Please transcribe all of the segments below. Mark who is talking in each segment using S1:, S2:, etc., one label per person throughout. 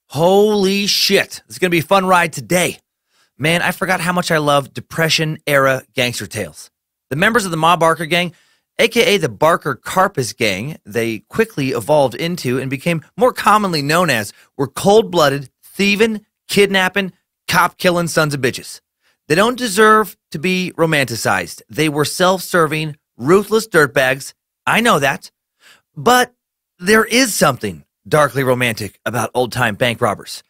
S1: Holy shit. This is going to be a fun ride today. Man, I forgot how much I love Depression-era gangster tales. The members of the Ma Barker gang, a.k.a. the Barker-Karpus gang, they quickly evolved into and became more commonly known as, were cold-blooded, thieving, kidnapping, cop-killing sons of bitches. They don't deserve to be romanticized. They were self-serving, ruthless dirtbags. I know that. But there is something darkly romantic about old-time bank robbers.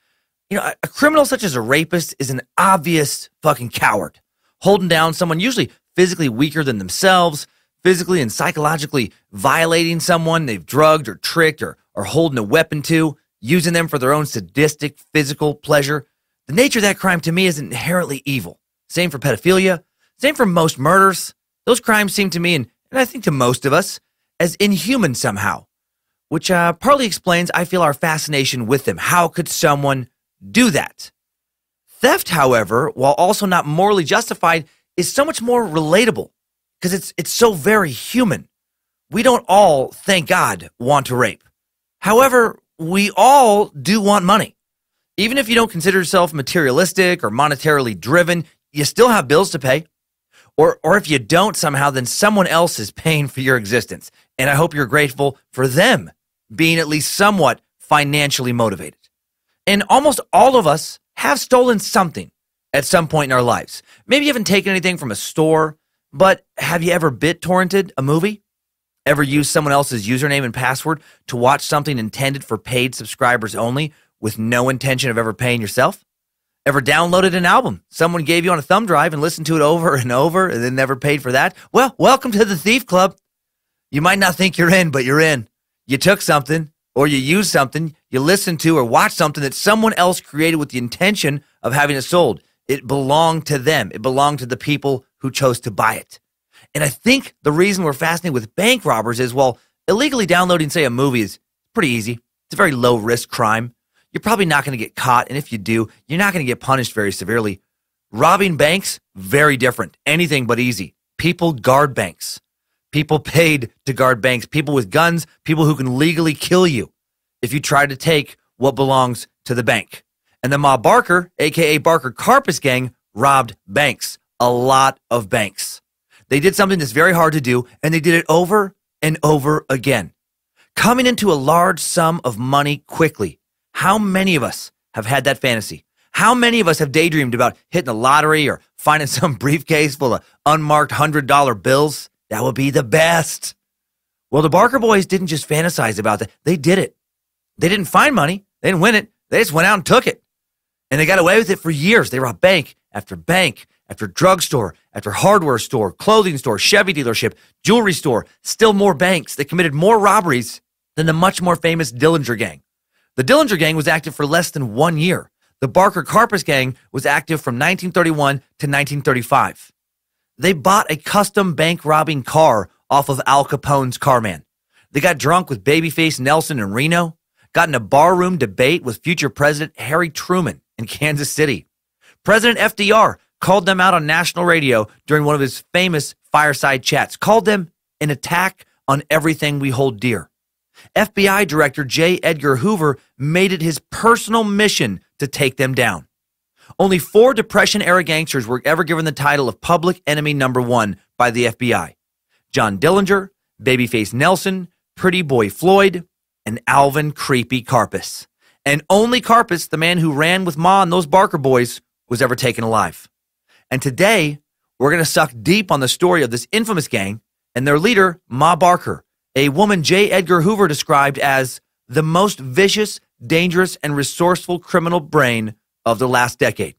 S1: You know, a criminal such as a rapist is an obvious fucking coward, holding down someone usually physically weaker than themselves, physically and psychologically violating someone they've drugged or tricked or holding a weapon to, using them for their own sadistic physical pleasure. The nature of that crime to me is inherently evil. Same for pedophilia, same for most murders. Those crimes seem to me, and I think to most of us, as inhuman somehow, which partly explains, I feel, our fascination with them. How could someone do that? Theft, however, while also not morally justified, is so much more relatable because it's so very human. We don't all, thank God, want to rape. However, we all do want money. Even if you don't consider yourself materialistic or monetarily driven, you still have bills to pay. Or if you don't somehow, then someone else is paying for your existence. And I hope you're grateful for them being at least somewhat financially motivated. And almost all of us have stolen something at some point in our lives. Maybe you haven't taken anything from a store, but have you ever BitTorrented a movie? Ever used someone else's username and password to watch something intended for paid subscribers only with no intention of ever paying yourself? Ever downloaded an album someone gave you on a thumb drive and listened to it over and over and then never paid for that? Well, welcome to the Thief Club. You might not think you're in, but you're in. You took something, or you used something, you listened to or watched something that someone else created with the intention of having it sold. It belonged to them. It belonged to the people who chose to buy it. And I think the reason we're fascinated with bank robbers is, well, illegally downloading, say, a movie is pretty easy. It's a very low-risk crime. You're probably not going to get caught, and if you do, you're not going to get punished very severely. Robbing banks, very different. Anything but easy. People guard banks. People paid to guard banks. People with guns. People who can legally kill you if you try to take what belongs to the bank. And the Ma Barker, a.k.a. Barker-Karpus gang, robbed banks. A lot of banks. They did something that's very hard to do, and they did it over and over again. Coming into a large sum of money quickly. How many of us have had that fantasy? How many of us have daydreamed about hitting the lottery or finding some briefcase full of unmarked $100 bills? That would be the best. Well, the Barker boys didn't just fantasize about that. They did it. They didn't find money. They didn't win it. They just went out and took it. And they got away with it for years. They robbed bank after drugstore, after hardware store, clothing store, Chevy dealership, jewelry store, still more banks. They committed more robberies than the much more famous Dillinger gang. The Dillinger gang was active for less than 1 year. The Barker-Karpus gang was active from 1931 to 1935. They bought a custom bank robbing car off of Al Capone's carman. They got drunk with Babyface Nelson in Reno, got in a barroom debate with future President Harry Truman in Kansas City. President FDR called them out on national radio during one of his famous fireside chats, called them an attack on everything we hold dear. FBI Director J. Edgar Hoover made it his personal mission to take them down. Only 4 Depression-era gangsters were ever given the title of Public Enemy Number 1 by the FBI. John Dillinger, Babyface Nelson, Pretty Boy Floyd, and Alvin Creepy Karpus. And only Karpus, the man who ran with Ma and those Barker boys, was ever taken alive. And today, we're going to suck deep on the story of this infamous gang and their leader, Ma Barker, a woman J. Edgar Hoover described as the most vicious, dangerous, and resourceful criminal brain of the last decade.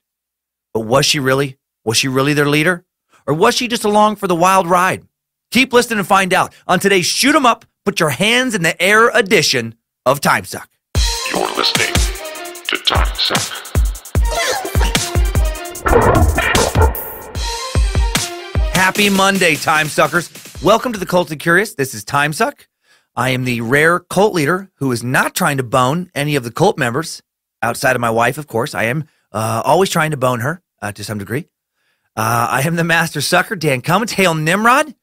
S1: But was she really? Was she really their leader? Or was she just along for the wild ride? Keep listening and find out on today's Shoot 'em Up, Put Your Hands in the Air edition of Timesuck.
S2: You're listening to Timesuck.
S1: Happy Monday, Timesuckers. Welcome to the Cult of Curious. This is Timesuck. I am the rare cult leader who is not trying to bone any of the cult members, outside of my wife, of course. I am always trying to bone her to some degree. I am the master sucker, Dan Cummins. Hail Nimrod.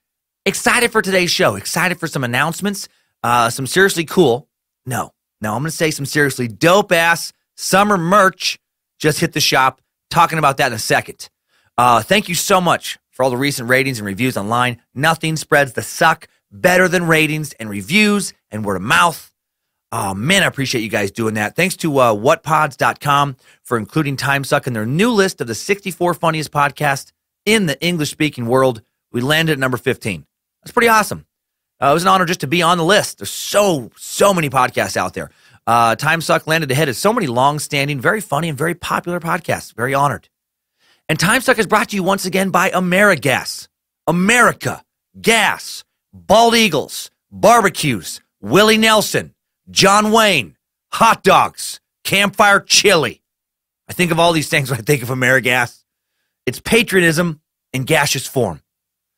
S1: Excited for today's show. Excited for some announcements. Some seriously cool. No, I'm going to say some seriously dope-ass Summer merch just hit the shop. Talking about that in a second. Thank you so much for all the recent ratings and reviews online. Nothing spreads the suck better than ratings and reviews and word of mouth. Oh, man, I appreciate you guys doing that. Thanks to whatpods.com for including Timesuck in their new list of the 64 funniest podcasts in the English-speaking world. We landed at number 15. That's pretty awesome. It was an honor just to be on the list. There's so many podcasts out there. Timesuck landed ahead of so many long-standing, very funny, and very popular podcasts. Very honored. And Timesuck is brought to you once again by AmeriGas. America, gas, bald eagles, barbecues, Willie Nelson, John Wayne, hot dogs, campfire chili. I think of all these things when I think of AmeriGas. It's patriotism in gaseous form.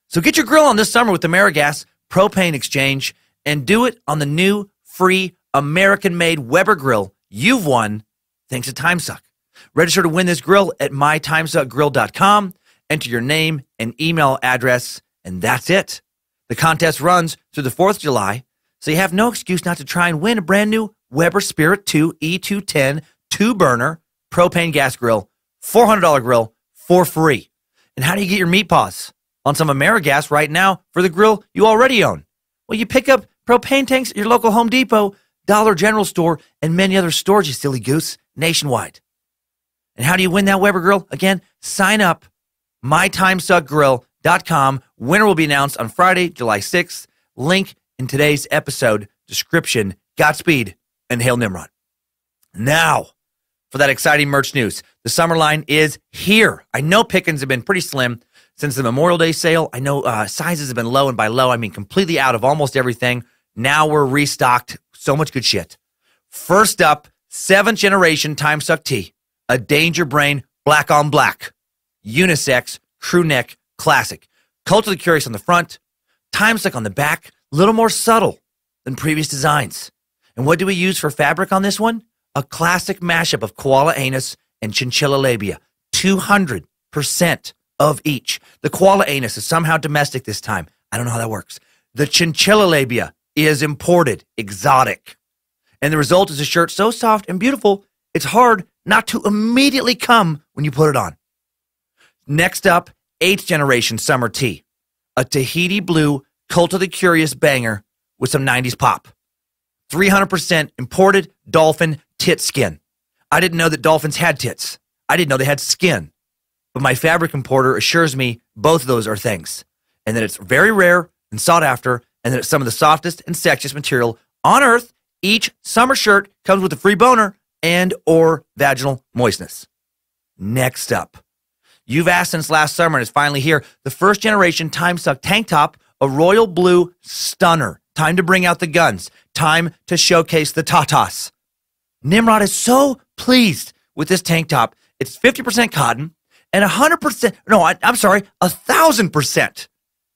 S1: So get your grill on this summer with AmeriGas Propane Exchange and do it on the new, free, American-made Weber grill you've won thanks to Timesuck. Register to win this grill at mytimesuckgrill.com. Enter your name and email address, and that's it. The contest runs through the 4th of July, so you have no excuse not to try and win a brand new Weber Spirit 2 E210 2-burner propane gas grill, $400 grill for free. And how do you get your meat paws on some AmeriGas right now for the grill you already own? Well, you pick up propane tanks at your local Home Depot, Dollar General store, and many other stores, you silly goose, nationwide. And how do you win that Weber grill? Again, sign up, mytimesuckgrill.com. Winner will be announced on Friday, July 6th. Link in today's episode description. Godspeed and Hail Nimrod. Now, for that exciting merch news. The summer line is here. I know pickings have been pretty slim since the Memorial Day sale. I know sizes have been low, and by low, I mean completely out of almost everything. Now we're restocked. So much good shit. First up, 7th generation Timesuck tee. A Danger Brain black on black. Unisex crew neck classic. Cult of the Curious on the front. Timesuck on the back. A little more subtle than previous designs. And what do we use for fabric on this one? A classic mashup of koala anus and chinchilla labia. 200% of each. The koala anus is somehow domestic this time. I don't know how that works. The chinchilla labia is imported, exotic. And the result is a shirt so soft and beautiful, it's hard not to immediately come when you put it on. Next up, 8th generation summer tee. A Tahiti blue Cult of the Curious banger with some 90s pop. 300% imported dolphin tit skin. I didn't know that dolphins had tits. I didn't know they had skin. But my fabric importer assures me both of those are things. And that it's very rare and sought after, and that it's some of the softest and sexiest material on earth. Each summer shirt comes with a free boner and or vaginal moistness. Next up, you've asked since last summer and it's finally here. The 1st generation Timesuck tank top, a royal blue stunner. Time to bring out the guns. Time to showcase the tatas. Nimrod is so pleased with this tank top. It's 50% cotton and 100%. No, I'm sorry, 1,000%.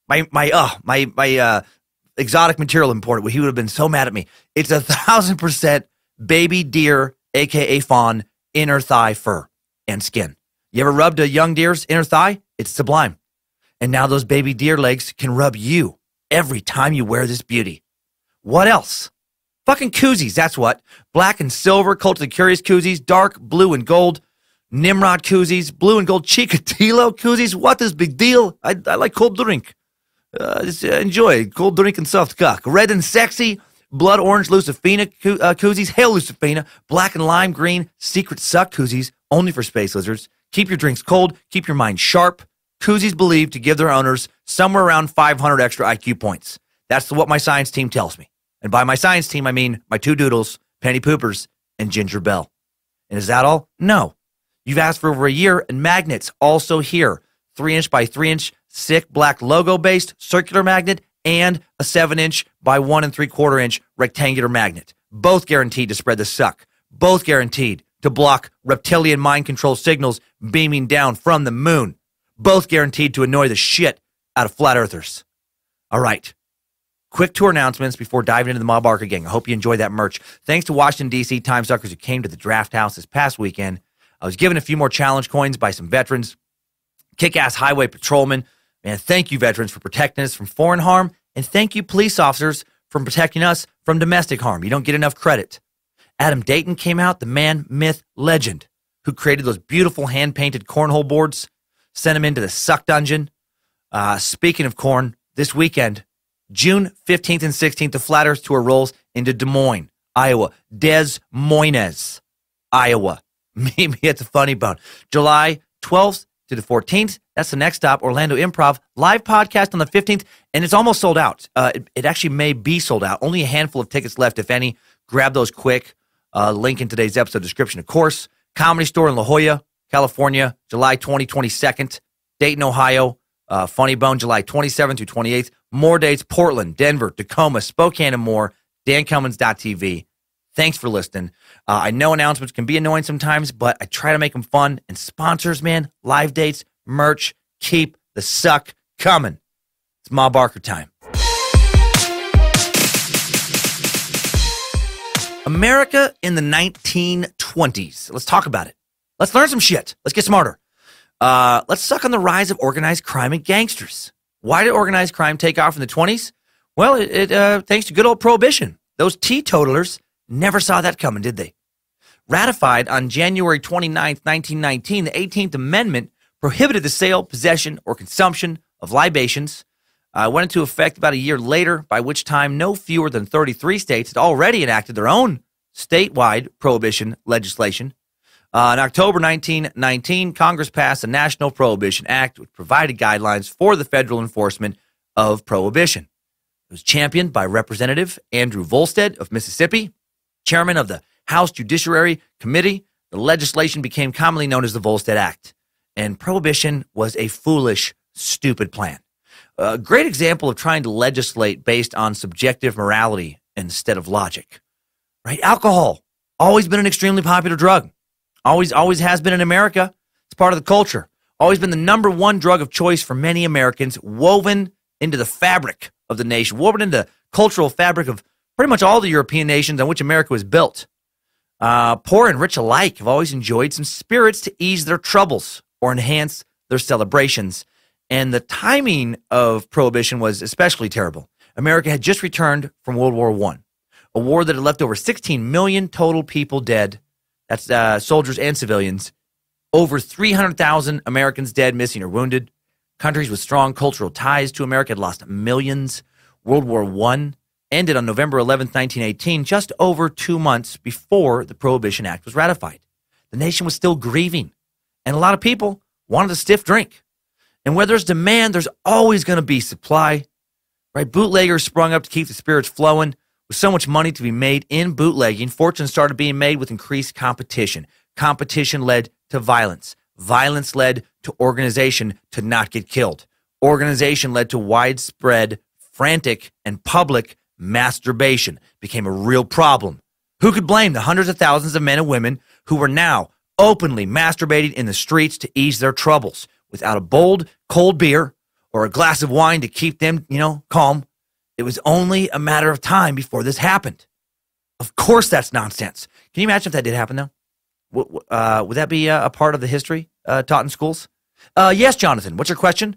S1: My exotic material importer. He would have been so mad at me. It's 1,000% baby deer, aka fawn, inner thigh fur and skin. You ever rubbed a young deer's inner thigh? It's sublime. And now those baby deer legs can rub you every time you wear this beauty. What else? Fucking koozies, that's what. Black and silver, Cult of the Curious koozies, dark blue and gold, Nimrod koozies, blue and gold Chikatilo koozies. What is big deal? I like cold drink. Just enjoy cold drink and soft cock. Red and sexy, blood orange Lucifina koozies, Hail Lucifina, black and lime green Secret Suck koozies, only for space lizards. Keep your drinks cold, keep your mind sharp. Koozies believed to give their owners somewhere around 500 extra IQ points. That's what my science team tells me. And by my science team, I mean my 2 doodles, Penny Poopers, and Ginger Bell. And is that all? No. You've asked for over a year, and magnets also here. 3-inch by 3-inch, sick black logo-based circular magnet, and a 7-inch by 1 3/4-inch rectangular magnet. Both guaranteed to spread the suck. Both guaranteed to block reptilian mind control signals beaming down from the moon. Both guaranteed to annoy the shit out of flat earthers. All right. Quick tour announcements before diving into the Mob Barker Gang. I hope you enjoyed that merch. Thanks to Washington, D.C. Timesuckers who came to the Draft House this past weekend. I was given a few more challenge coins by some veterans. Kick-ass highway patrolmen. Man, thank you, veterans, for protecting us from foreign harm. And thank you, police officers, for protecting us from domestic harm. You don't get enough credit. Adam Dayton came out, the man, myth, legend, who created those beautiful hand-painted cornhole boards, sent him into the Suck Dungeon. Speaking of corn, this weekend, June 15th and 16th, the Flat Earth Tour rolls into Des Moines, Iowa. Des Moines, Iowa. Meet me at the Funny Bone. July 12th to the 14th, that's the next stop, Orlando Improv. Live podcast on the 15th, and it's almost sold out. It actually may be sold out. Only a handful of tickets left, if any. Grab those quick. Link in today's episode description, of course. Comedy Store in La Jolla, California, July 22nd. Dayton, Ohio. Funny Bone, July 27th through 28th. More dates, Portland, Denver, Tacoma, Spokane, and more. DanCummins.tv. Thanks for listening. I know announcements can be annoying sometimes, but I try to make them fun. And sponsors, man, live dates, merch, keep the suck coming. It's Ma Barker time. America in the 1920s. Let's talk about it. Let's learn some shit. Let's get smarter. Let's suck on the rise of organized crime and gangsters. Why did organized crime take off in the 20s? Well, thanks to good old Prohibition. Those teetotalers never saw that coming, did they? Ratified on January 29th, 1919, the 18th Amendment prohibited the sale, possession, or consumption of libations. Went into effect about a year later, by which time no fewer than 33 states had already enacted their own statewide prohibition legislation. In October 1919, Congress passed the National Prohibition Act, which provided guidelines for the federal enforcement of prohibition. It was championed by Representative Andrew Volstead of Mississippi, chairman of the House Judiciary Committee. The legislation became commonly known as the Volstead Act, and prohibition was a foolish, stupid plan. A great example of trying to legislate based on subjective morality instead of logic. Right? Alcohol, always been an extremely popular drug. Always has been in America. It's part of the culture. Always been the number one drug of choice for many Americans, woven into the fabric of the nation, woven into the cultural fabric of pretty much all the European nations on which America was built. Poor and rich alike have always enjoyed some spirits to ease their troubles or enhance their celebrations. And the timing of Prohibition was especially terrible. America had just returned from World War I, a war that had left over 16 million total people dead. That's soldiers and civilians. Over 300,000 Americans dead, missing, or wounded. Countries with strong cultural ties to America had lost millions. World War I ended on November 11th, 1918, just over 2 months before the Prohibition Act was ratified. The nation was still grieving, and a lot of people wanted a stiff drink. And where there's demand, there's always going to be supply. Right? Bootleggers sprung up to keep the spirits flowing. With so much money to be made in bootlegging, fortunes started being made with increased competition. Competition led to violence. Violence led to organization to not get killed. Organization led to widespread, frantic, and public masturbation. Became a real problem. Who could blame the hundreds of thousands of men and women who were now openly masturbating in the streets to ease their troubles without a bold, cold beer or a glass of wine to keep them, calm? It was only a matter of time before this happened. Of course, that's nonsense. Can you imagine if that did happen, though? Would that be a part of the history taught in schools? Yes, Jonathan. What's your question?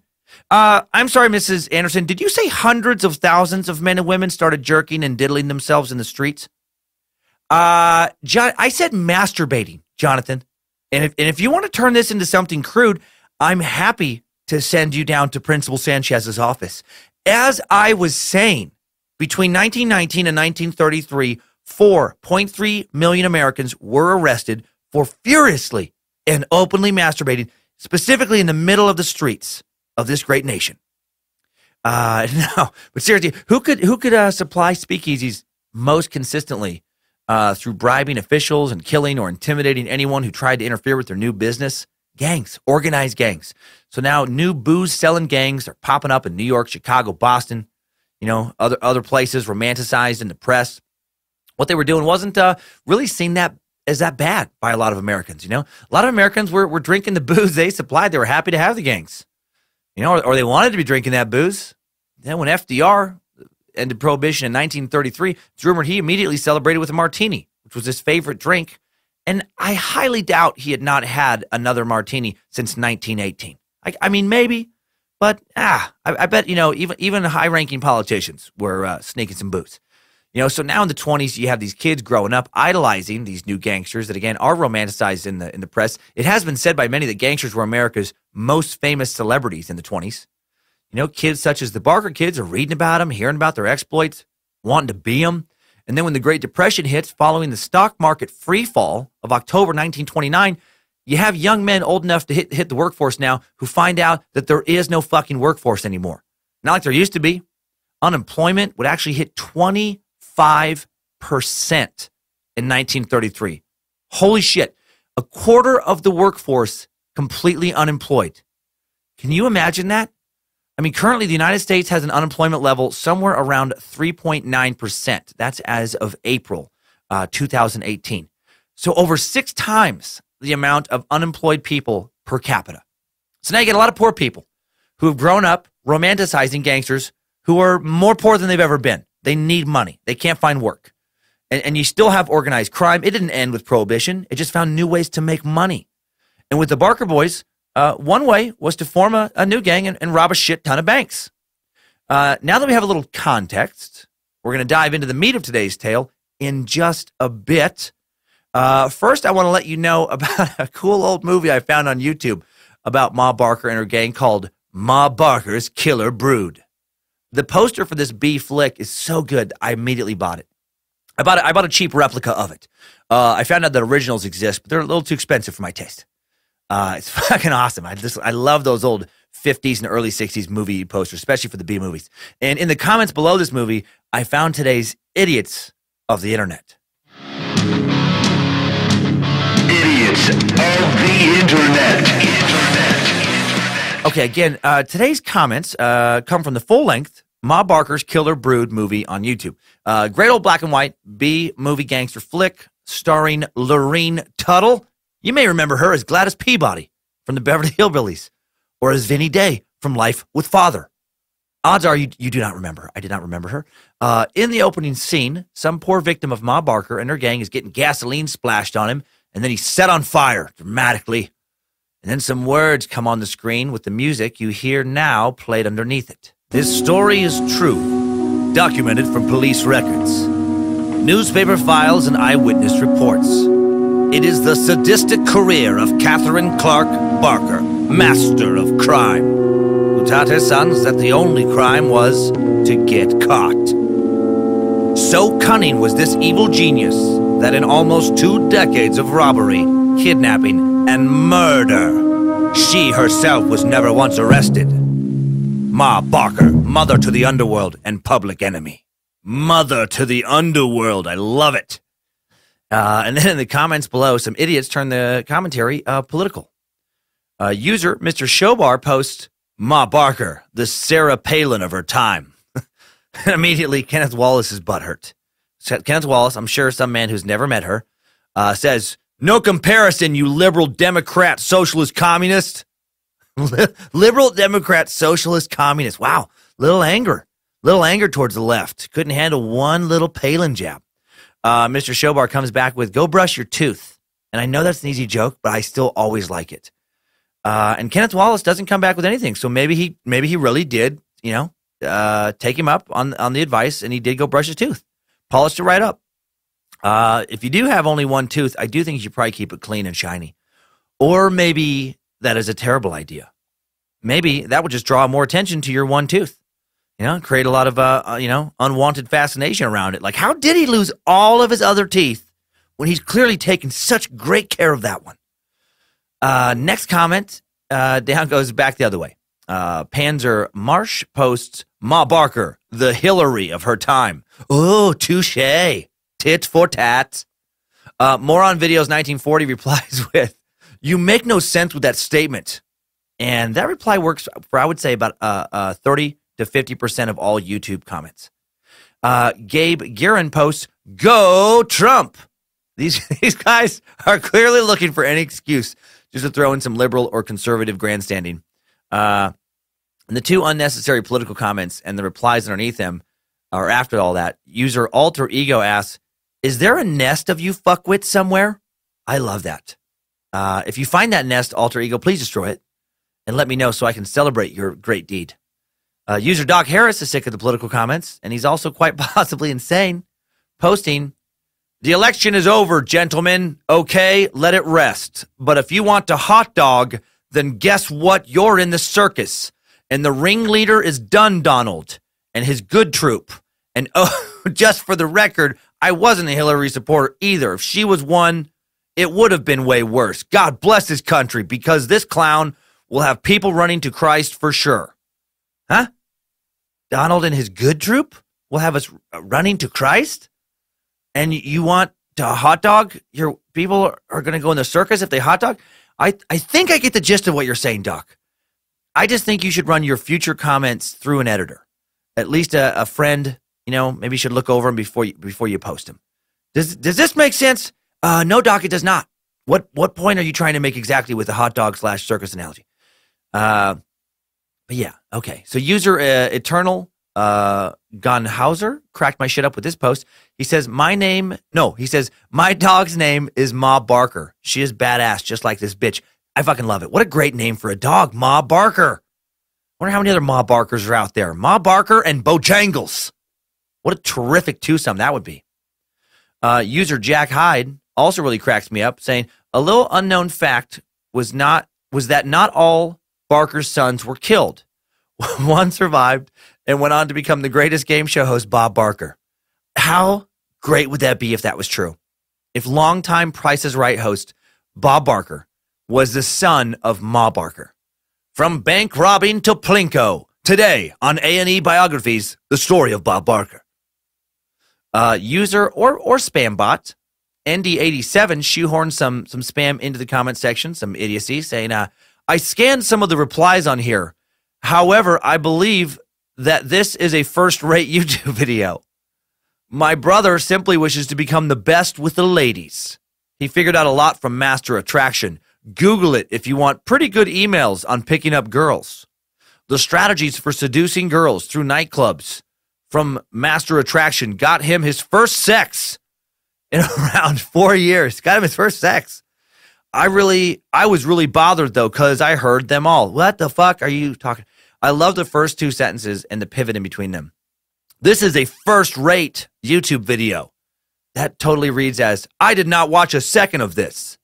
S1: I'm sorry, Mrs. Anderson. Did you say hundreds of thousands of men and women started jerking and diddling themselves in the streets? I said masturbating, Jonathan. And if you want to turn this into something crude, I'm happy to send you down to Principal Sanchez's office. As I was saying, between 1919 and 1933, 4.3 million Americans were arrested for furiously and openly masturbating, specifically in the middle of the streets of this great nation. No, but seriously, who could supply speakeasies most consistently through bribing officials and killing or intimidating anyone who tried to interfere with their new business? Gangs, organized gangs. So now new booze-selling gangs are popping up in New York, Chicago, Boston, other places, romanticized in the press. What they were doing wasn't really seen as that bad by a lot of Americans, A lot of Americans were drinking the booze they supplied. They were happy to have the gangs, or they wanted to be drinking that booze. Then when FDR ended Prohibition in 1933, it's rumored he immediately celebrated with a martini, which was his favorite drink. And I highly doubt he had not had another martini since 1918. I mean, maybe, but I bet, even high-ranking politicians were sneaking some booze. So now in the 20s, you have these kids growing up idolizing these new gangsters that, again, are romanticized in the press. It has been said by many that gangsters were America's most famous celebrities in the 20s. Kids such as the Barker kids are reading about them, hearing about their exploits, wanting to be them. And then when the Great Depression hits, following the stock market free fall of October 1929, you have young men old enough to hit the workforce now who find out that there is no fucking workforce anymore. Not like there used to be. Unemployment would actually hit 25% in 1933. Holy shit. A quarter of the workforce completely unemployed. Can you imagine that? Currently the United States has an unemployment level somewhere around 3.9%. That's as of April 2018. So over 6 times the amount of unemployed people per capita. So now you get a lot of poor people who have grown up romanticizing gangsters who are more poor than they've ever been. They need money. They can't find work. And you still have organized crime. It didn't end with prohibition. It just found new ways to make money. And with the Barker boys, one way was to form a new gang and rob a shit ton of banks. Now that we have a little context, we're going to dive into the meat of today's tale in just a bit. First, I want to let you know about a cool old movie I found on YouTube about Ma Barker and her gang called Ma Barker's Killer Brood. The poster for this B flick is so good, I immediately bought it. I bought a cheap replica of it. I found out that originals exist, but they're a little too expensive for my taste. It's fucking awesome. I love those old 50s and early 60s movie posters, especially for the B movies. And in the comments below this movie, I found today's idiots of the internet.
S3: Idiots of the internet.
S1: Okay, again, today's comments come from the full-length Ma Barker's Killer Brood movie on YouTube. Great old black and white B movie gangster flick starring Lorene Tuttle. You may remember her as Gladys Peabody from the Beverly Hillbillies or as Vinnie Day from Life with Father. Odds are you do not remember. I did not remember her. In the opening scene, some poor victim of Ma Barker and her gang is getting gasoline splashed on him, and then he's set on fire dramatically. And then some words come on the screen with the music you hear now played underneath it. This story is true, documented from police records, newspaper files, and eyewitness reports. It is the sadistic career of Catherine Clark Barker, master of crime, who taught her sons that the only crime was to get caught. So cunning was this evil genius that in almost 2 decades of robbery, kidnapping, and murder, she herself was never once arrested. Ma Barker, mother to the underworld and public enemy. Mother to the underworld, I love it. And then in the comments below, some idiots turn the commentary political. User Mr. Showbar posts, Ma Barker, the Sarah Palin of her time. And immediately, Kenneth Wallace is butthurt. Kenneth Wallace, I'm sure some man who's never met her, says, no comparison, you liberal Democrat, socialist, communist. Liberal Democrat, socialist, communist. Wow, little anger towards the left. Couldn't handle one little Palin jab. Mr. Showbar comes back with, go brush your tooth. And I know that's an easy joke, but I still always like it. And Kenneth Wallace doesn't come back with anything. So maybe he really did, take him up on the advice, and he did go brush his tooth. Polished it right up. If you do have only one tooth, I do think you should probably keep it clean and shiny. Or maybe that is a terrible idea. Maybe that would just draw more attention to your one tooth. Create a lot of, unwanted fascination around it. Like, how did he lose all of his other teeth when he's clearly taken such great care of that one? Next comment, down goes back the other way. Panzer Marsh posts, Ma Barker, the Hillary of her time. Oh, touche. Tit for tat. Moron Videos 1940 replies with, you make no sense with that statement. And that reply works for, I would say, about 30 to 50% of all YouTube comments. Gabe Guerin posts, go Trump. These guys are clearly looking for any excuse just to throw in some liberal or conservative grandstanding. And the 2 unnecessary political comments and the replies underneath them, or after all that, user Alter Ego asks, is there a nest of you fuckwits somewhere? I love that. If you find that nest, Alter Ego, please destroy it and let me know so I can celebrate your great deed. User Doc Harris is sick of the political comments, and he's also quite possibly insane. posting, "The election is over, gentlemen. Okay, let it rest. But if you want to hot dog, then guess what? You're in the circus. And the ringleader is Donald and his good troop. And oh, just for the record, I wasn't a Hillary supporter either. If she was one, it would have been way worse. God bless his country, because this clown will have people running to Christ for sure." Huh? Donald and his good troop will have us running to Christ? And you want to hot dog? Your people are going to go in the circus if they hot dog? I think I get the gist of what you're saying, Doc. I just think you should run your future comments through an editor. At least a friend, maybe you should look over them before you post them. Does this make sense? No, Doc, it does not. What point are you trying to make exactly with the hot dog / circus analogy? But yeah, okay. So user Eternal Gunhauser cracked my shit up with this post. He says, my dog's name is Ma Barker. She is badass, just like this bitch. I fucking love it. What a great name for a dog, Ma Barker. Wonder how many other Ma Barkers are out there. Ma Barker and Bojangles. What a terrific twosome that would be. User Jack Hyde also really cracks me up, saying, a little unknown fact was that not all Barker's sons were killed. One survived and went on to become the greatest game show host, Bob Barker. How great would that be if that was true? If longtime Price is Right host Bob Barker was the son of Ma Barker. From bank robbing to Plinko, today on A&E Biographies, the story of Bob Barker. User or spam bot, ND87 shoehorned some spam into the comment section, some idiocy, saying, I scanned some of the replies on here. However, I believe that this is a first-rate YouTube video. My brother simply wishes to become the best with the ladies. He figured out a lot from Master Attraction. Google it if you want pretty good emails on picking up girls. The strategies for seducing girls through nightclubs from Master Attraction got him his first sex in around 4 years. Got him his first sex. I was really bothered, though, because I heard them all. What the fuck are you talking? I love the first two sentences and the pivot in between them. This is a first-rate YouTube video. That totally reads as, I did not watch a second of this.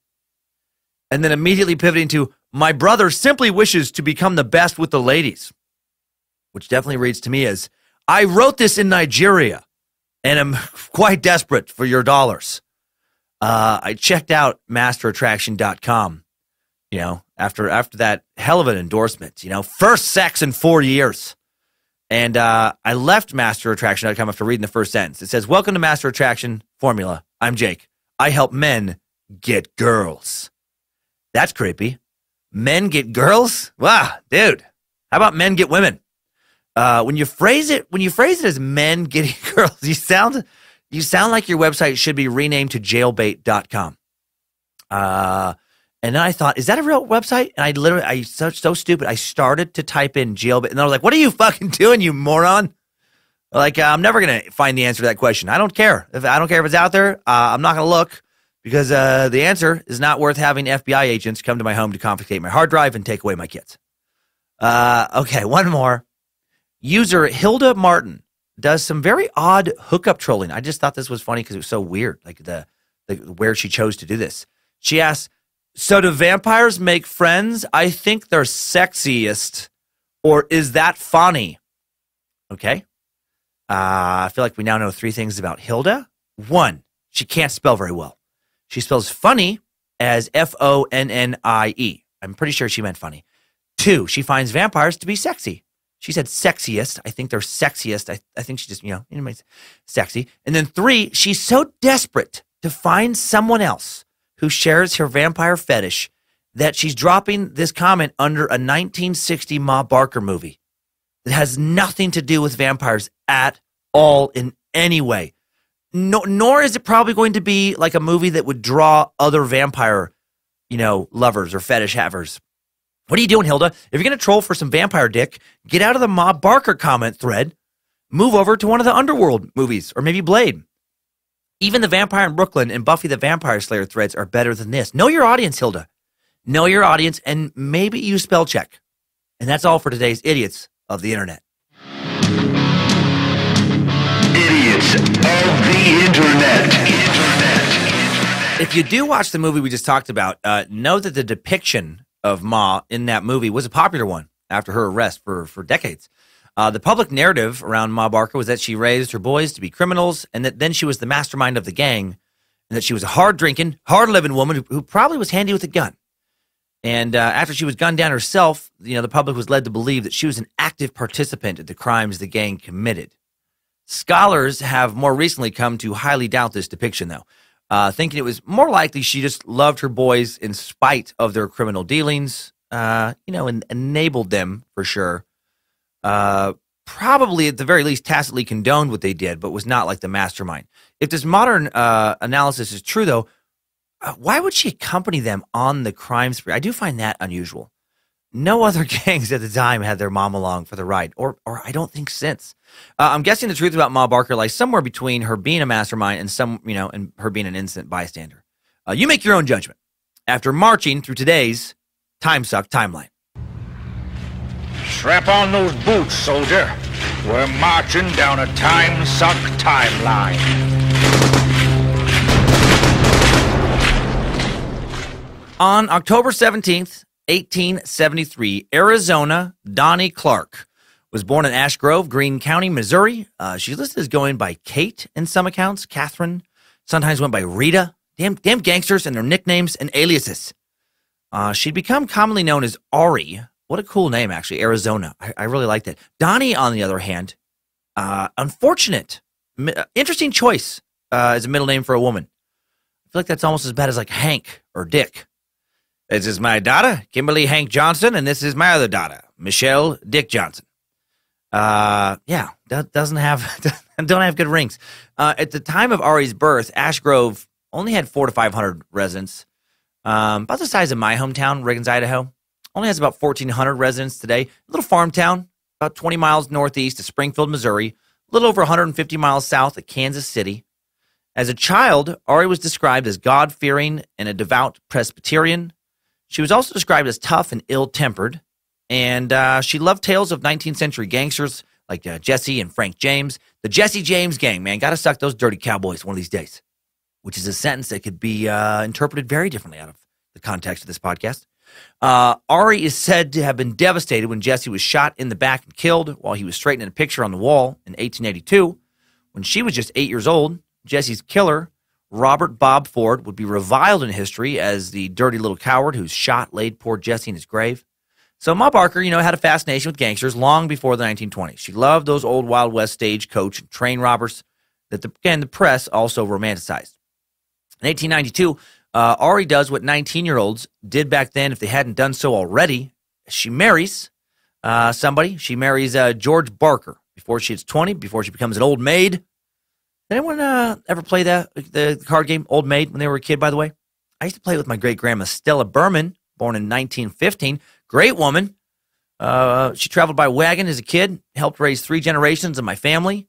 S1: And then immediately pivoting to, my brother simply wishes to become the best with the ladies. Which definitely reads to me as, I wrote this in Nigeria and am quite desperate for your dollars. I checked out masterattraction.com, after that hell of an endorsement, first sex in 4 years. And I left masterattraction.com after reading the first sentence. It says, welcome to Master Attraction Formula. I'm Jake. I help men get girls. That's creepy. Men get girls? Wow, dude. How about men get women? When you phrase it as men getting girls, you sound like your website should be renamed to jailbait.com. And then I thought, is that a real website? And I so stupid. I started to type in jailbait, and I was like, what are you fucking doing, you moron? Like, I'm never going to find the answer to that question. I don't care. I don't care if it's out there. I'm not going to look, because the answer is not worth having FBI agents come to my home to confiscate my hard drive and take away my kids. Okay, one more. User Hilda Martin does some very odd hookup trolling. I just thought this was funny because it was so weird, like the where she chose to do this. She asks, so do vampires make friends? I think they're sexiest. Or is that funny? Okay. I feel like we now know three things about Hilda. One, she can't spell very well. She spells funny as Fonnie. I'm pretty sure she meant funny. Two, she finds vampires to be sexy. She said sexiest. I think they're sexiest. I think she just, sexy. And then three, she's so desperate to find someone else who shares her vampire fetish that she's dropping this comment under a 1960 Ma Barker movie that has nothing to do with vampires at all in any way. No, nor is it probably going to be like a movie that would draw other vampire, lovers or fetish havers. What are you doing, Hilda? If you're going to troll for some vampire dick, get out of the Ma Barker comment thread, move over to one of the Underworld movies, or maybe Blade. Even the Vampire in Brooklyn and Buffy the Vampire Slayer threads are better than this. Know your audience, Hilda. Know your audience, and maybe use spell check. And that's all for today's Idiots of the Internet.
S3: Idiots Idiots of the Internet.
S1: If you do watch the movie we just talked about, know that the depiction of Ma in that movie was a popular one after her arrest for decades. The public narrative around Ma Barker was that she raised her boys to be criminals and that then she was the mastermind of the gang and that she was a hard-drinking, hard-living woman who probably was handy with a gun. And after she was gunned down herself, the public was led to believe that she was an active participant in the crimes the gang committed. Scholars have more recently come to highly doubt this depiction, though, thinking it was more likely she just loved her boys in spite of their criminal dealings, and enabled them for sure. Probably at the very least tacitly condoned what they did, but was not like the mastermind. If this modern analysis is true, though, why would she accompany them on the crime spree? I do find that unusual. No other gangs at the time had their mom along for the ride, or I don't think since. I'm guessing the truth about Ma Barker lies somewhere between her being a mastermind and her being an innocent bystander. You make your own judgment after marching through today's Timesuck timeline.
S4: Strap on those boots, soldier. We're marching down a Timesuck timeline.
S1: On October 17th, 1873, Arizona Donnie Clark was born in Ash Grove, Greene County, Missouri. She's listed as going by Kate in some accounts, Catherine, sometimes went by Rita. Damn gangsters and their nicknames and aliases. She'd become commonly known as Ari. What a cool name, actually, Arizona. I really like that. Donnie, on the other hand, unfortunate. Interesting choice as a middle name for a woman. I feel like that's almost as bad as like Hank or Dick. This is my daughter, Kimberly Hank Johnson, and this is my other daughter, Michelle Dick Johnson. Don't have good rings. At the time of Ari's birth, Ash Grove only had 400 to 500 residents, about the size of my hometown, Riggins, Idaho. Only has about 1,400 residents today. A little farm town, about 20 miles northeast of Springfield, Missouri, a little over 150 miles south of Kansas City. As a child, Ari was described as God-fearing and a devout Presbyterian. She was also described as tough and ill-tempered, and she loved tales of 19th century gangsters like Jesse and Frank James. The Jesse James gang, man, got to suck those dirty cowboys one of these days, which is a sentence that could be interpreted very differently out of the context of this podcast. Ari is said to have been devastated when Jesse was shot in the back and killed while he was straightening a picture on the wall in 1882. When she was just 8 years old, Jesse's killer, Robert Bob Ford, would be reviled in history as the dirty little coward whose shot laid poor Jesse in his grave. So Ma Barker, had a fascination with gangsters long before the 1920s. She loved those old Wild West stagecoach and train robbers that the press also romanticized. In 1892, Ari does what 19-year-olds did back then if they hadn't done so already. She marries somebody. She marries George Barker before she hits 20, before she becomes an old maid. Did anyone ever play the card game Old Maid when they were a kid, by the way? I used to play with my great-grandma Stella Berman, born in 1915. Great woman. She traveled by wagon as a kid, helped raise 3 generations of my family.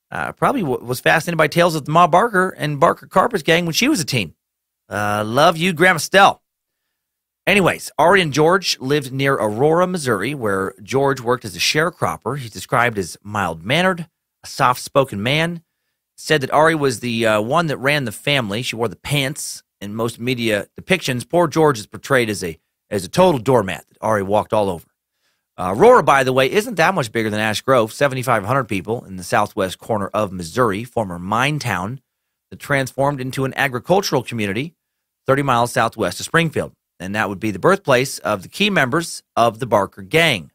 S1: Probably was fascinated by tales of the Ma Barker and Barker Carpets gang when she was a teen. Love you, Grandma Stell. Anyways, Ari and George lived near Aurora, Missouri, where George worked as a sharecropper. He's described as mild-mannered, a soft-spoken man. Said that Ari was the one that ran the family. She wore the pants. In most media depictions, poor George is portrayed as a total doormat that Ari walked all over. Aurora, by the way, isn't that much bigger than Ash Grove, 7,500 people in the southwest corner of Missouri, former mine town that transformed into an agricultural community 30 miles southwest of Springfield. And that would be the birthplace of the key members of the Barker gang.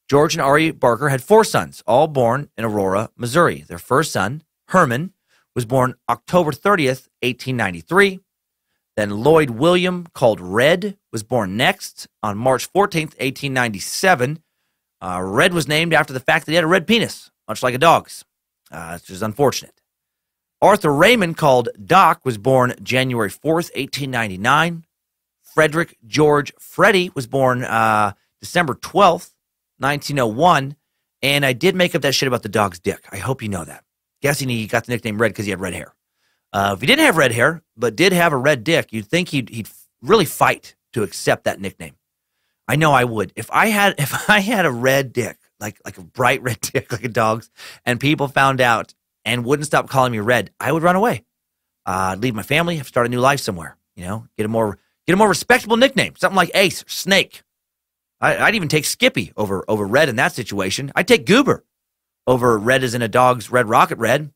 S1: George and Ari Barker had 4 sons, all born in Aurora, Missouri. Their first son, Herman, was born October 30th, 1893. Then Lloyd William, called Red, was born next on March 14th, 1897. Red was named after the fact that he had a red penis, much like a dog's. It's just unfortunate. Arthur Raymond, called Doc, was born January 4th, 1899. Frederick George Freddie was born December 12th, 1901. And I did make up that shit about the dog's dick. I hope you know that. Guessing he got the nickname Red because he had red hair. If he didn't have red hair, but did have a red dick, you'd think he'd really fight to accept that nickname. I know I would. If I had a red dick, like a bright red dick, like a dog's, and people found out and wouldn't stop calling me Red, I would run away. I'd leave my family, start a new life somewhere, get a more respectable nickname, something like Ace or Snake. I'd even take Skippy over Red in that situation. I'd take Goober over Red as in a dog's Red Rocket Red.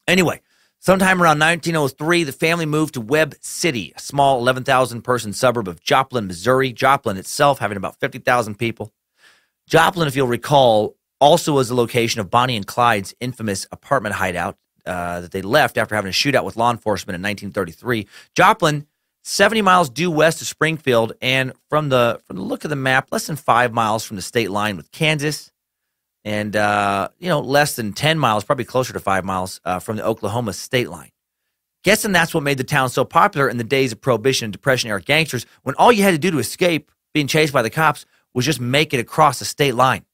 S1: Anyway, sometime around 1903, the family moved to Webb City, a small 11,000-person suburb of Joplin, Missouri. Joplin itself having about 50,000 people. Joplin, if you'll recall, also was the location of Bonnie and Clyde's infamous apartment hideout that they left after having a shootout with law enforcement in 1933. Joplin, 70 miles due west of Springfield, and from the look of the map, less than 5 miles from the state line with Kansas, and less than 10 miles, probably closer to 5 miles from the Oklahoma state line. Guessing that's what made the town so popular in the days of Prohibition and Depression-era gangsters, when all you had to do to escape being chased by the cops was just make it across the state line.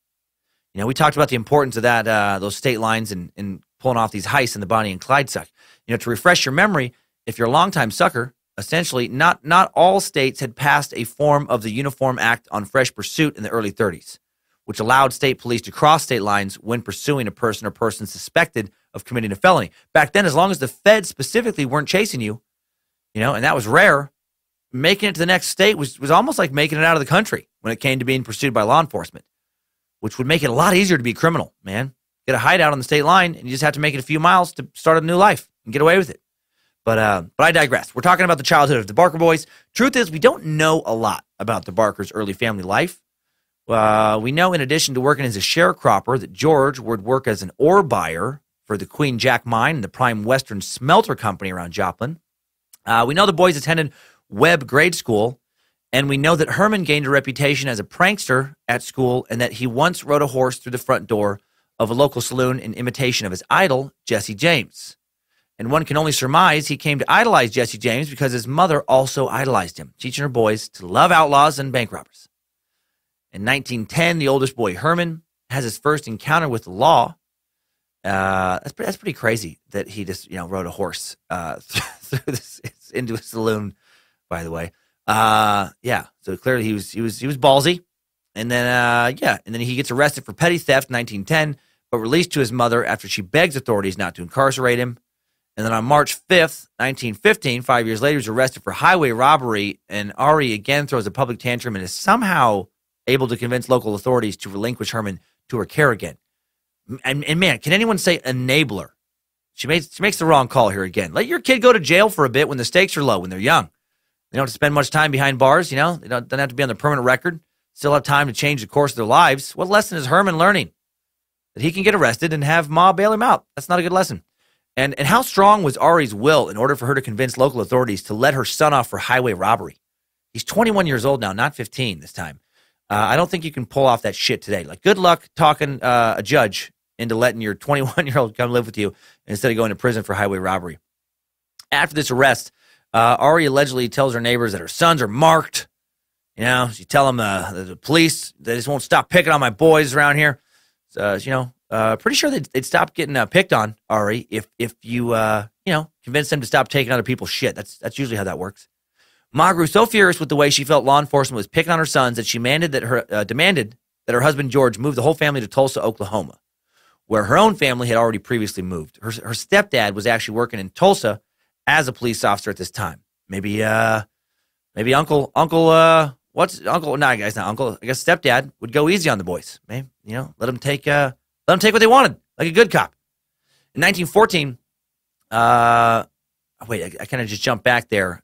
S1: We talked about the importance of that, those state lines and pulling off these heists in the Bonnie and Clyde suck. To refresh your memory, if you're a longtime sucker, essentially not all states had passed a form of the Uniform Act on fresh pursuit in the early 30s, which allowed state police to cross state lines when pursuing a person or persons suspected of committing a felony. Back then, as long as the feds specifically weren't chasing you, and that was rare, making it to the next state was almost like making it out of the country when it came to being pursued by law enforcement, which would make it a lot easier to be a criminal, man. Get a hideout on the state line, and you just have to make it a few miles to start a new life and get away with it. But I digress. We're talking about the childhood of the Barker boys. Truth is, we don't know a lot about the Barkers' early family life. We know, in addition to working as a sharecropper, that George would work as an ore buyer for the Queen Jack Mine and the Prime Western Smelter Company around Joplin. We know the boys attended Webb Grade School, and we know that Herman gained a reputation as a prankster at school and that he once rode a horse through the front door of a local saloon in imitation of his idol, Jesse James. And one can only surmise he came to idolize Jesse James because his mother also idolized him, teaching her boys to love outlaws and bank robbers. In 1910, the oldest boy, Herman, has his first encounter with the law. That's pretty crazy that he just rode a horse through into a saloon. By the way, so clearly he was ballsy, and then he gets arrested for petty theft in 1910, but released to his mother after she begs authorities not to incarcerate him. And then on March 5th, 1915, 5 years later, he's arrested for highway robbery, and Ari again throws a public tantrum and is somehow able to convince local authorities to relinquish Herman to her care again. And man, can anyone say enabler? She makes the wrong call here again. Let your kid go to jail for a bit when the stakes are low, when they're young. They don't have to spend much time behind bars, They don't have to be on the permanent record. Still have time to change the course of their lives. What lesson is Herman learning? That he can get arrested and have Ma bail him out. That's not a good lesson. And how strong was Ari's will in order for her to convince local authorities to let her son off for highway robbery? He's 21 years old now, not 15 this time. I don't think you can pull off that shit today. Like, good luck talking a judge into letting your 21-year-old come live with you instead of going to prison for highway robbery. After this arrest, Ari allegedly tells her neighbors that her sons are marked. She tell them the police, they just won't stop picking on my boys around here. So, pretty sure they'd stop getting picked on, Ari, if you convince them to stop taking other people's shit. That's usually how that works. Ma grew so furious with the way she felt law enforcement was picking on her sons that she demanded that her husband George move the whole family to Tulsa, Oklahoma, where her own family had already previously moved. Her stepdad was actually working in Tulsa as a police officer at this time. Maybe Uncle. What's Uncle? No, guys, not Uncle. I guess stepdad would go easy on the boys. Maybe, let them take what they wanted, like a good cop. In 1914, I kind of just jumped back there.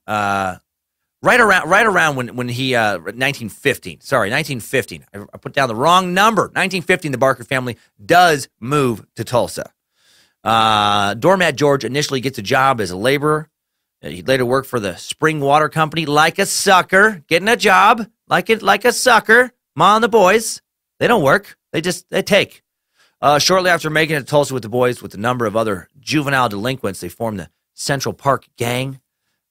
S1: Right around when he 1915. Sorry, 1915. I put down the wrong number. 1915. The Barker family does move to Tulsa. Doormat George initially gets a job as a laborer. He'd later work for the Spring Water Company like a sucker, getting a job like a sucker. Ma and the boys, they don't work. They take. Shortly after making it to Tulsa with the boys, with a number of other juvenile delinquents, they formed the Central Park Gang.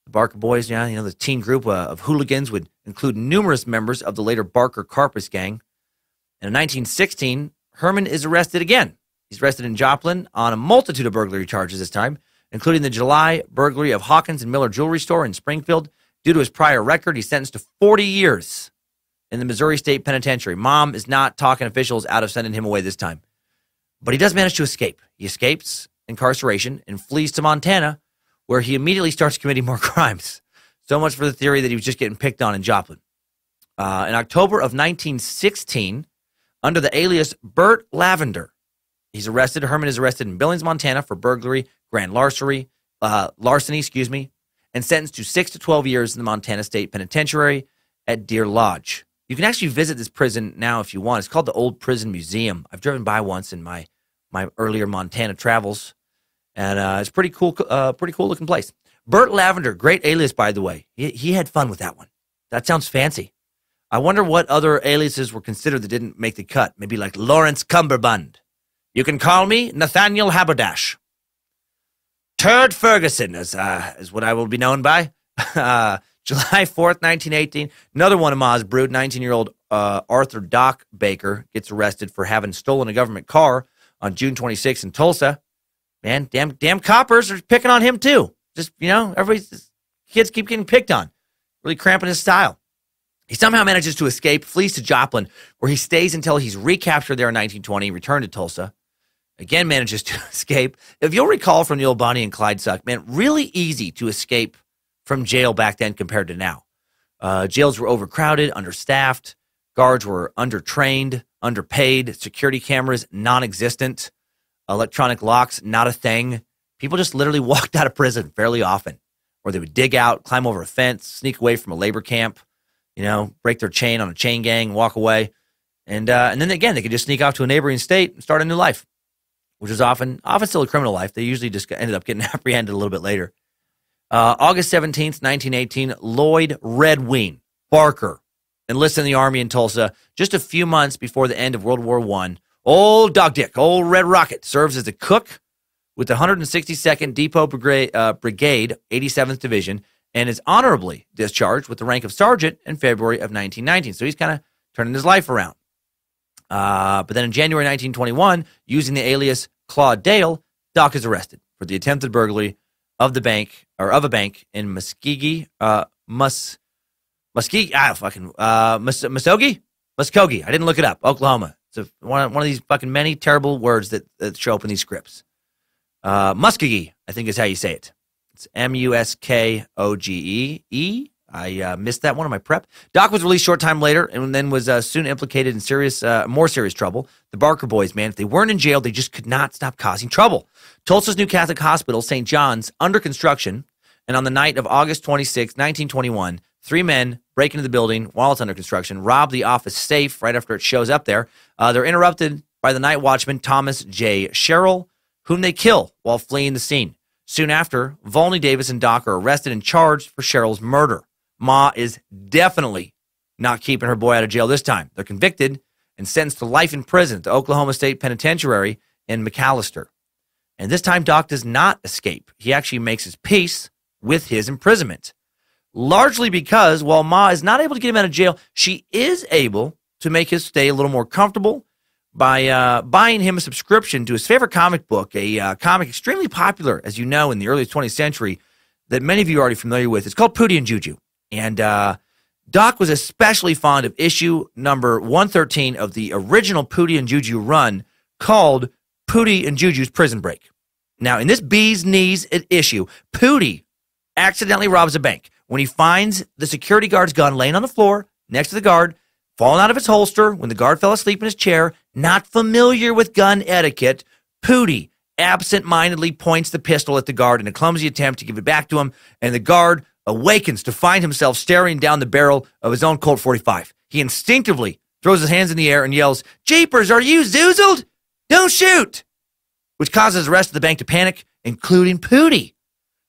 S1: The Barker boys, the teen group of hooligans would include numerous members of the later Barker Carpus Gang. And in 1916, Herman is arrested again. He's arrested in Joplin on a multitude of burglary charges this time, including the July burglary of Hawkins and Miller Jewelry Store in Springfield. Due to his prior record, he's sentenced to 40 years in the Missouri State Penitentiary. Mom is not talking officials out of sending him away this time. But he does manage to escape. He escapes incarceration and flees to Montana, where he immediately starts committing more crimes. So much for the theory that he was just getting picked on in Joplin. In October of 1916, under the alias Burt Lavender, Herman is arrested in Billings, Montana for burglary, grand larceny, and sentenced to 6 to 12 years in the Montana State Penitentiary at Deer Lodge. You can actually visit this prison now if you want. It's called the Old Prison Museum. I've driven by once in my earlier Montana travels, and it's pretty cool looking place. Burt Lavender, great alias, by the way. He had fun with that one. That sounds fancy. I wonder what other aliases were considered that didn't make the cut. Maybe like Lawrence Cumberbund. You can call me Nathaniel Haberdash. Turd Ferguson is what I will be known by. July 4th, 1918. Another one of Ma's brood, 19-year-old Arthur Doc Baker gets arrested for having stolen a government car on June 26th in Tulsa. Man, damn coppers are picking on him too. Just, kids keep getting picked on. Really cramping his style. He somehow manages to escape, flees to Joplin, where he stays until he's recaptured there in 1920, returned to Tulsa. Again, manages to escape. If you'll recall from the old Bonnie and Clyde suck, man, really easy to escape from jail back then compared to now. Jails were overcrowded, understaffed. Guards were undertrained, underpaid. Security cameras, non-existent. Electronic locks, not a thing. People just literally walked out of prison fairly often. Or they would dig out, climb over a fence, sneak away from a labor camp, break their chain on a chain gang, walk away. And then again, they could just sneak off to a neighboring state and start a new life, which is often still a criminal life. They usually just ended up getting apprehended a little bit later. August 17th, 1918, Lloyd Redwing Barker enlisted in the Army in Tulsa just a few months before the end of World War I. Old Dog Dick, old Red Rocket, serves as a cook with the 162nd Depot Brigade, 87th Division, and is honorably discharged with the rank of sergeant in February of 1919. So he's kind of turning his life around. But then in January 1921, using the alias Claude Dale, Doc is arrested for the attempted burglary of a bank in Muskogee. I didn't look it up. Oklahoma. It's one of these fucking many terrible words that show up in these scripts. Muskogee, I think is how you say it. It's Muskogee. I missed that one in my prep. Doc was released short time later and then was soon implicated in more serious trouble. The Barker boys, man, if they weren't in jail, they just could not stop causing trouble. Tulsa's new Catholic hospital, St. John's, under construction, and on the night of August 26, 1921, 3 men break into the building while it's under construction, rob the office safe right after it shows up there. They're interrupted by the night watchman, Thomas J. Sherrill, whom they kill while fleeing the scene. Soon after, Volney Davis and Doc are arrested and charged for Sherrill's murder. Ma is definitely not keeping her boy out of jail this time. They're convicted and sentenced to life in prison at the Oklahoma State Penitentiary in McAllister. And this time, Doc does not escape. He actually makes his peace with his imprisonment. Largely because, while Ma is not able to get him out of jail, she is able to make his stay a little more comfortable by buying him a subscription to his favorite comic book, a comic extremely popular, as you know, in the early 20th century that many of you are already familiar with. It's called Pootie and Juju. And Doc was especially fond of issue number 113 of the original Pootie and Juju run called Pootie and Juju's Prison Break. Now, in this bee's knees issue, Pootie accidentally robs a bank. When he finds the security guard's gun laying on the floor next to the guard, falling out of its holster when the guard fell asleep in his chair, not familiar with gun etiquette, Pootie absent-mindedly points the pistol at the guard in a clumsy attempt to give it back to him, and the guard awakens to find himself staring down the barrel of his own Colt 45. He instinctively throws his hands in the air and yells, "Jeepers, are you zoozled? Don't shoot!" Which causes the rest of the bank to panic, including Pootie,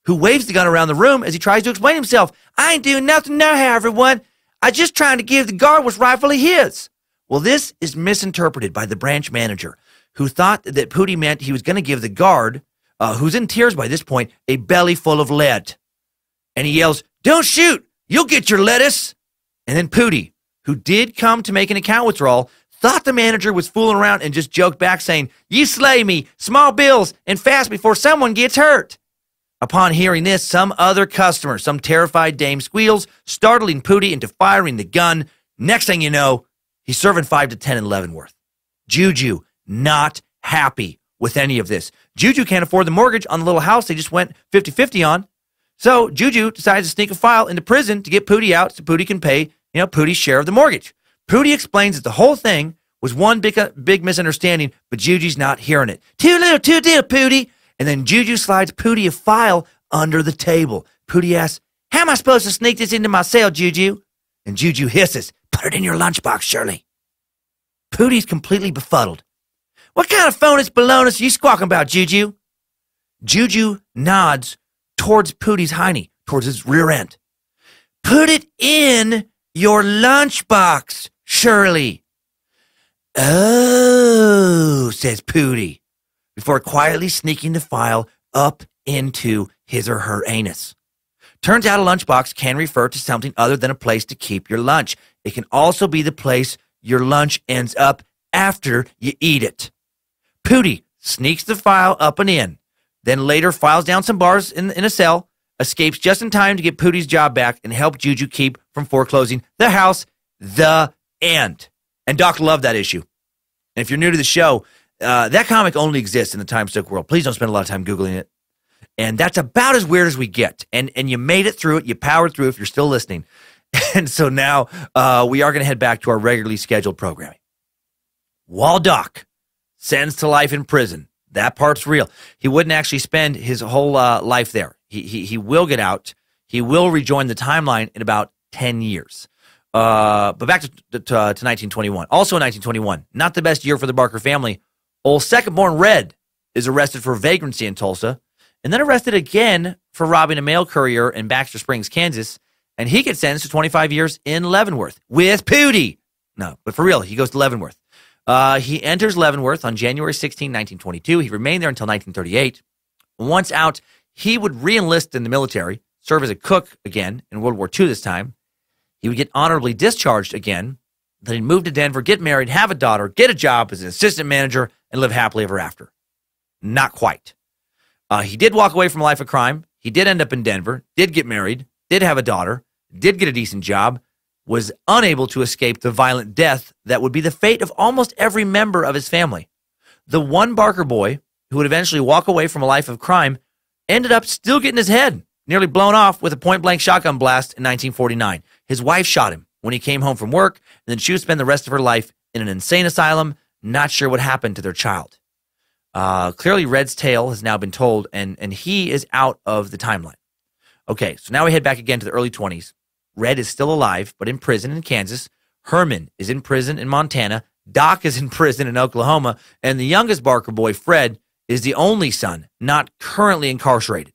S1: who waves the gun around the room as he tries to explain himself. "I ain't doing nothing now, everyone. I just trying to give the guard what's rightfully his." Well, this is misinterpreted by the branch manager, who thought that Pootie meant he was going to give the guard, who's in tears by this point, a belly full of lead. And he yells, "Don't shoot! You'll get your lettuce!" And then Pootie, who did come to make an account withdrawal, thought the manager was fooling around and just joked back saying, "You slay me, small bills, and fast before someone gets hurt." Upon hearing this, some other customer, some terrified dame squeals, startling Pootie into firing the gun. Next thing you know, he's serving 5 to 10 in Leavenworth. Juju, not happy. with any of this. Juju can't afford the mortgage on the little house they just went 50-50 on. So Juju decides to sneak a file into prison to get Pootie out so Pootie can pay, Pootie's share of the mortgage. Pootie explains that the whole thing was one big misunderstanding, but Juju's not hearing it. Too little, too deal, Pootie. And then Juju slides Pootie a file under the table. Pootie asks, how am I supposed to sneak this into my cell, Juju? And Juju hisses, put it in your lunchbox, Shirley. Pootie's completely befuddled. What kind of phonous balonus are you squawking about, Juju? Juju nods towards Pootie's hiney, towards his rear end. Put it in your lunchbox, Shirley. Oh, says Pootie, before quietly sneaking the file up into his or her anus. Turns out a lunchbox can refer to something other than a place to keep your lunch. It can also be the place your lunch ends up after you eat it. Pootie sneaks the file up and in, then later files down some bars in a cell, escapes just in time to get Pootie's job back and help Juju keep from foreclosing the house. The end. And Doc loved that issue. And if you're new to the show, that comic only exists in the Timesuck world. Please don't spend a lot of time Googling it. And that's about as weird as we get. And you made it through it. You powered through if you're still listening. And so now we are going to head back to our regularly scheduled programming. While Doc sentenced to life in prison, that part's real. He wouldn't actually spend his whole life there. He will get out. He will rejoin the timeline in about 10 years. But back to 1921. Also in 1921, not the best year for the Barker family. Old second-born Red is arrested for vagrancy in Tulsa, and then arrested again for robbing a mail courier in Baxter Springs, Kansas, and he gets sentenced to 25 years in Leavenworth with Pootie. No, but for real, he goes to Leavenworth. He enters Leavenworth on January 16, 1922. He remained there until 1938. Once out, he would re-enlist in the military, serve as a cook again in World War II this time. He would get honorably discharged again. Then he'd move to Denver, get married, have a daughter, get a job as an assistant manager, and live happily ever after. Not quite. He did walk away from a life of crime. He did end up in Denver, did get married, did have a daughter, did get a decent job, was unable to escape the violent death that would be the fate of almost every member of his family. The one Barker boy who would eventually walk away from a life of crime ended up still getting his head nearly blown off with a point-blank shotgun blast in 1949. His wife shot him when he came home from work, and then she would spend the rest of her life in an insane asylum, not sure what happened to their child. Clearly, Red's tale has now been told, and he is out of the timeline. Okay, so now we head back again to the early 20s. Red is still alive, but in prison in Kansas. Herman is in prison in Montana. Doc is in prison in Oklahoma. And the youngest Barker boy, Fred, is the only son not currently incarcerated.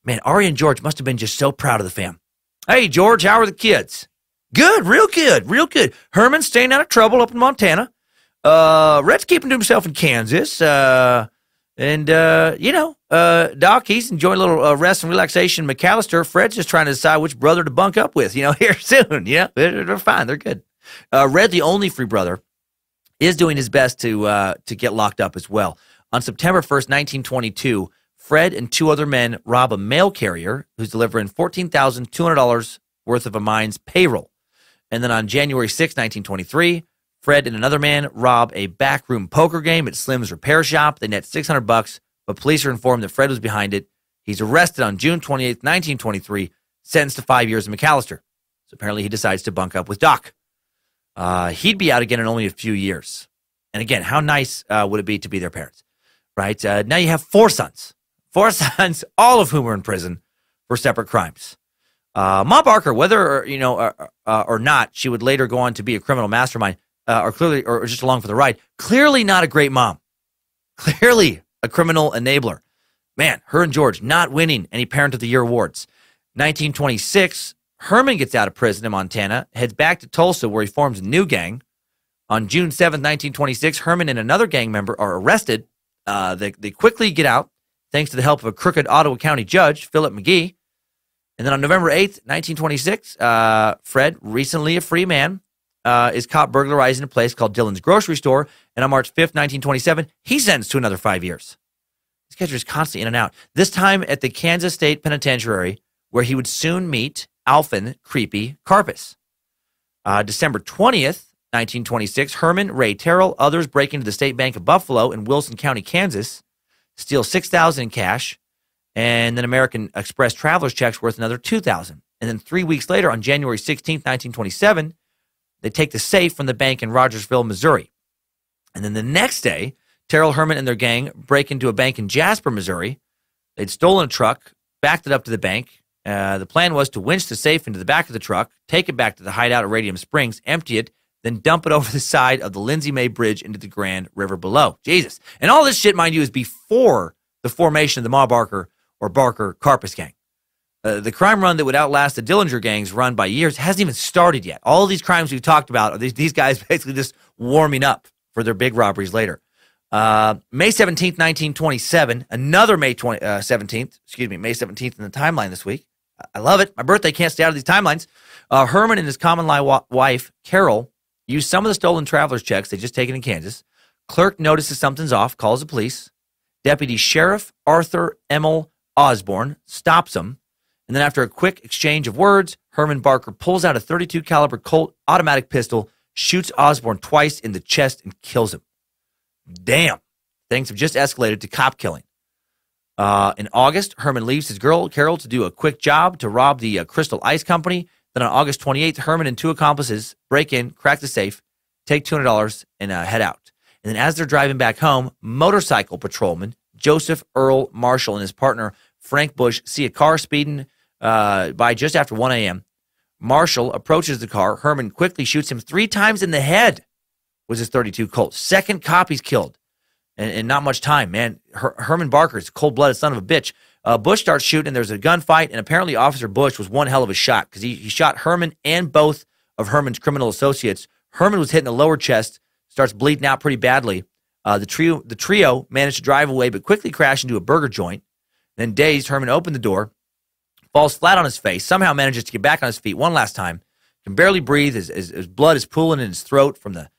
S1: Man, Ari and George must have been just so proud of the fam. Hey, George, how are the kids? Good, real good, real good. Herman's staying out of trouble up in Montana. Red's keeping to himself in Kansas. Doc, he's enjoying a little rest and relaxation. McAllister, Fred's just trying to decide which brother to bunk up with, here soon. They're fine. They're good. Red, the only free brother, is doing his best to get locked up as well. On September 1st, 1922, Fred and two other men rob a mail carrier who's delivering $14,200 worth of a mine's payroll. And then on January 6, 1923, Fred and another man rob a backroom poker game at Slim's repair shop. They net $600, but police are informed that Fred was behind it. He's arrested on June 28, 1923, sentenced to 5 years in McAllister. So apparently he decides to bunk up with Doc. He'd be out again in only a few years. And again, how nice would it be to be their parents, right? Now you have four sons, all of whom are in prison for separate crimes. Ma Barker, whether or not she would later go on to be a criminal mastermind, or just along for the ride, clearly not a great mom. Clearly a criminal enabler. Man, her and George not winning any Parent of the Year awards. 1926, Herman gets out of prison in Montana, heads back to Tulsa where he forms a new gang. On June 7, 1926, Herman and another gang member are arrested. They quickly get out, thanks to the help of a crooked Ottawa County judge, Philip McGee. And then on November 8th, 1926, Fred, recently a free man, is caught burglarizing a place called Dillon's Grocery Store. And on March 5th, 1927, he's sentenced to another 5 years. These guys are just constantly in and out. This time at the Kansas State Penitentiary, where he would soon meet Alvin Creepy Karpus. December 20th, 1926, Herman, Ray Terrell, others break into the State Bank of Buffalo in Wilson County, Kansas, steal $6,000 in cash, and then American Express traveler's checks worth another $2,000. And then 3 weeks later, on January 16th, 1927, they take the safe from the bank in Rogersville, Missouri. And then the next day, Terrell, Herman, and their gang break into a bank in Jasper, Missouri. They'd stolen a truck, backed it up to the bank. The plan was to winch the safe into the back of the truck, take it back to the hideout at Radium Springs, empty it, then dump it over the side of the Lindsay May Bridge into the Grand River below. Jesus. And all this shit, mind you, is before the formation of the Ma Barker or Barker Karpis gang. The crime run that would outlast the Dillinger gang's run by years hasn't even started yet. All of these crimes we've talked about are these guys basically just warming up for their big robberies later. May 17th, 1927, another May 17th in the timeline this week. I love it. My birthday can't stay out of these timelines. Herman and his common law wife, Carol, used some of the stolen traveler's checks they just taken in Kansas. Clerk notices something's off, calls the police. Deputy Sheriff Arthur Emil Osborne stops him. And then after a quick exchange of words, Herman Barker pulls out a .32 caliber Colt automatic pistol, shoots Osborne twice in the chest, and kills him. Damn. Things have just escalated to cop killing. In August, Herman leaves his girl, Carol, to do a quick job to rob the Crystal Ice Company. Then on August 28th, Herman and two accomplices break in, crack the safe, take $200, and head out. And then as they're driving back home, motorcycle patrolman Joseph Earl Marshall and his partner Frank Bush see a car speeding by just after 1 a.m. Marshall approaches the car. Herman quickly shoots him 3 times in the head with his .32 Colt. Second cop he's killed. And not much time, man. Herman Barker is a cold-blooded son of a bitch. Bush starts shooting, and there's a gunfight, and apparently Officer Bush was one hell of a shot because he shot Herman and both of Herman's criminal associates. Herman was hit in the lower chest, starts bleeding out pretty badly. The trio managed to drive away, but quickly crashed into a burger joint. Then dazed, Herman opened the door, falls flat on his face, somehow manages to get back on his feet one last time, can barely breathe. His blood is pooling in his throat from the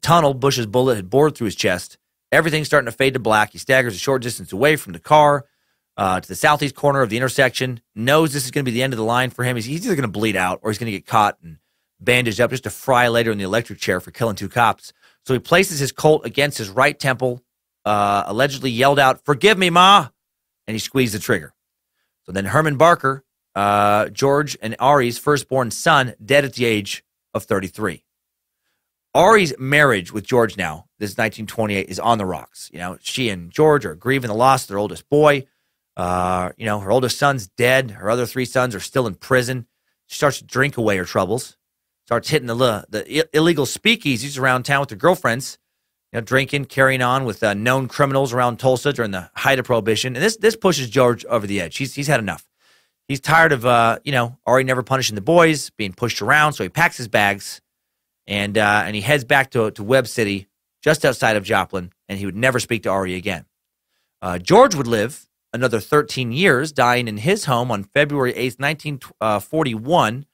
S1: tunnel Bush's bullet had bored through his chest. Everything's starting to fade to black. He staggers a short distance away from the car to the southeast corner of the intersection, knows this is going to be the end of the line for him. He's either going to bleed out or he's going to get caught and bandaged up just to fry later in the electric chair for killing 2 cops. So he places his Colt against his right temple, allegedly yelled out, "Forgive me, Ma," and he squeezed the trigger. So then Herman Barker, George and Ari's firstborn son, dead at the age of 33. Ari's marriage with George now, this 1928, is on the rocks. You know, she and George are grieving the loss of their oldest boy. Her oldest son's dead. Her other 3 sons are still in prison. She starts to drink away her troubles. Starts hitting the illegal speakeasies around town with her girlfriends. Drinking, carrying on with known criminals around Tulsa during the height of Prohibition. And this pushes George over the edge. He's had enough. He's tired of, Ari never punishing the boys, being pushed around. So he packs his bags and he heads back to Webb City, just outside of Joplin, and he would never speak to Ari again. George would live another 13 years, dying in his home on February 8th, 1941,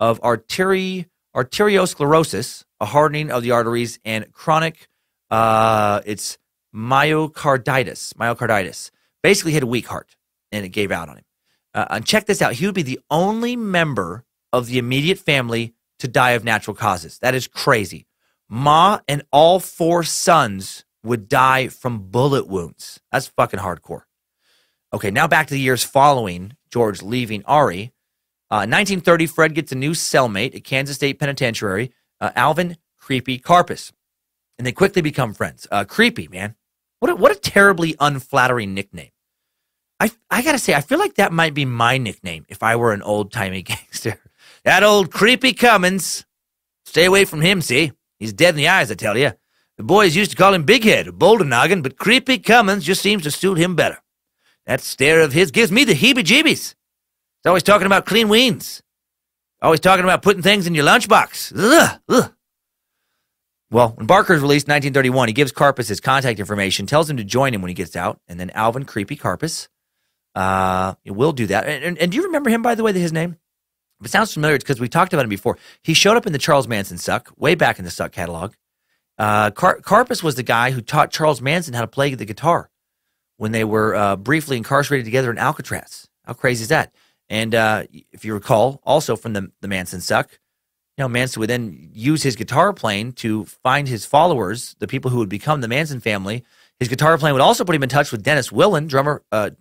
S1: of arteriosclerosis, a hardening of the arteries, and chronic, it's myocarditis. Basically, he had a weak heart, and it gave out on him. And check this out. He would be the only member of the immediate family to die of natural causes. That is crazy. Ma and all 4 sons would die from bullet wounds. That's fucking hardcore. Okay, now back to the years following George leaving Ari. 1930, Fred gets a new cellmate at Kansas State Penitentiary, Alvin Creepy Karpis. And they quickly become friends. Creepy, man. What a terribly unflattering nickname. I got to say, I feel like that might be my nickname if I were an old-timey gangster. That old Creepy Cummins. Stay away from him, see? He's dead in the eyes, I tell you. The boys used to call him Big Head or Boulder Noggin, but Creepy Cummins just seems to suit him better. That stare of his gives me the heebie-jeebies. He's always talking about clean weens. Always talking about putting things in your lunchbox. Ugh, ugh. Well, when Barker is released in 1931, he gives Karpis his contact information, tells him to join him when he gets out, and then Alvin Creepy Karpis will do that. And do you remember him, by the way, his name? If it sounds familiar, it's because we talked about him before. He showed up in the Charles Manson Suck, way back in the Suck catalog. Karpis was the guy who taught Charles Manson how to play the guitar when they were briefly incarcerated together in Alcatraz. How crazy is that? And if you recall, also from the Manson Suck, Manson would then use his guitar playing to find his followers, the people who would become the Manson family. His guitar playing would also put him in touch with Dennis Wilson, drummer for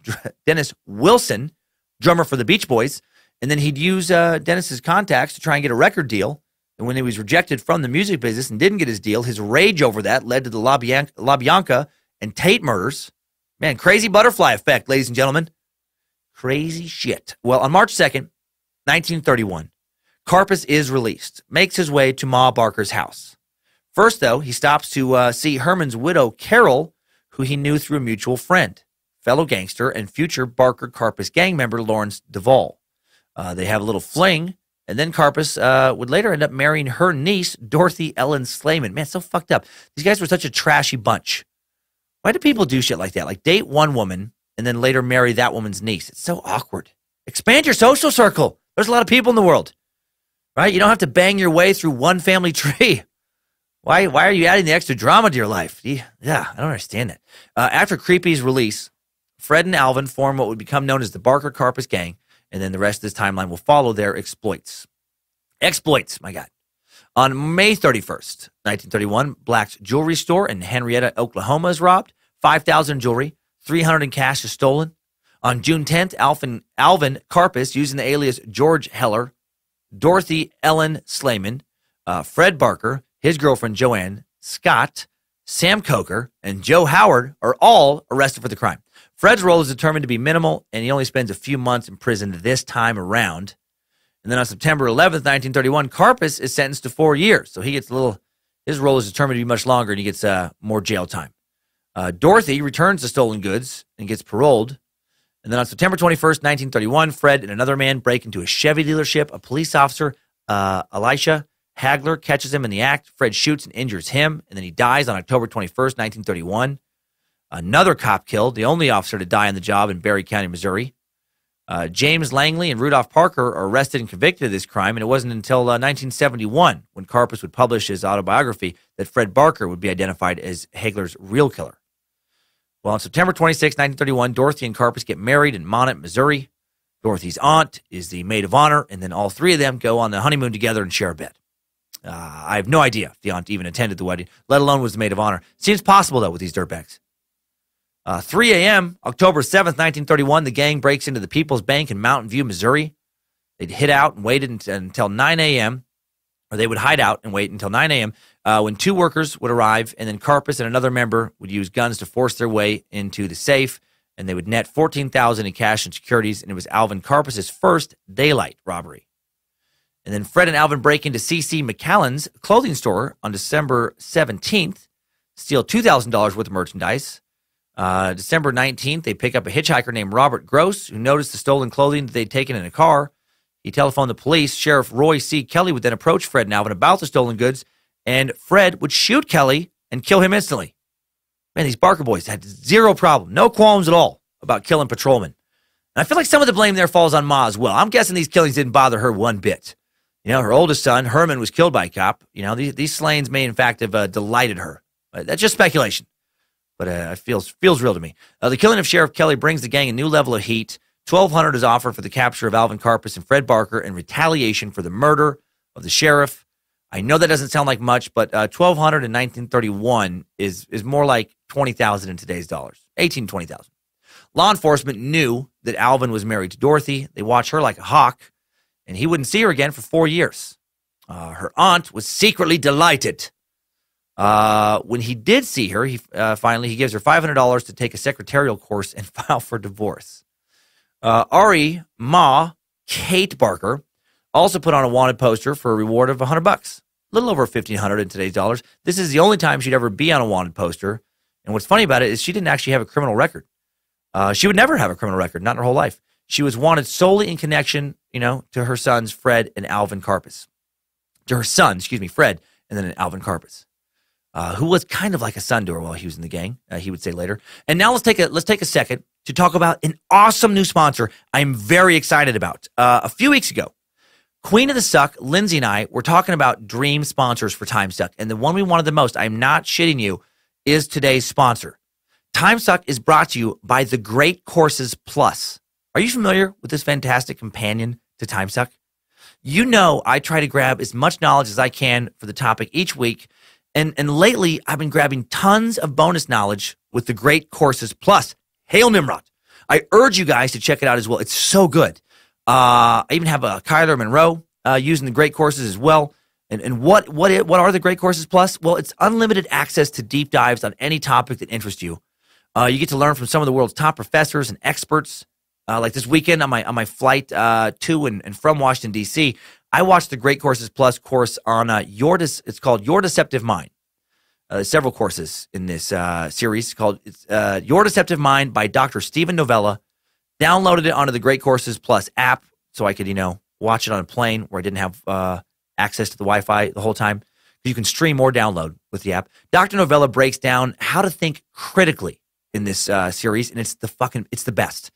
S1: the Beach Boys. And then he'd use Dennis's contacts to try and get a record deal. And when he was rejected from the music business and didn't get his deal, his rage over that led to the LaBianca and Tate murders. Man, crazy butterfly effect, ladies and gentlemen. Crazy shit. Well, on March 2nd, 1931, Karpis is released, makes his way to Ma Barker's house. First, though, he stops to see Herman's widow, Carol, who he knew through a mutual friend, fellow gangster and future Barker Karpis gang member Lawrence Duvall. They have a little fling, and then Karpis would later end up marrying her niece, Dorothy Ellen Slayman. Man, so fucked up. These guys were such a trashy bunch. Why do people do shit like that? Like date one woman and then later marry that woman's niece. It's so awkward. Expand your social circle. There's a lot of people in the world, right? You don't have to bang your way through one family tree. Why are you adding the extra drama to your life? Yeah, I don't understand that. After Creepy's release, Fred and Alvin form what would become known as the Barker Karpis gang, and then the rest of this timeline will follow their exploits. Exploits, my God. On May 31st, 1931, Black's jewelry store in Henrietta, Oklahoma is robbed. $5,000 in jewelry, $300 in cash is stolen. On June 10th, Alvin Karpis, using the alias George Heller, Dorothy Ellen Slayman, Fred Barker, his girlfriend Joanne Scott, Sam Coker, and Joe Howard are all arrested for the crime. Fred's role is determined to be minimal, and he only spends a few months in prison this time around. And then on September 11th, 1931, Karpis is sentenced to 4 years. So he gets his role is determined to be much longer, and he gets more jail time. Dorothy returns the stolen goods and gets paroled. And then on September 21st, 1931, Fred and another man break into a Chevy dealership. A police officer, Elisha Hagler, catches him in the act. Fred shoots and injures him, and then he dies on October 21st, 1931. Another cop killed, the only officer to die on the job in Berry County, Missouri. James Langley and Rudolph Parker are arrested and convicted of this crime, and it wasn't until 1971, when Karpis would publish his autobiography, that Fred Barker would be identified as Hagler's real killer. Well, on September 26, 1931, Dorothy and Karpis get married in Monett, Missouri. Dorothy's aunt is the maid of honor, and then all three of them go on the honeymoon together and share a bed. I have no idea if the aunt even attended the wedding, let alone was the maid of honor. Seems possible, though, with these dirtbags. 3 a.m., October 7th, 1931, the gang breaks into the People's Bank in Mountain View, Missouri. They'd hid out and waited until 9 a.m., or they would hide out and wait until 9 a.m., when two workers would arrive, and then Karpis and another member would use guns to force their way into the safe, and they would net $14,000 in cash and securities, and it was Alvin Karpis' first daylight robbery. And then Fred and Alvin break into C.C. McCallan's clothing store on December 17th, steal $2,000 worth of merchandise. December 19th, they pick up a hitchhiker named Robert Gross, who noticed the stolen clothing that they'd taken in a car. He telephoned the police. Sheriff Roy C. Kelly would then approach Fred and Alvin about the stolen goods, and Fred would shoot Kelly and kill him instantly. Man, these Barker boys had zero problem, no qualms at all about killing patrolmen. And I feel like some of the blame there falls on Ma as well. I'm guessing these killings didn't bother her one bit. Her oldest son, Herman, was killed by a cop. These slayings may, in fact, have delighted her. That's just speculation, but it feels real to me. The killing of Sheriff Kelly brings the gang a new level of heat. $1,200 is offered for the capture of Alvin Karpis and Fred Barker in retaliation for the murder of the sheriff. I know that doesn't sound like much, but $1,200 in 1931 is more like $20,000 in today's dollars, $18,000 to $20,000. Law enforcement knew that Alvin was married to Dorothy. They watched her like a hawk, and he wouldn't see her again for 4 years. Her aunt was secretly delighted. When he did see her, he gives her $500 to take a secretarial course and file for divorce. Ari Ma Kate Barker also put on a wanted poster for a reward of $100, a little over $1,500 in today's dollars. This is the only time she'd ever be on a wanted poster. And what's funny about it is she didn't actually have a criminal record. She would never have a criminal record, not in her whole life. She was wanted solely in connection, to her sons, Fred and Alvin Karpis. To her son, Fred, and then Alvin Karpis, who was kind of like a son to her while he was in the gang, he would say later. And now let's take a second to talk about an awesome new sponsor I'm very excited about. A few weeks ago, Queen of the Suck, Lindsay and I were talking about dream sponsors for Timesuck, and the one we wanted the most, I'm not shitting you, is today's sponsor. Timesuck is brought to you by the Great Courses Plus. Are you familiar with this fantastic companion to Timesuck? You know I try to grab as much knowledge as I can for the topic each week, and lately I've been grabbing tons of bonus knowledge with the Great Courses Plus. Hail Nimrod. I urge you guys to check it out as well. It's so good. I even have a Kyler Monroe using the Great Courses as well. And what are the Great Courses Plus? Well, it's unlimited access to deep dives on any topic that interests you. You get to learn from some of the world's top professors and experts. Like this weekend on my flight to and from Washington, D.C., I watched the Great Courses Plus course on it's called Your Deceptive Mind. There's several courses in this series called Your Deceptive Mind by Dr. Stephen Novella. Downloaded it onto the Great Courses Plus app so I could, watch it on a plane where I didn't have access to the Wi-Fi the whole time. You can stream or download with the app. Dr. Novella breaks down how to think critically in this series, and it's the best.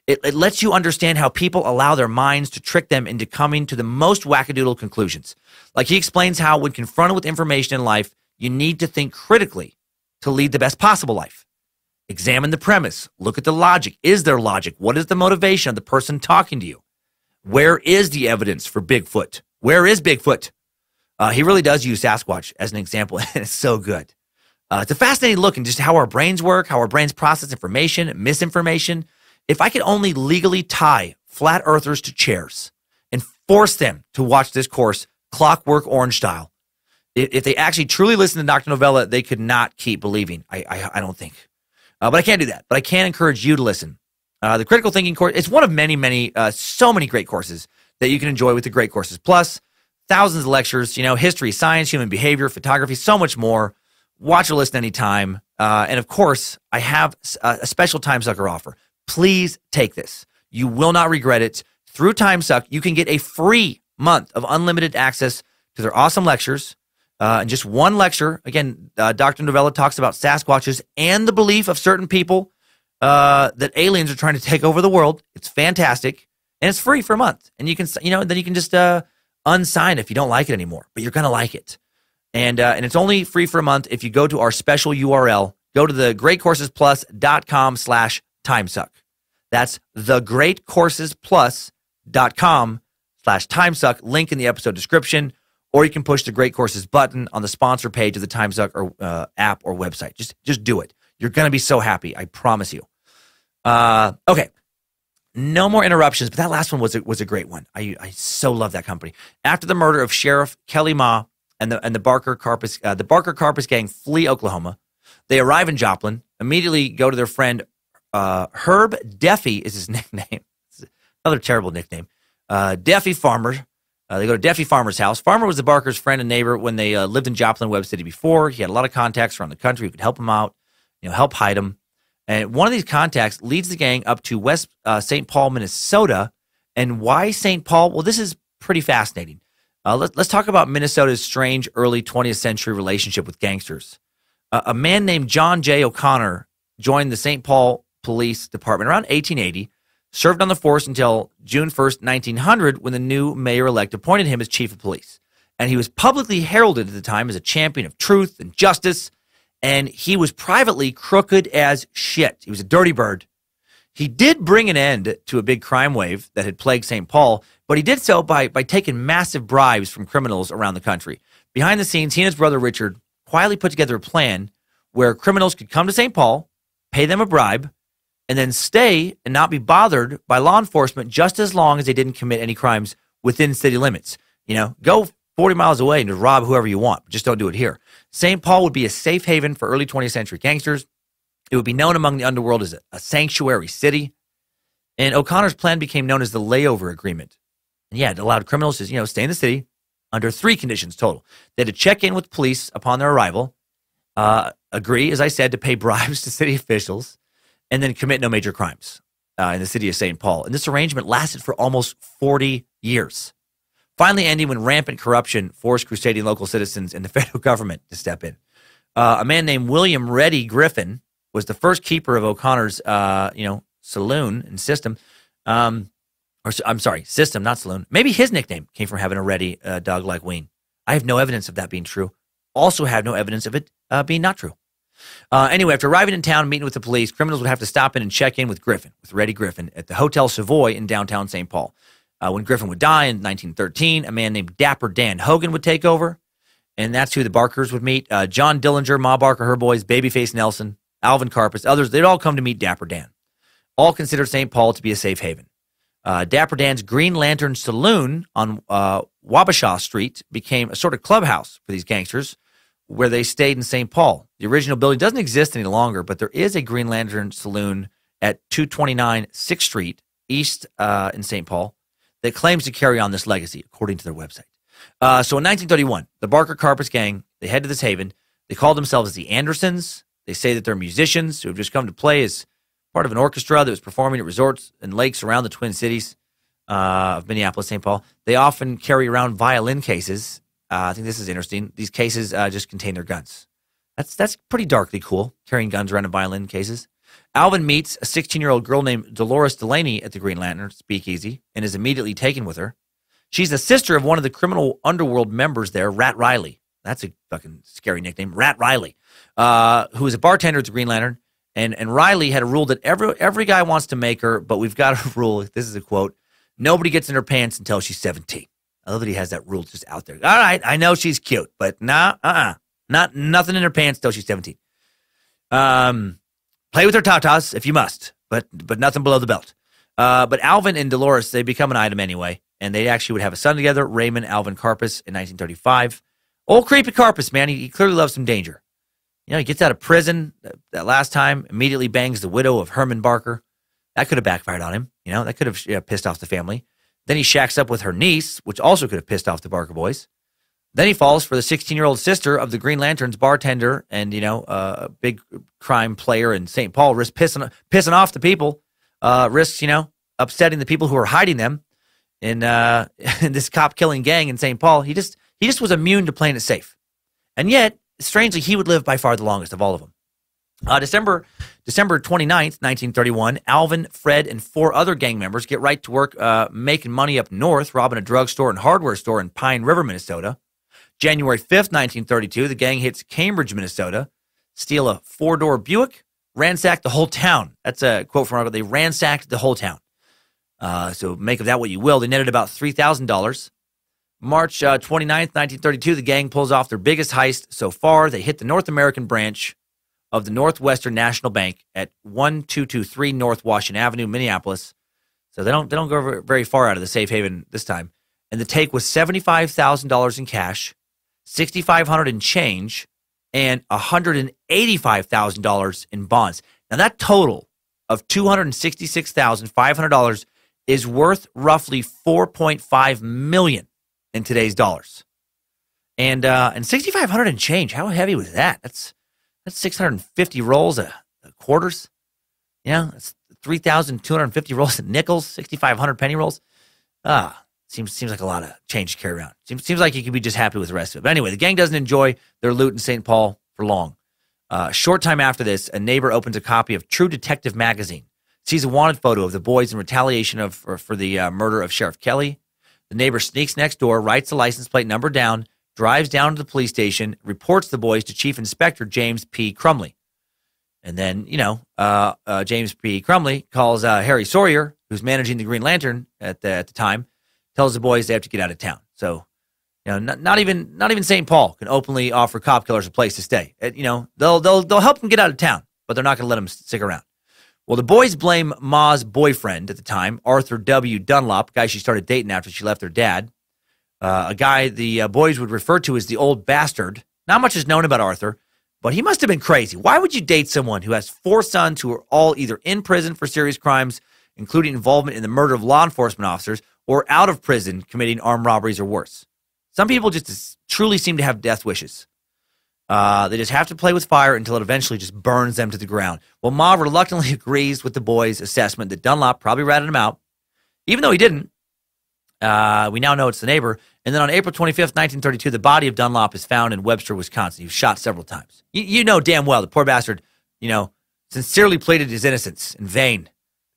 S1: It lets you understand how people allow their minds to trick them into coming to the most wackadoodle conclusions. Like he explains how when confronted with information in life, you need to think critically to lead the best possible life. Examine the premise. Look at the logic. Is there logic? What is the motivation of the person talking to you? Where is the evidence for Bigfoot? Where is Bigfoot? He really does use Sasquatch as an example, and it's so good. It's a fascinating look into just how our brains work, how our brains process information, misinformation. If I could only legally tie flat earthers to chairs and force them to watch this course, Clockwork Orange style, if they actually truly listen to Dr. Novella, they could not keep believing, I don't think. But I can't do that. But I can encourage you to listen. The Critical Thinking course, it's one of many, so many great courses that you can enjoy with the Great Courses Plus. Thousands of lectures, history, science, human behavior, photography, so much more. Watch or listen anytime. And of course, I have a special Timesucker offer. Please take this. You will not regret it. Through Timesuck, you can get a free month of unlimited access to their awesome lectures. And just one lecture, again, Dr. Novella talks about Sasquatches and the belief of certain people that aliens are trying to take over the world. It's fantastic. And it's free for a month. And you can, then you can just unsign if you don't like it anymore. But you're going to like it. And it's only free for a month if you go to our special URL. Go to the greatcoursesplus.com/timesuck. That's thegreatcoursesplus.com/timesuck. Link in the episode description. Or you can push the Great Courses button on the sponsor page of the Timesuck or app or website. Just do it. You're going to be so happy. I promise you. Okay. No more interruptions, but that last one was a great one. I so love that company. After the murder of Sheriff Kelly Ma and the Barker Karpus gang flee Oklahoma, they arrive in Joplin, immediately go to their friend Herb Deffy is his nickname. It's another terrible nickname. Deffy Farmer. They go to Deffy Farmer's house. Farmer was the Barker's friend and neighbor when they lived in Joplin, Webb City before. He had a lot of contacts around the country who could help him out, help hide him. And one of these contacts leads the gang up to West St. Paul, Minnesota. And why St. Paul? Well, this is pretty fascinating. Let's talk about Minnesota's strange early 20th century relationship with gangsters. A man named John J. O'Connor joined the St. Paul Police Department around 1880, served on the force until June 1st, 1900, when the new mayor-elect appointed him as chief of police. And he was publicly heralded at the time as a champion of truth and justice, and he was privately crooked as shit. He was a dirty bird. He did bring an end to a big crime wave that had plagued St. Paul, but he did so by taking massive bribes from criminals around the country. Behind the scenes, he and his brother Richard quietly put together a plan where criminals could come to St. Paul, pay them a bribe, and then stay and not be bothered by law enforcement just as long as they didn't commit any crimes within city limits. Go 40 miles away and just rob whoever you want, but just don't do it here. St. Paul would be a safe haven for early 20th century gangsters. It would be known among the underworld as a sanctuary city. And O'Connor's plan became known as the layover agreement. And yeah, it allowed criminals to, stay in the city under 3 conditions total. They had to check in with police upon their arrival, agree, as I said, to pay bribes to city officials, and then commit no major crimes in the city of St. Paul. And this arrangement lasted for almost 40 years, finally ending when rampant corruption forced crusading local citizens and the federal government to step in. A man named William Reddy Griffin was the first keeper of O'Connor's, saloon and system. System, not saloon. Maybe his nickname came from having a Reddy dog like Ween. I have no evidence of that being true. Also have no evidence of it being not true. Anyway, after arriving in town and meeting with the police, criminals would have to stop in and check in with Reddy Griffin, at the Hotel Savoy in downtown St. Paul. When Griffin would die in 1913, a man named Dapper Dan Hogan would take over, and that's who the Barkers would meet. John Dillinger, Ma Barker, her boys, Babyface Nelson, Alvin Karpis, others, they'd all come to meet Dapper Dan. All considered St. Paul to be a safe haven. Dapper Dan's Green Lantern Saloon on Wabasha Street became a sort of clubhouse for these gangsters where they stayed in St. Paul. The original building doesn't exist any longer, but there is a Green Lantern Saloon at 229 6th Street East in St. Paul that claims to carry on this legacy, according to their website. So in 1931, the Barker Karpis gang, they head to this haven. They call themselves the Andersons. They say that they're musicians who have just come to play as part of an orchestra that was performing at resorts and lakes around the Twin Cities of Minneapolis, St. Paul. They often carry around violin cases. I think this is interesting. These cases just contain their guns. That's pretty darkly cool, carrying guns around in violin cases. Alvin meets a 16-year-old girl named Dolores Delaney at the Green Lantern Speakeasy and is immediately taken with her. She's the sister of one of the criminal underworld members there, Rat Riley. That's a fucking scary nickname, Rat Riley, who is a bartender at the Green Lantern. And Riley had a rule that every guy wants to make her, but we've got a rule. This is a quote: nobody gets in her pants until she's 17. I love that he has that rule just out there. All right, I know she's cute, but nothing in her pants until she's 17. Play with her tatas if you must, but nothing below the belt. But Alvin and Dolores, they become an item anyway, and they actually would have a son together, Raymond Alvin Karpis, in 1935. Old creepy Karpis, man. He clearly loves some danger. You know, he gets out of prison that last time, immediately bangs the widow of Herman Barker. That could have backfired on him. You know, that could have pissed off the family. Then he shacks up with her niece, which also could have pissed off the Barker boys. Then he falls for the 16-year-old sister of the Green Lantern's bartender and, a big crime player in St. Paul, risks pissing off the people, risks, upsetting the people who are hiding them in this cop-killing gang in St. Paul. He just was immune to playing it safe. And yet, strangely, he would live by far the longest of all of them. December 29th, 1931, Alvin, Fred, and 4 other gang members get right to work making money up north, robbing a drugstore and hardware store in Pine River, Minnesota. January 5th, 1932, the gang hits Cambridge, Minnesota, steal a 4-door Buick, ransack the whole town. That's a quote from Article. They ransacked the whole town. So make of that what you will. They netted about $3,000. March 29th, 1932, the gang pulls off their biggest heist so far. They hit the North American branch of the Northwestern National Bank at 1223 North Washington Avenue, Minneapolis. So they don't go very far out of the safe haven this time. And the take was $75,000 in cash, $6,500 in change, and $185,000 in bonds. Now that total of $266,500 is worth roughly $4.5 million in today's dollars. And $6,500 in change. How heavy was that? That's 650 rolls of quarters. Yeah, that's 3,250 rolls of nickels, 6,500 penny rolls. Seems like a lot of change to carry around. Seems like you could be just happy with the rest of it. But anyway, the gang doesn't enjoy their loot in St. Paul for long. A short time after this, a neighbor opens a copy of True Detective magazine, sees a wanted photo of the boys in retaliation for the murder of Sheriff Kelly. The neighbor sneaks next door, writes the license plate number down, drives down to the police station, reports the boys to Chief Inspector James P. Crumley. And then, James P. Crumley calls Harry Sawyer, who's managing the Green Lantern at the time, tells the boys they have to get out of town. So, not even St. Paul can openly offer cop killers a place to stay. They'll help them get out of town, but they're not going to let them stick around. Well, the boys blame Ma's boyfriend at the time, Arthur W. Dunlop, a guy she started dating after she left her dad, a guy the boys would refer to as the old bastard. Not much is known about Arthur, but he must have been crazy. Why would you date someone who has 4 sons who are all either in prison for serious crimes, including involvement in the murder of law enforcement officers, or out of prison committing armed robberies or worse? Some people just truly seem to have death wishes. They just have to play with fire until it eventually just burns them to the ground. Well, Ma reluctantly agrees with the boys' assessment that Dunlop probably ratted him out, even though he didn't. We now know it's the neighbor. And then on April 25th, 1932, the body of Dunlop is found in Webster, Wisconsin. He was shot several times. You know damn well the poor bastard, sincerely pleaded his innocence in vain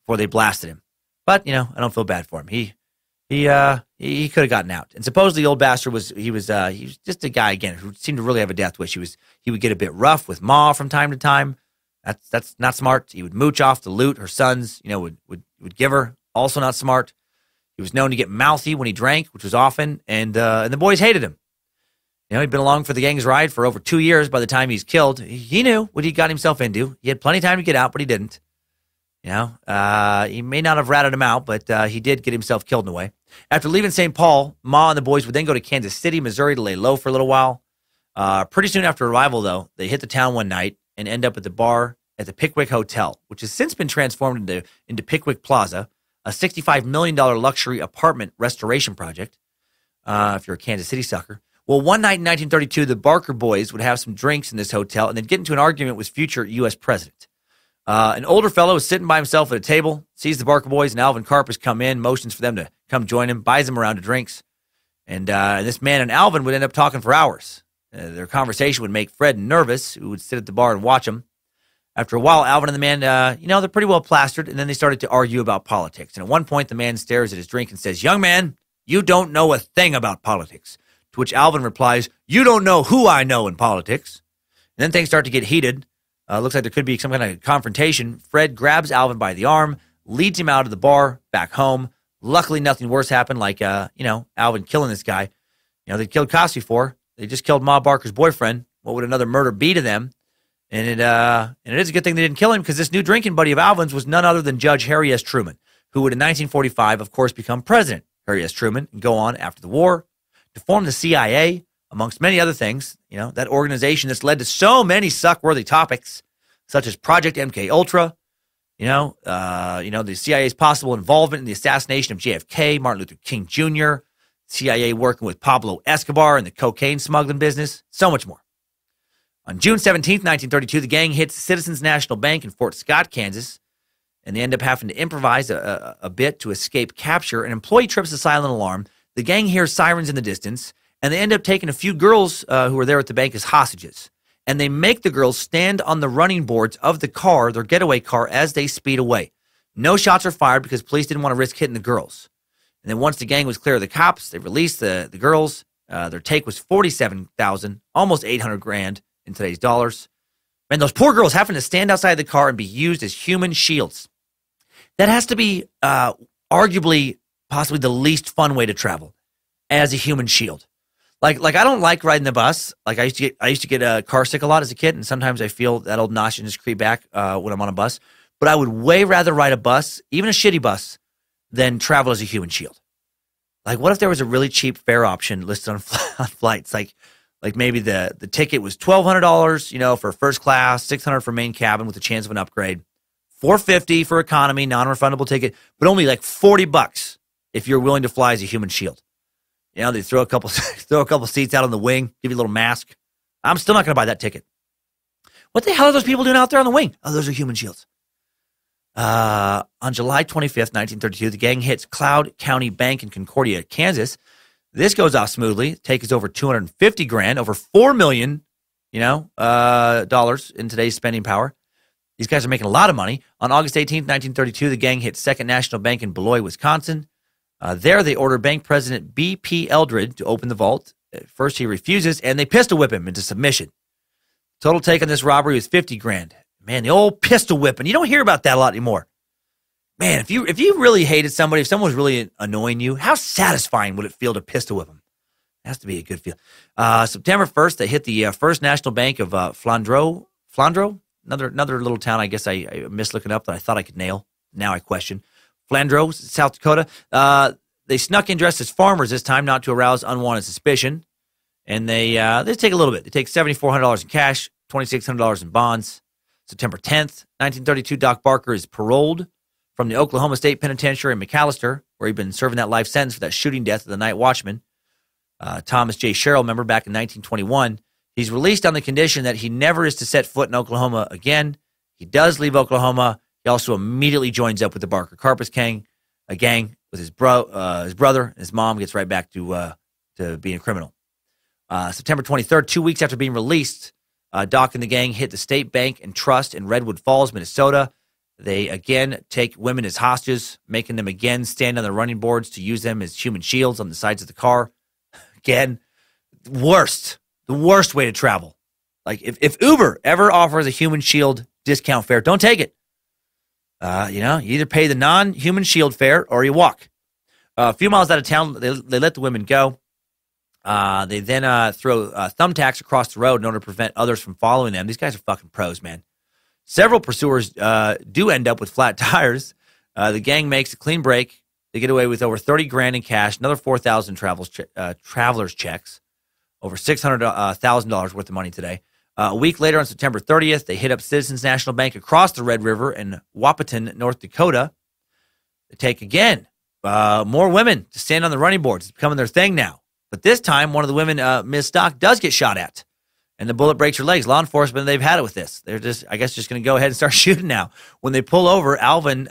S1: before they blasted him. But, I don't feel bad for him. He could have gotten out. And supposedly the old bastard was just a guy, again, who seemed to really have a death wish. He would get a bit rough with Ma from time to time. That's not smart. He would mooch off the loot her sons, would give her. Also not smart. He was known to get mouthy when he drank, which was often, and the boys hated him. He'd been along for the gang's ride for over 2 years by the time he's killed. He knew what he got himself into. He had plenty of time to get out, but he didn't. He may not have ratted him out, but he did get himself killed in a way. After leaving St. Paul, Ma and the boys would then go to Kansas City, Missouri to lay low for a little while. Pretty soon after arrival, though, they hit the town one night and end up at the bar at the Pickwick Hotel, which has since been transformed into Pickwick Plaza, a $65 million luxury apartment restoration project, if you're a Kansas City sucker. Well, one night in 1932, the Barker boys would have some drinks in this hotel and then get into an argument with future U.S. president. An older fellow is sitting by himself at a table, sees the Barker boys and Alvin Karpis come in, motions for them to come join him, buys them a round of drinks. And this man and Alvin would end up talking for hours. Their conversation would make Fred nervous, who would sit at the bar and watch them. After a while, Alvin and the man, they're pretty well plastered, and then they started to argue about politics. And at one point, the man stares at his drink and says, "Young man, you don't know a thing about politics." To which Alvin replies, "You don't know who I know in politics." And then things start to get heated. Looks like there could be some kind of confrontation. Fred grabs Alvin by the arm, leads him out of the bar, back home. Luckily, nothing worse happened, like, Alvin killing this guy. They killed Cost before. They just killed Ma Barker's boyfriend. What would another murder be to them? And it is a good thing they didn't kill him, because this new drinking buddy of Alvin's was none other than Judge Harry S. Truman, who would in 1945, of course, become President Harry S. Truman and go on after the war to form the CIA, amongst many other things. That organization that's led to so many suck-worthy topics, such as Project MK Ultra. The CIA's possible involvement in the assassination of JFK, Martin Luther King Jr., CIA working with Pablo Escobar in the cocaine smuggling business, so much more. On June 17th, 1932, the gang hits Citizens National Bank in Fort Scott, Kansas, and they end up having to improvise a bit to escape capture. An employee trips the silent alarm. The gang hears sirens in the distance, and they end up taking a few girls who were there at the bank as hostages. And they make the girls stand on the running boards of the car, their getaway car, as they speed away. No shots are fired because police didn't want to risk hitting the girls. And then once the gang was clear of the cops, they released the girls. Their take was $47,000, almost $800,000 in today's dollars. And those poor girls having to stand outside the car and be used as human shields. That has to be arguably, possibly the least fun way to travel, as a human shield. Like I don't like riding the bus. Like I used to get car sick a lot as a kid, and sometimes I feel that old nausea just creep back when I'm on a bus. But I would way rather ride a bus, even a shitty bus, than travel as a human shield. Like, what if there was a really cheap fare option listed on flights? Like maybe the ticket was $1,200, for first class, $600 for main cabin with a chance of an upgrade, $450 for economy, non-refundable ticket, but only like $40 if you're willing to fly as a human shield. They throw a couple seats out on the wing, give you a little mask. I'm still not going to buy that ticket. What the hell are those people doing out there on the wing? Oh, those are human shields. On July 25th, 1932, the gang hits Cloud County Bank in Concordia, Kansas. This goes off smoothly. Take is over $250,000, over $4 million, dollars in today's spending power. These guys are making a lot of money. On August 18th, 1932, the gang hit Second National Bank in Beloit, Wisconsin. There, they order Bank President B.P. Eldred to open the vault. At first, he refuses, and they pistol whip him into submission. Total take on this robbery was $50,000. Man, the old pistol whipping. You don't hear about that a lot anymore. Man, if you really hated somebody, if someone was really annoying you, how satisfying would it feel to pistol whip them? It has to be a good feel. September 1st, they hit the First National Bank of Flandreau? Another little town I guess I missed looking up that I thought I could nail. Now I question. Flandreau, South Dakota. They snuck in dressed as farmers this time, not to arouse unwanted suspicion. And they take a little bit. They take $7,400 in cash, $2,600 in bonds. September 10th, 1932, Doc Barker is paroled from the Oklahoma State Penitentiary in McAllister, where he'd been serving that life sentence for that shooting death of the night watchman, Thomas J. Sherrill, remember, back in 1921. He's released on the condition that he never is to set foot in Oklahoma again. He does leave Oklahoma. He also immediately joins up with the Barker Karpis gang with his brother, and his mom gets right back to being a criminal. September 23rd, 2 weeks after being released, Doc and the gang hit the State Bank and Trust in Redwood Falls, Minnesota. They again take women as hostages, making them again stand on the running boards to use them as human shields on the sides of the car. Again, the worst way to travel. Like if Uber ever offers a human shield discount fare, don't take it. You either pay the non-human shield fare or you walk. A few miles out of town, they let the women go. They then throw thumbtacks across the road in order to prevent others from following them. These guys are fucking pros, man. Several pursuers do end up with flat tires. The gang makes a clean break. They get away with over $30,000 in cash, another 4,000 travelers checks, over $600,000 worth of money today. A week later, on September 30th, they hit up Citizens National Bank across the Red River in Wahpeton, North Dakota. They take again more women to stand on the running boards. It's becoming their thing now. But this time, one of the women, Ms. Stock, does get shot at, and the bullet breaks her legs. Law enforcement, they've had it with this. They're just going to go ahead and start shooting now. When they pull over, Alvin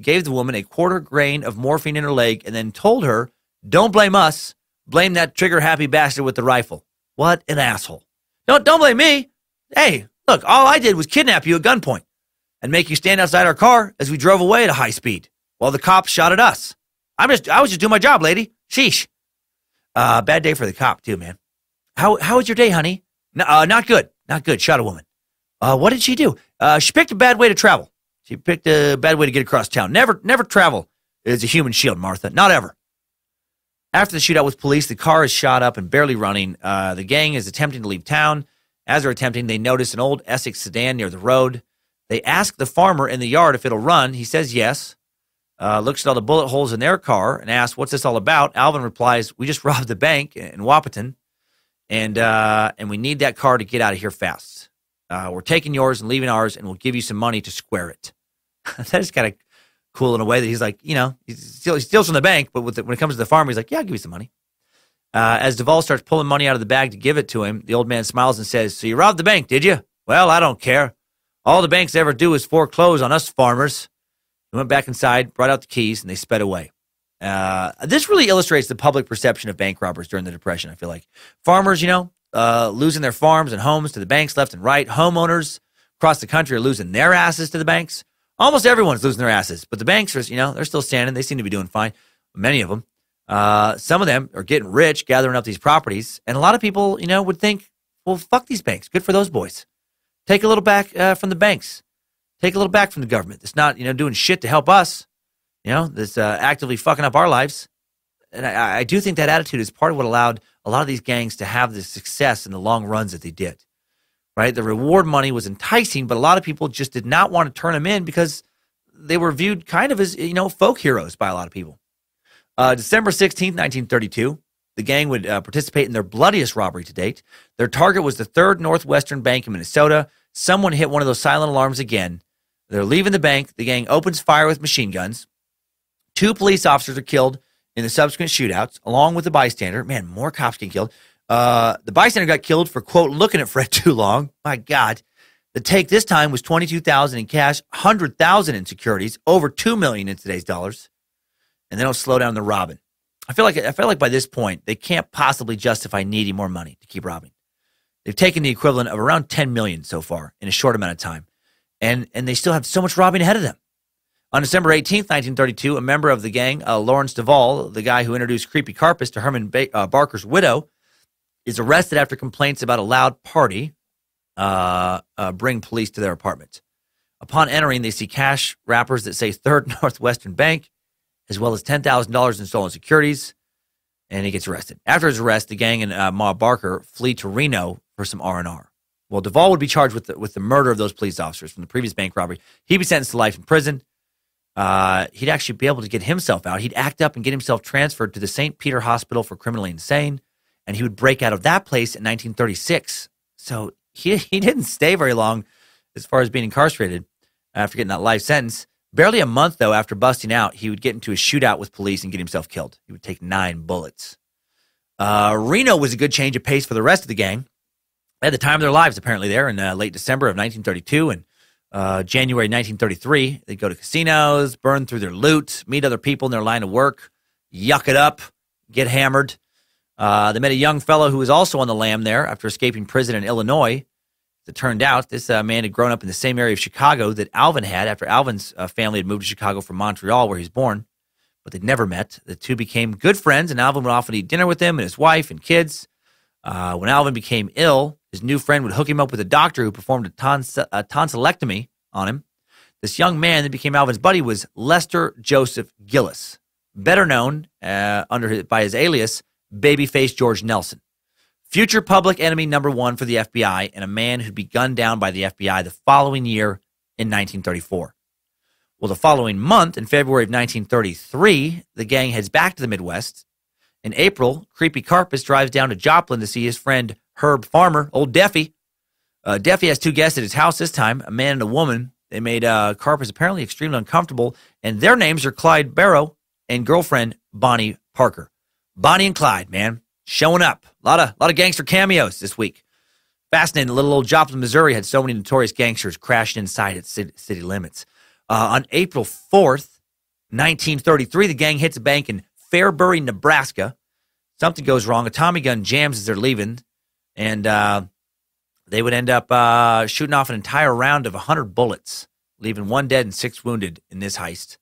S1: gave the woman a quarter grain of morphine in her leg and then told her, "Don't blame us. Blame that trigger-happy bastard with the rifle." What an asshole. Don't blame me. Hey, look, all I did was kidnap you at gunpoint and make you stand outside our car as we drove away at a high speed while the cops shot at us. I was just doing my job, lady. Sheesh. Bad day for the cop, too, man. How was your day, honey? No, not good. Not good. Shot a woman. What did she do? She picked a bad way to travel. She picked a bad way to get across town. Never travel as a human shield, Martha. Not ever. After the shootout with police, the car is shot up and barely running. The gang is attempting to leave town. As they're attempting, they notice an old Essex sedan near the road. They ask the farmer in the yard if it'll run. He says yes. Looks at all the bullet holes in their car and asks, "What's this all about?" Alvin replies, "We just robbed the bank in Wahpeton, and we need that car to get out of here fast. We're taking yours and leaving ours, and we'll give you some money to square it." That is kind of cool in a way that he's like, he steals from the bank, but when it comes to the farmer, he's like, "Yeah, I'll give you some money." As Duvall starts pulling money out of the bag to give it to him, the old man smiles and says, "So you robbed the bank, did you? Well, I don't care. All the banks ever do is foreclose on us farmers." He went back inside, brought out the keys, and they sped away. This really illustrates the public perception of bank robbers during the Depression, I feel like. Farmers, losing their farms and homes to the banks left and right. Homeowners across the country are losing their asses to the banks. Almost everyone's losing their asses, but the banks are, they're still standing. They seem to be doing fine, many of them. Some of them are getting rich, gathering up these properties, and a lot of people, would think, well, fuck these banks. Good for those boys. Take a little back from the banks. Take a little back from the government. It's not, doing shit to help us, that's actively fucking up our lives. And I do think that attitude is part of what allowed a lot of these gangs to have the success in the long runs that they did, right? The reward money was enticing, but a lot of people just did not want to turn them in because they were viewed kind of as, folk heroes by a lot of people. December 16th, 1932, the gang would participate in their bloodiest robbery to date. Their target was the Third Northwestern Bank in Minnesota. Someone hit one of those silent alarms again. They're leaving the bank. The gang opens fire with machine guns. 2 police officers are killed in the subsequent shootouts, along with the bystander. Man, more cops get killed. The bystander got killed for, quote, looking at Fred too long. My God. The take this time was $22,000 in cash, $100,000 in securities, over $2 million in today's dollars. And they don't slow down the robbing. I feel like by this point, they can't possibly justify needing more money to keep robbing. They've taken the equivalent of around $10 million so far in a short amount of time. And they still have so much robbing ahead of them. On December 18th, 1932, a member of the gang, Lawrence Duvall, the guy who introduced Creepy Carpus to Herman Barker's widow, is arrested after complaints about a loud party bring police to their apartment. Upon entering, they see cash wrappers that say Third Northwestern Bank, as well as $10,000 in stolen securities, and he gets arrested. After his arrest, the gang and Ma Barker flee to Reno for some R&R. Well, Duvall would be charged with the murder of those police officers from the previous bank robbery. He'd be sentenced to life in prison. He'd actually be able to get himself out. He'd act up and get himself transferred to the St. Peter Hospital for Criminally Insane, and he would break out of that place in 1936. So he didn't stay very long as far as being incarcerated after getting that life sentence. Barely a month, though, after busting out, he would get into a shootout with police and get himself killed. He would take 9 bullets. Reno was a good change of pace for the rest of the gang. They had the time of their lives, apparently, there in late December of 1932 and January 1933. They'd go to casinos, burn through their loot, meet other people in their line of work, yuck it up, get hammered. They met a young fellow who was also on the lam there after escaping prison in Illinois. As it turned out, this man had grown up in the same area of Chicago that Alvin had after Alvin's family had moved to Chicago from Montreal, where he was born. But they'd never met. The two became good friends, and Alvin would often eat dinner with him and his wife and kids. When Alvin became ill, his new friend would hook him up with a doctor who performed a tonsillectomy on him. This young man that became Alvin's buddy was Lester Joseph Gillis. better known by his alias, Babyface George Nelson. Future public enemy number one for the FBI, and a man who'd be gunned down by the FBI the following year in 1934. Well, the following month, in February of 1933, the gang heads back to the Midwest. In April, Creepy Karpis drives down to Joplin to see his friend Herb Farmer, Old Deffy. Deffy has two guests at his house this time, a man and a woman. They made Karpis apparently extremely uncomfortable, and their names are Clyde Barrow and girlfriend Bonnie Parker. Bonnie and Clyde, man, showing up. A lot of gangster cameos this week. Fascinating, little old Joplin, Missouri had so many notorious gangsters crashing inside its city limits. On April 4th, 1933, the gang hits a bank in Fairbury, Nebraska. Something goes wrong. A Tommy gun jams as they're leaving, and they would end up shooting off an entire round of 100 bullets, leaving 1 dead and 6 wounded in this heist.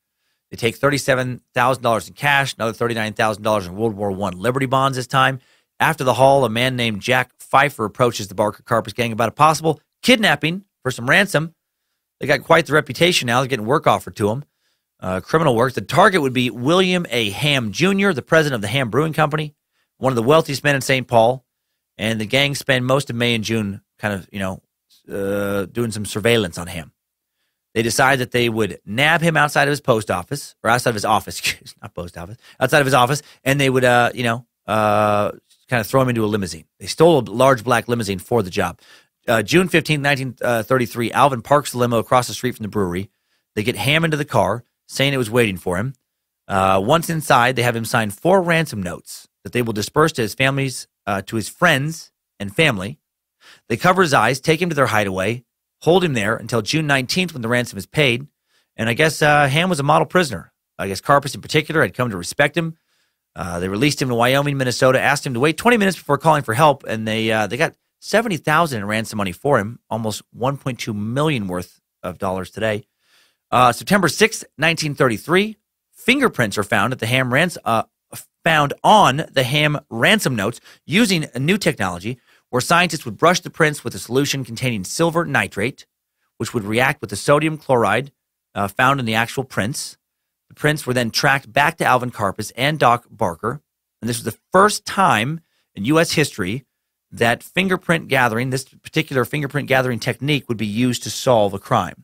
S1: They take $37,000 in cash, another $39,000 in World War I Liberty bonds this time. After the haul, a man named Jack Pfeiffer approaches the Barker Karpis gang about a possible kidnapping for some ransom. They got quite the reputation now. They're getting work offered to them. Criminal work. The target would be William A. Ham Jr., the president of the Ham Brewing Company, one of the wealthiest men in St. Paul. And the gang spend most of May and June kind of, doing some surveillance on Ham. They decide that they would nab him outside of his post office, or outside of his office, not post office, outside of his office, and they would, kind of throw him into a limousine. They stole a large black limousine for the job. June 15, 1933, Alvin parks the limo across the street from the brewery. They get Ham into the car, saying it was waiting for him. Once inside, they have him sign 4 ransom notes that they will disperse to his families, to his friends and family. They cover his eyes, take him to their hideaway, hold him there until June 19th when the ransom is paid. And I guess Ham was a model prisoner. I guess Karpis in particular had come to respect him. They released him to Wyoming, Minnesota, asked him to wait 20 minutes before calling for help, and they got $70,000 in ransom money for him, almost $1.2 million worth of dollars today. September 6th, 1933, fingerprints are found at the Ham found on the Ham ransom notes using a new technology where scientists would brush the prints with a solution containing silver nitrate, which would react with the sodium chloride found in the actual prints. The prints were then tracked back to Alvin Karpis and Doc Barker, and this was the first time in U.S. history that fingerprint gathering, this particular fingerprint gathering technique, would be used to solve a crime.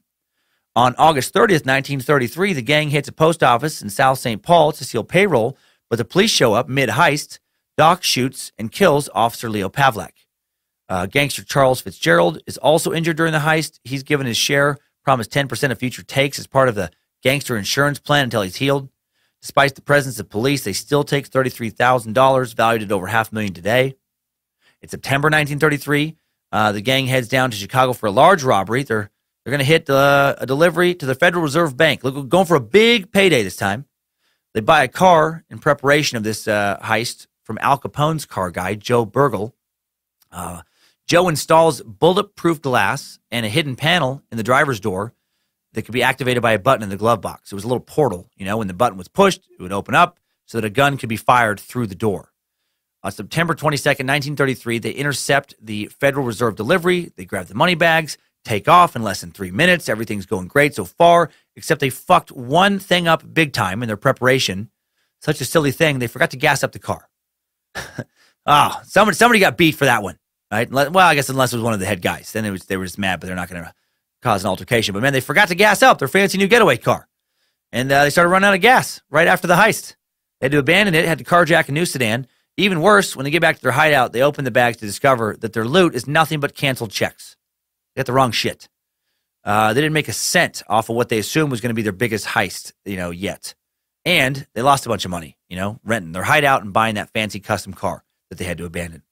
S1: On August 30th, 1933, the gang hits a post office in South St. Paul to steal payroll, but the police show up mid-heist. Doc shoots and kills Officer Leo Pavlak. Gangster Charles Fitzgerald is also injured during the heist. He's given his share, promised 10% of future takes as part of the gangster insurance plan until he's healed. Despite the presence of police, they still take $33,000, valued at over $500,000 today. It's September 1933. The gang heads down to Chicago for a large robbery. They're going to hit a delivery to the Federal Reserve Bank. Look, going for a big payday this time. They buy a car in preparation of this heist from Al Capone's car guy, Joe Burgle. Joe installs bulletproof glass and a hidden panel in the driver's door that could be activated by a button in the glove box. It was a little portal. When the button was pushed, it would open up so that a gun could be fired through the door. On September 22nd, 1933, they intercept the Federal Reserve delivery. They grab the money bags, take off in less than 3 minutes. Everything's going great so far, except they fucked one thing up big time in their preparation. Such a silly thing. They forgot to gas up the car. Somebody got beat for that one, right? Well, I guess unless it was one of the head guys. Then they were just mad, but they're not going to cause an altercation. But man, they forgot to gas up their fancy new getaway car. And they started running out of gas right after the heist. They had to abandon it, had to carjack a new sedan. Even worse, when they get back to their hideout, they open the bags to discover that their loot is nothing but canceled checks. They got the wrong shit. They didn't make a cent off of what they assumed was going to be their biggest heist, yet. And they lost a bunch of money, renting their hideout and buying that fancy custom car that they had to abandon.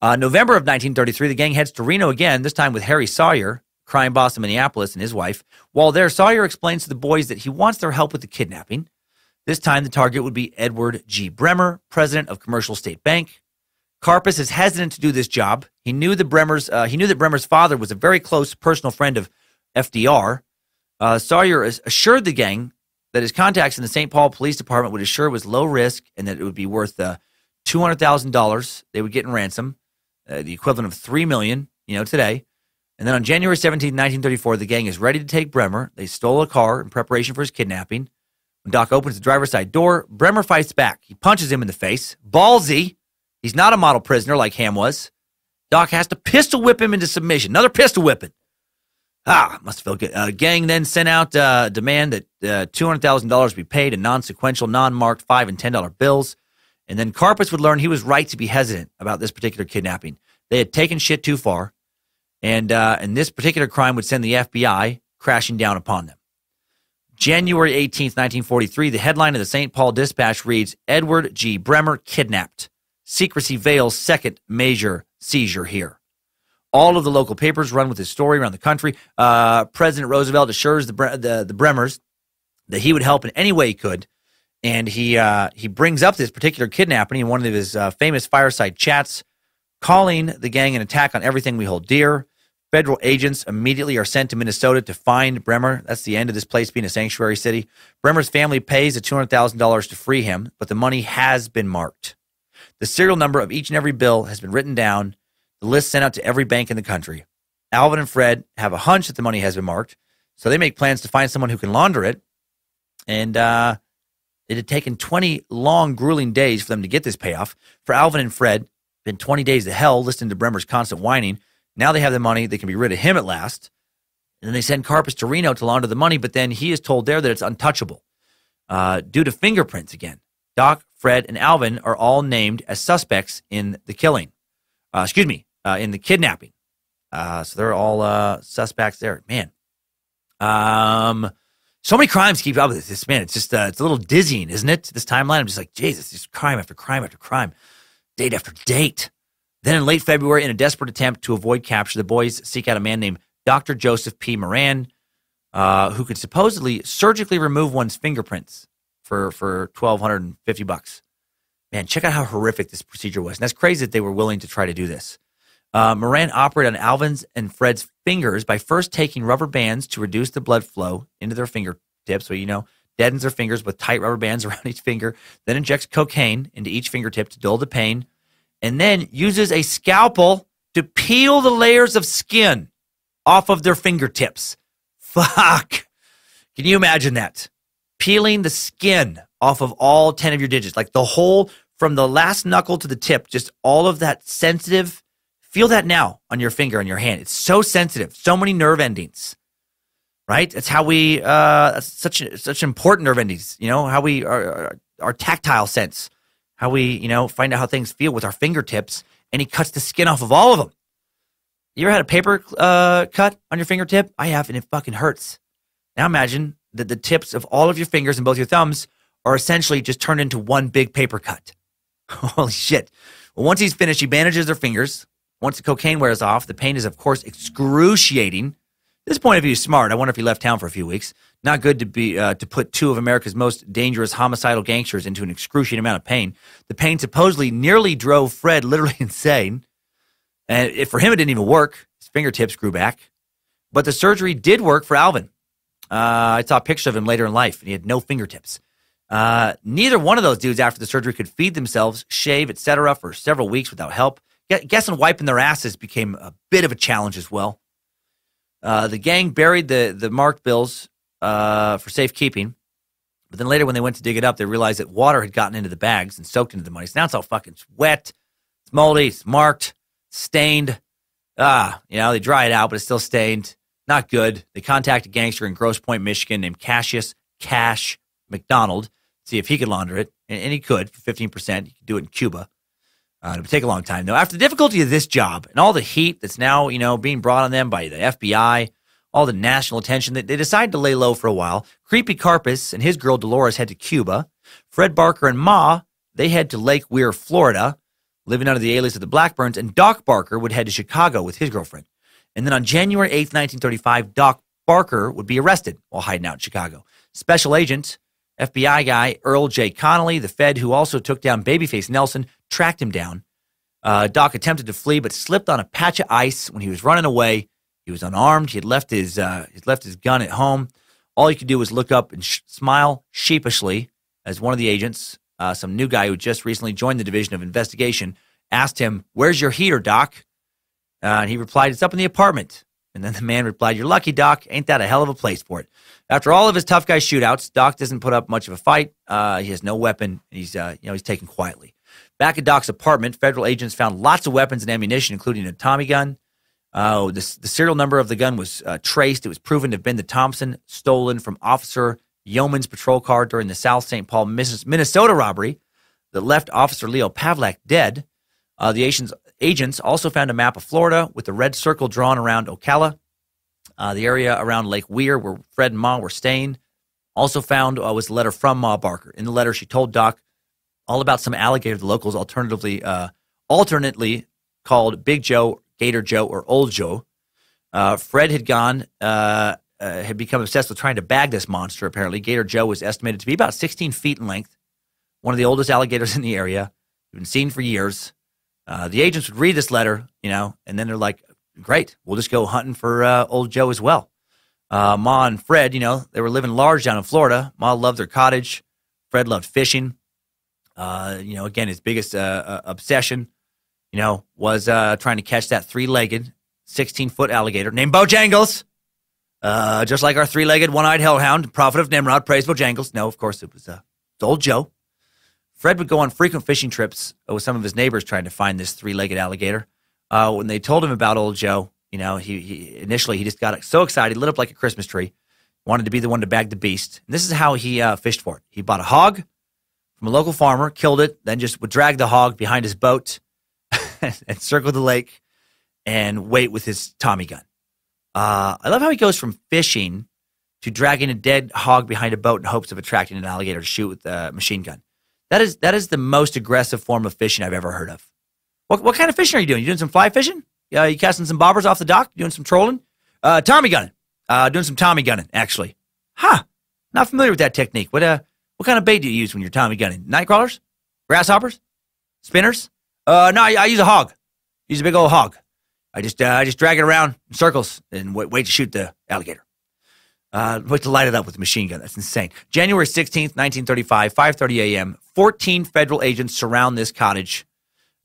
S1: November of 1933, the gang heads to Reno again, this time with Harry Sawyer, crime boss in Minneapolis, and his wife. While there, Sawyer explains to the boys that he wants their help with the kidnapping. This time, the target would be Edward G. Bremer, president of Commercial State Bank. Karpis is hesitant to do this job. He knew that Bremer's father was a very close personal friend of FDR. Sawyer assured the gang that his contacts in the St. Paul Police Department would assure it was low risk and that it would be worth $200,000 they would get in ransom, the equivalent of $3 million, today. And then on January 17, 1934, the gang is ready to take Bremer. They stole a car in preparation for his kidnapping. When Doc opens the driver's side door, Bremer fights back. He punches him in the face. Ballsy. He's not a model prisoner like Ham was. Doc has to pistol whip him into submission. Another pistol whipping. Must feel good. Gang then sent out a demand that $200,000 be paid in non-sequential, non-marked $5 and $10 bills. And then Karpis would learn he was right to be hesitant about this particular kidnapping. They had taken shit too far. And this particular crime would send the FBI crashing down upon them. January 18th, 1943, the headline of the St. Paul Dispatch reads, Edward G. Bremer kidnapped. Secrecy veils second major seizure here. All of the local papers run with his story around the country. President Roosevelt assures the Bremers that he would help in any way he could. And he brings up this particular kidnapping in one of his famous fireside chats, calling the gang an attack on everything we hold dear. Federal agents immediately are sent to Minnesota to find Bremer. That's the end of this place being a sanctuary city. Bremer's family pays the $200,000 to free him, but the money has been marked. The serial number of each and every bill has been written down, the list sent out to every bank in the country. Alvin and Fred have a hunch that the money has been marked, so they make plans to find someone who can launder it. And it had taken 20 long, grueling days for them to get this payoff. For Alvin and Fred, been 20 days to hell listening to Bremer's constant whining. Now they have the money. They can be rid of him at last. And then they send Karpis to Reno to launder the money, but then he is told there that it's untouchable due to fingerprints again. Doc, Fred, and Alvin are all named as suspects in the killing. In the kidnapping. So they're all suspects there. Man. So many crimes keep up with this, man. It's just, it's a little dizzying, isn't it? This timeline, I'm just like, Jesus, just crime after crime after crime. Date after date. Then in late February, in a desperate attempt to avoid capture, the boys seek out a man named Dr. Joseph P. Moran, who could supposedly surgically remove one's fingerprints for $1,250. Man, check out how horrific this procedure was. And that's crazy that they were willing to try to do this. Moran operated on Alvin's and Fred's fingers by first taking rubber bands to reduce the blood flow into their fingertips. So, deadens their fingers with tight rubber bands around each finger, then injects cocaine into each fingertip to dull the pain, and then uses a scalpel to peel the layers of skin off of their fingertips. Fuck. Can you imagine that? Peeling the skin off of all 10 of your digits, like the whole, from the last knuckle to the tip, just all of that sensitive. Feel that now on your finger, on your hand. It's so sensitive, so many nerve endings, right? That's how we, such important nerve endings, how we, our tactile sense, how we, find out how things feel with our fingertips, and he cuts the skin off of all of them. You ever had a paper cut on your fingertip? I have, and it fucking hurts. Now imagine that the tips of all of your fingers and both your thumbs are essentially just turned into one big paper cut. Holy shit. Well, once he's finished, he bandages their fingers. Once the cocaine wears off, the pain is, of course, excruciating. This point of view is smart. I wonder if he left town for a few weeks. Not good to be to put two of America's most dangerous homicidal gangsters into an excruciating amount of pain. The pain supposedly nearly drove Fred literally insane. And for him, it didn't even work. His fingertips grew back. But the surgery did work for Alvin. I saw a picture of him later in life, and he had no fingertips. Neither one of those dudes after the surgery could feed themselves, shave, etc. for several weeks without help. Guessing wiping their asses became a bit of a challenge as well. The gang buried the marked bills for safekeeping. But then later when they went to dig it up, they realized that water had gotten into the bags and soaked into the money. So now it's all fucking wet. It's moldy. It's marked. It's stained. They dry it out, but it's still stained. Not good. They contacted a gangster in Grosse Pointe, Michigan named Cassius Cash McDonald, see if he could launder it. And he could for 15%. He could do it in Cuba. It would take a long time, though. After the difficulty of this job and all the heat that's now, being brought on them by the FBI, all the national attention, they decided to lay low for a while. Creepy Karpis and his girl Dolores head to Cuba. Fred Barker and Ma, they head to Lake Weir, Florida, living under the alias of the Blackburns. And Doc Barker would head to Chicago with his girlfriend. And then on January 8th, 1935, Doc Barker would be arrested while hiding out in Chicago. Special agent, FBI guy Earl J. Connolly, the Fed who also took down Babyface Nelson, tracked him down. Doc attempted to flee, but slipped on a patch of ice when he was running away. He was unarmed. He had left his gun at home. All he could do was look up and smile sheepishly as one of the agents, some new guy who just recently joined the Division of Investigation, asked him, "Where's your heater, Doc?" And he replied, "It's up in the apartment." And then the man replied, "You're lucky, Doc. Ain't that a hell of a place for it?" After all of his tough guy shootouts, Doc doesn't put up much of a fight. He has no weapon. He's taken quietly. Back at Doc's apartment, federal agents found lots of weapons and ammunition, including a Tommy gun. The serial number of the gun was traced. It was proven to have been the Thompson stolen from Officer Yeoman's patrol car during the South St. Paul, Minnesota robbery that left Officer Leo Pavlak dead. The agents also found a map of Florida with a red circle drawn around Ocala, the area around Lake Weir where Fred and Ma were staying. Also found was a letter from Ma Barker. In the letter, she told Doc all about some alligator the locals alternately called Big Joe, Gator Joe, or Old Joe. Fred had become obsessed with trying to bag this monster, apparently. Gator Joe was estimated to be about 16 feet in length, one of the oldest alligators in the area. Been seen for years. The agents would read this letter, and then they're like, great, we'll just go hunting for Old Joe as well. Ma and Fred, they were living large down in Florida. Ma loved their cottage. Fred loved fishing. Again, his biggest obsession, was trying to catch that three-legged, 16-foot alligator named Bojangles. Just like our three-legged, one-eyed hellhound, prophet of Nimrod, praised Bojangles. No, of course, it was Old Joe. Fred would go on frequent fishing trips with some of his neighbors trying to find this three-legged alligator. When they told him about Old Joe, he initially just got so excited, lit up like a Christmas tree, wanted to be the one to bag the beast. And this is how he fished for it. He bought a hog from a local farmer, killed it, then just would drag the hog behind his boat and circle the lake and wait with his Tommy gun. I love how he goes from fishing to dragging a dead hog behind a boat in hopes of attracting an alligator to shoot with a machine gun. That is the most aggressive form of fishing I've ever heard of. What kind of fishing are you doing? You doing some fly fishing? You casting some bobbers off the dock? Doing some trolling? Tommy gunning. Doing some Tommy gunning, actually. Not familiar with that technique. What kind of bait do you use when you're Tommy gunning? Night crawlers? Grasshoppers? Spinners? No, I use a hog. Use a big old hog. I just drag it around in circles and wait to shoot the alligator. Wait to light it up with a machine gun. That's insane. January 16th, 1935, 5:30 a.m., 14 federal agents surround this cottage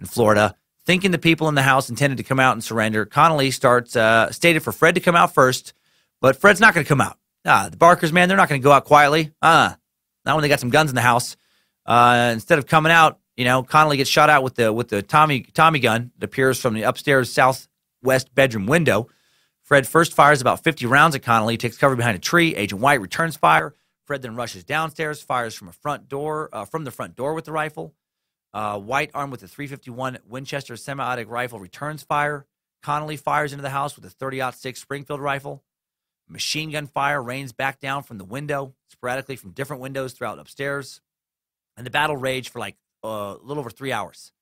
S1: in Florida, thinking the people in the house intended to come out and surrender. Connolly stated for Fred to come out first, but Fred's not going to come out. The Barkers, man, they're not going to go out quietly. Not when they got some guns in the house. Instead of coming out, Connolly gets shot out with the Tommy gun that appears from the upstairs southwest bedroom window. Fred first fires about 50 rounds at Connolly, takes cover behind a tree. Agent White returns fire. Fred then rushes downstairs, fires from the front door with the rifle. White, armed with a .351 Winchester semi-automatic rifle, returns fire. Connolly fires into the house with a .30-06 Springfield rifle. Machine gun fire rains back down from the window, sporadically from different windows throughout upstairs. And the battle raged for a little over 3 hours,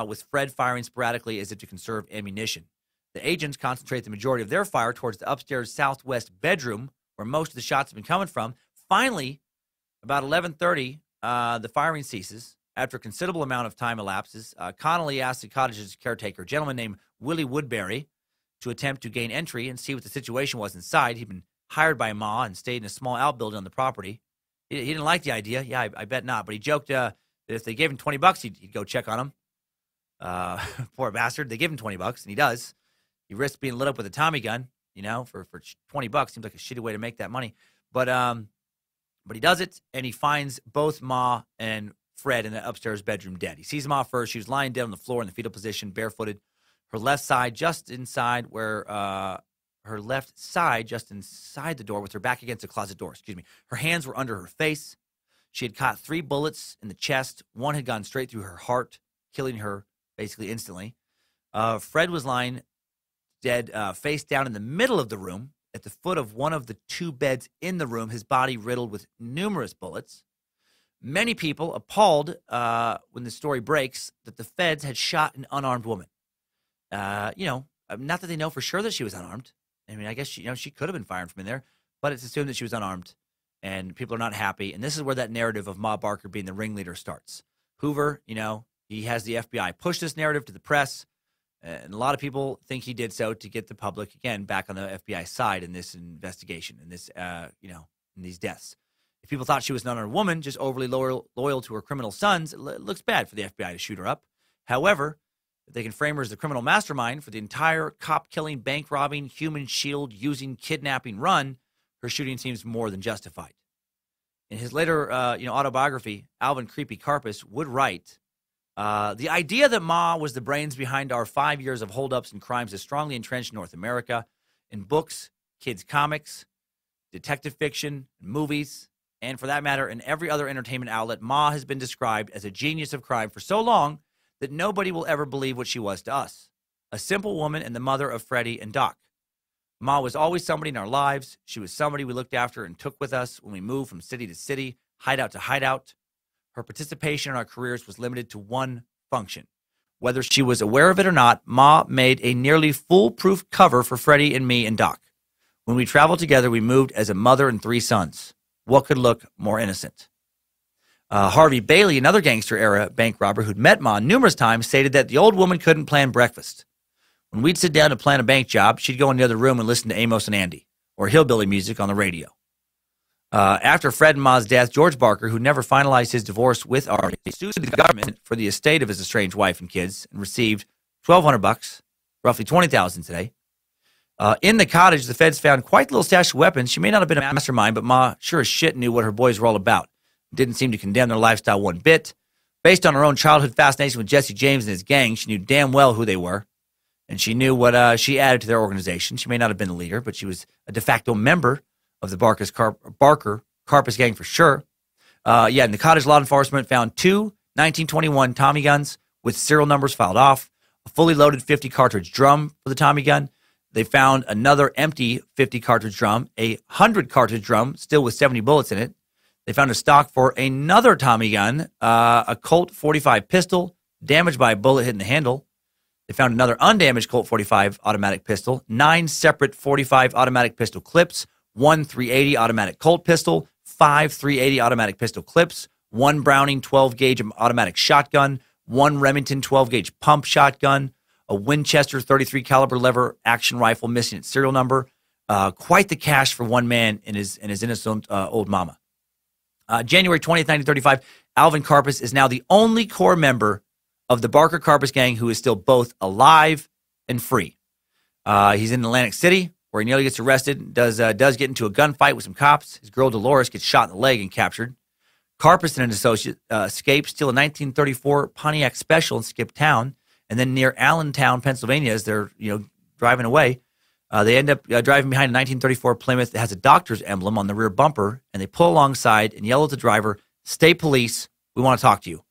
S1: with Fred firing sporadically as if to conserve ammunition. The agents concentrate the majority of their fire towards the upstairs southwest bedroom, where most of the shots have been coming from. Finally, about 11:30, the firing ceases. After a considerable amount of time elapses, Connolly asks the cottage's caretaker, a gentleman named Willie Woodbury, to attempt to gain entry and see what the situation was inside. He'd been hired by Ma and stayed in a small outbuilding on the property. He didn't like the idea. Yeah, I bet not. But he joked that if they gave him $20, he'd go check on him. Poor bastard. They give him $20, and he does. He risks being lit up with a Tommy gun, for $20. Seems like a shitty way to make that money. But he does it, and he finds both Ma and Fred in the upstairs bedroom dead. He sees Ma first. She was lying dead on the floor in the fetal position, barefooted. Her left side just inside the door with her back against the closet door. Her hands were under her face. She had caught 3 bullets in the chest. One had gone straight through her heart, killing her basically instantly. Fred was lying dead, face down in the middle of the room at the foot of one of the 2 beds in the room, his body riddled with numerous bullets. Many people appalled when the story breaks that the feds had shot an unarmed woman. Not that they know for sure that she was unarmed. I mean, I guess she could have been firing from in there, but it's assumed that she was unarmed, and people are not happy. And this is where that narrative of Ma Barker being the ringleader starts. Hoover, he has the FBI push this narrative to the press, and a lot of people think he did so to get the public, again, back on the FBI side in this investigation, in this, in these deaths. If people thought she was an unarmed woman, just overly loyal to her criminal sons, it looks bad for the FBI to shoot her up. However, If they can frame her as the criminal mastermind for the entire cop-killing, bank-robbing, human shield using, kidnapping run, her shooting seems more than justified. In his later, autobiography, Alvin Creepy Karpis would write, the idea that Ma was the brains behind our 5 years of holdups and crimes is strongly entrenched in North America. In books, kids' comics, detective fiction, movies, and for that matter, in every other entertainment outlet, Ma has been described as a genius of crime for so long that nobody will ever believe what she was to us. A simple woman and the mother of Freddie and Doc. Ma was always somebody in our lives. She was somebody we looked after and took with us when we moved from city to city, hideout to hideout. Her participation in our careers was limited to one function. Whether she was aware of it or not, Ma made a nearly foolproof cover for Freddie and me and Doc. When we traveled together, we moved as a mother and 3 sons. What could look more innocent? Harvey Bailey, another gangster-era bank robber who'd met Ma numerous times, stated that the old woman couldn't plan breakfast. When we'd sit down to plan a bank job, she'd go in the other room and listen to Amos and Andy, or hillbilly music on the radio. After Fred and Ma's death, George Barker, who never finalized his divorce with Artie, sued the government for the estate of his estranged wife and kids and received $1,200, roughly $20,000 today. In the cottage, the feds found quite a little stash of weapons. She may not have been a mastermind, but Ma sure as shit knew what her boys were all about. Didn't seem to condemn their lifestyle one bit. Based on her own childhood fascination with Jesse James and his gang, she knew damn well who they were. And she knew what she added to their organization. She may not have been the leader, but she was a de facto member of the Barker Karpis gang for sure. In the cottage, law enforcement found 2 1921 Tommy guns with serial numbers filed off, a fully loaded 50 cartridge drum for the Tommy gun. They found another empty 50 cartridge drum, a 100 cartridge drum, still with 70 bullets in it. They found a stock for another Tommy gun, a Colt 45 pistol, damaged by a bullet hitting the handle. They found another undamaged Colt 45 automatic pistol, 9 separate 45 automatic pistol clips, 1 380 automatic Colt pistol, 5 380 automatic pistol clips, 1 Browning 12-gauge automatic shotgun, 1 Remington 12-gauge pump shotgun, a Winchester 33 caliber lever action rifle missing its serial number. Quite the cash for one man and his innocent old mama. January 20th, 1935, Alvin Karpis is now the only core member of the Barker Karpis gang who is still both alive and free. He's in Atlantic City, where he nearly gets arrested, does get into a gunfight with some cops. His girl Dolores gets shot in the leg and captured. Karpis and an associate escape, steal a 1934 Pontiac Special and skip town. And then near Allentown, Pennsylvania, as they're driving away, they end up driving behind a 1934 Plymouth that has a doctor's emblem on the rear bumper, and they pull alongside and yell at the driver, "Stay police, we want to talk to you."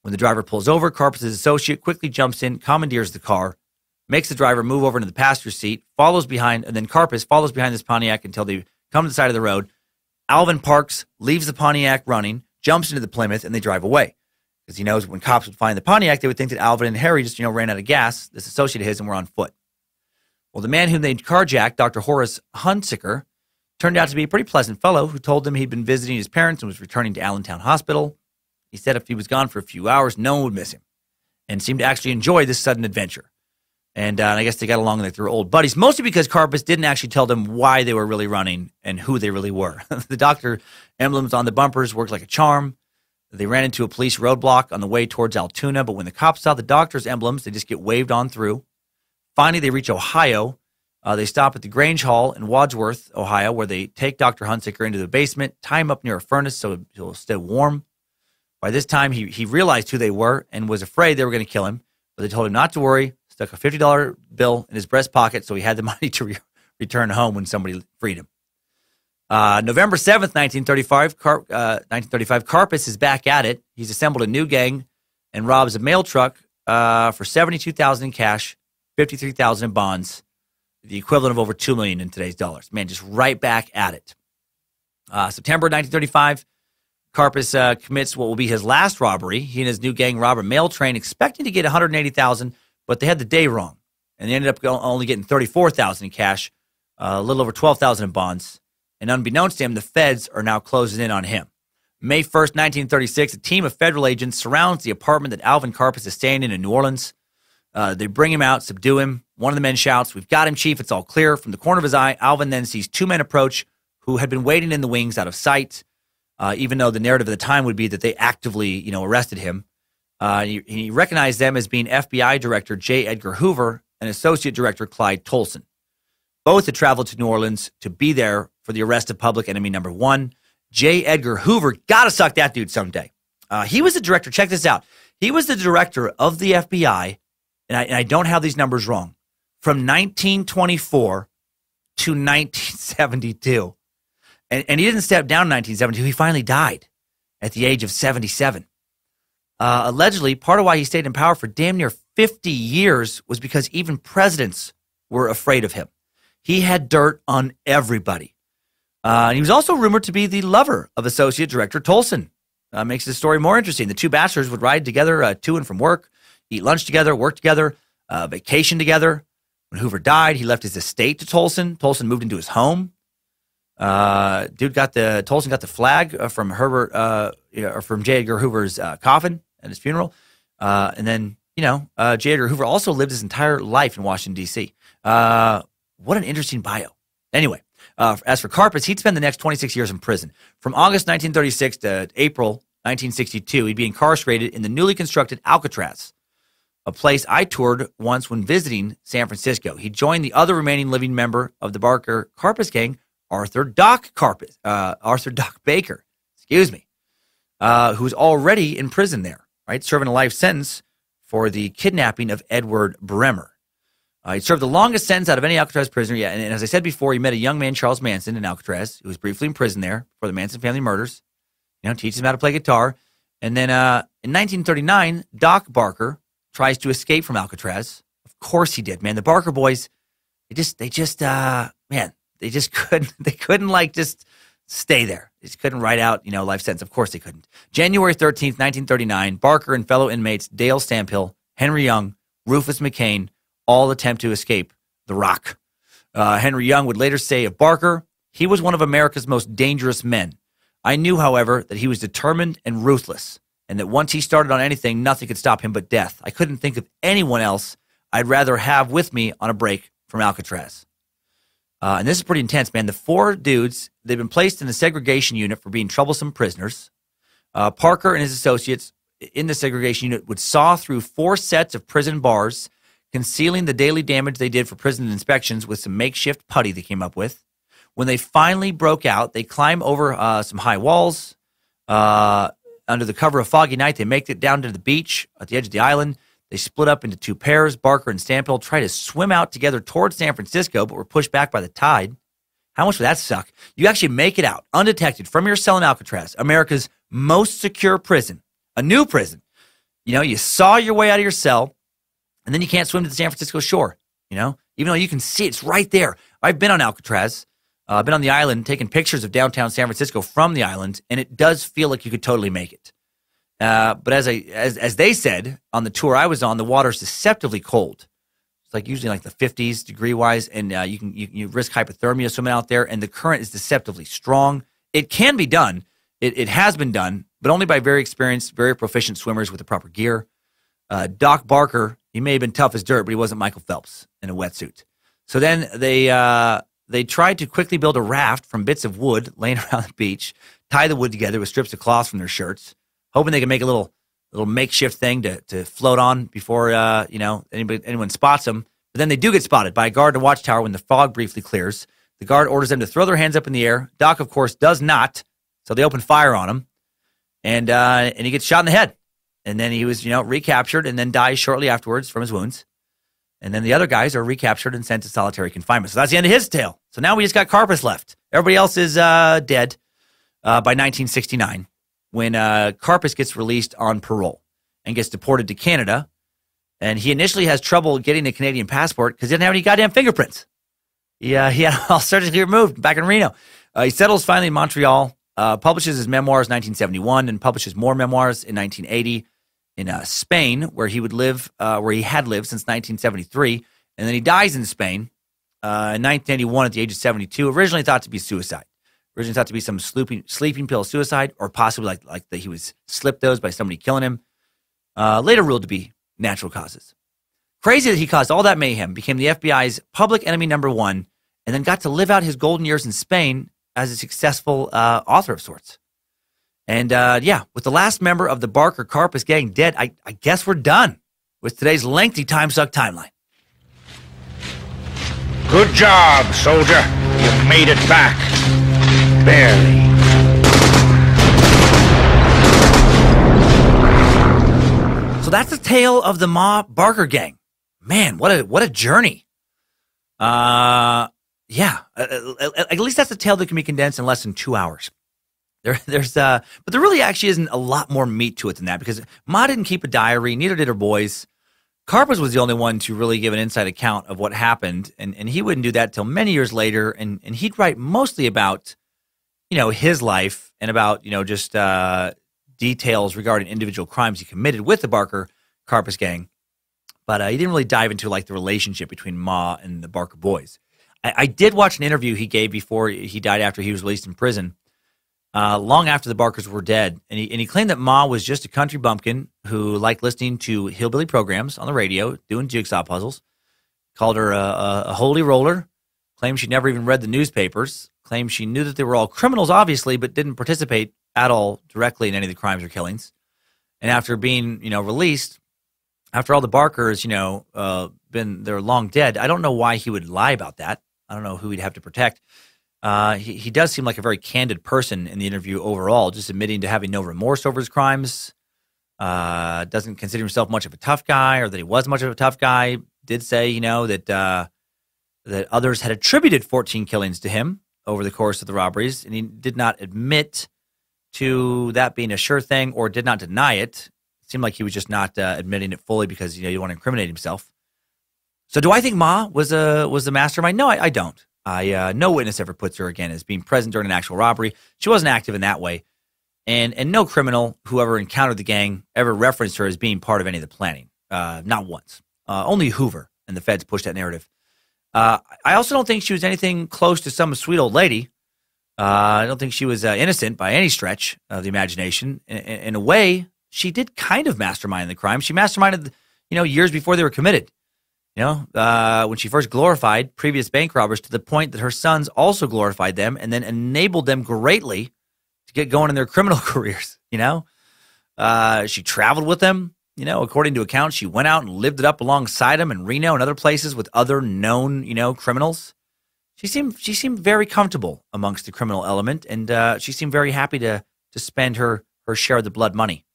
S1: When the driver pulls over, Karpis' associate quickly jumps in, commandeers the car, makes the driver move over into the passenger seat, follows behind, and then Karpis follows behind this Pontiac until they come to the side of the road. Alvin parks, leaves the Pontiac running, jumps into the Plymouth, and they drive away. Because he knows when cops would find the Pontiac, they would think that Alvin and Harry just, ran out of gas, this associate of his, and were on foot. Well, the man whom they carjacked, Dr. Horace Hunsicker, turned out to be a pretty pleasant fellow who told them he'd been visiting his parents and was returning to Allentown Hospital. He said if he was gone for a few hours, no one would miss him, and seemed to actually enjoy this sudden adventure. And I guess they got along like they were old buddies, mostly because Karpis didn't actually tell them why they were really running and who they really were. The doctor emblems on the bumpers worked like a charm. They ran into a police roadblock on the way towards Altoona, but when the cops saw the doctor's emblems, they just get waved on through. Finally, they reach Ohio. They stop at the Grange Hall in Wadsworth, Ohio, where they take Dr. Hunsicker into the basement, tie him up near a furnace so he'll stay warm. By this time, he realized who they were and was afraid they were going to kill him, but they told him not to worry, stuck a $50 bill in his breast pocket so he had the money to return home when somebody freed him. November 7th, 1935, Karpis is back at it. He's assembled a new gang and robs a mail truck for $72,000 in cash, $53,000 in bonds, the equivalent of over $2 million in today's dollars. Man, just right back at it. September 1935, Karpis commits what will be his last robbery. He and his new gang rob a mail train, expecting to get $180,000, but they had the day wrong, and they ended up only getting $34,000 in cash, a little over $12,000 in bonds. And unbeknownst to him, the feds are now closing in on him. May 1st, 1936, a team of federal agents surrounds the apartment that Alvin Karpis is staying in New Orleans. They bring him out, subdue him. One of the men shouts, "We've got him, Chief. It's all clear." From the corner of his eye, Alvin then sees 2 men approach who had been waiting in the wings out of sight, even though the narrative of the time would be that they actively, arrested him. He recognized them as being FBI Director J. Edgar Hoover and Associate Director Clyde Tolson. Both had traveled to New Orleans to be there for the arrest of public enemy number one. J. Edgar Hoover, gotta suck that dude someday. He was the director, check this out. He was the director of the FBI, and I don't have these numbers wrong, from 1924 to 1972. And he didn't step down in 1972. He finally died at the age of 77. Allegedly, part of why he stayed in power for damn near 50 years was because even presidents were afraid of him. He had dirt on everybody. And he was also rumored to be the lover of Associate Director Tolson. Makes the story more interesting. The two bachelors would ride together to and from work, eat lunch together, work together, vacation together. When Hoover died, he left his estate to Tolson. Tolson moved into his home. Tolson got the flag from from J. Edgar Hoover's coffin at his funeral. And then, J. Edgar Hoover also lived his entire life in Washington, D.C. What an interesting bio. Anyway, as for Karpis, he'd spend the next 26 years in prison. From August 1936 to April 1962, he'd be incarcerated in the newly constructed Alcatraz, a place I toured once when visiting San Francisco. He joined the other remaining living member of the Barker Karpis gang, Arthur Doc Baker, who was already in prison there, right, serving a life sentence for the kidnapping of Edward Bremer. He served the longest sentence out of any Alcatraz prisoner yet. And as I said before, he met a young man, Charles Manson, in Alcatraz, who was briefly in prison there for the Manson family murders. Teaches him how to play guitar. And then in 1939, Doc Barker tries to escape from Alcatraz. Of course he did, man. The Barker boys, they couldn't just stay there. They just couldn't write out, life sentence. Of course they couldn't. January 13th, 1939, Barker and fellow inmates Dale Stamphill, Henry Young, Rufus McCain, all attempt to escape the Rock. Henry Young would later say of Barker, he was one of America's most dangerous men. I knew, however, that he was determined and ruthless, and that once he started on anything, nothing could stop him but death. I couldn't think of anyone else I'd rather have with me on a break from Alcatraz. And this is pretty intense, man. The four dudes, they've been placed in the segregation unit for being troublesome prisoners. Parker and his associates in the segregation unit would saw through 4 sets of prison bars, concealing the daily damage they did for prison inspections with some makeshift putty they came up with. When they finally broke out, they climb over some high walls. Under the cover of foggy night, they make it down to the beach at the edge of the island. They split up into 2 pairs. Barker and Stamphill try to swim out together towards San Francisco, but were pushed back by the tide. How much would that suck? You actually make it out undetected from your cell in Alcatraz, America's most secure prison, a new prison. You saw your way out of your cell, and then you can't swim to the San Francisco shore, even though you can see it's right there. I've been on Alcatraz. I've been on the island, taking pictures of downtown San Francisco from the island, and it does feel like you could totally make it. But as they said on the tour I was on, the water's deceptively cold. It's usually the 50s degree-wise, and you risk hypothermia swimming out there, and the current is deceptively strong. It can be done. It has been done, but only by very experienced, very proficient swimmers with the proper gear. Doc Barker, he may have been tough as dirt, but he wasn't Michael Phelps in a wetsuit. So then they tried to quickly build a raft from bits of wood laying around the beach, tie the wood together with strips of cloth from their shirts, hoping they could make a little makeshift thing to float on before anyone spots them. But then they do get spotted by a guard in a watchtower when the fog briefly clears. The guard orders them to throw their hands up in the air. Doc, of course, does not, so they open fire on him, and he gets shot in the head. And then he was, recaptured and then dies shortly afterwards from his wounds. And then the other guys are recaptured and sent to solitary confinement. So that's the end of his tale. So now we just got Karpis left. Everybody else is dead by 1969 when Karpis gets released on parole and gets deported to Canada. And he initially has trouble getting a Canadian passport because he doesn't have any goddamn fingerprints. He had all surgically removed back in Reno. He settles finally in Montreal, publishes his memoirs in 1971, and publishes more memoirs in 1980 in Spain, where he had lived since 1973. And then he dies in Spain in 1981 at the age of 72, originally thought to be suicide. Originally thought to be some sleeping pill suicide, or possibly like that he was slip-dosed by somebody killing him. Later ruled to be natural causes. Crazy that he caused all that mayhem, became the FBI's public enemy number 1, and then got to live out his golden years in Spain as a successful author of sorts. And yeah, with the last member of the Barker Karpis gang dead, I guess we're done with today's lengthy Timesuck timeline.
S4: Good job, soldier. You made it back. Barely.
S1: So that's the tale of the Ma Barker gang. Man, what a journey. Yeah, at least that's a tale that can be condensed in less than 2 hours. But there really actually isn't a lot more meat to it than that, because Ma didn't keep a diary, neither did her boys. Karpis was the only one to really give an inside account of what happened, and he wouldn't do that till many years later, and he'd write mostly about, his life and about, just details regarding individual crimes he committed with the Barker Karpis gang. But he didn't really dive into like the relationship between Ma and the Barker boys. I did watch an interview he gave before he died, after he was released from prison, long after the Barkers were dead. And he claimed that Ma was just a country bumpkin who liked listening to hillbilly programs on the radio, doing jigsaw puzzles. Called her a holy roller. Claimed she never even read the newspapers. Claimed she knew that they were all criminals, obviously, but didn't participate at all directly in any of the crimes or killings. And after being, released, after all the Barkers, they're long dead, I don't know why he would lie about that. I don't know who he'd have to protect. He does seem like a very candid person in the interview overall, just admitting to having no remorse over his crimes. Doesn't consider himself much of a tough guy, or that he was much of a tough guy. Did say, that others had attributed 14 killings to him over the course of the robberies, and he did not admit to that being a sure thing, or did not deny it. It seemed like he was just not admitting it fully because he didn't want to incriminate himself. So do I think Ma was the mastermind? No, I don't. No witness ever puts her again as being present during an actual robbery. She wasn't active in that way. And no criminal who ever encountered the gang ever referenced her as being part of any of the planning. Not once. Only Hoover and the feds pushed that narrative. I also don't think she was anything close to some sweet old lady. I don't think she was innocent by any stretch of the imagination. In a way, she did kind of mastermind the crime. She masterminded, years before they were committed. When she first glorified previous bank robbers to the point that her sons also glorified them and then enabled them greatly to get going in their criminal careers. She traveled with them. According to accounts, she went out and lived it up alongside them in Reno and other places with other known, criminals. She seemed very comfortable amongst the criminal element, and she seemed very happy to spend her share of the blood money.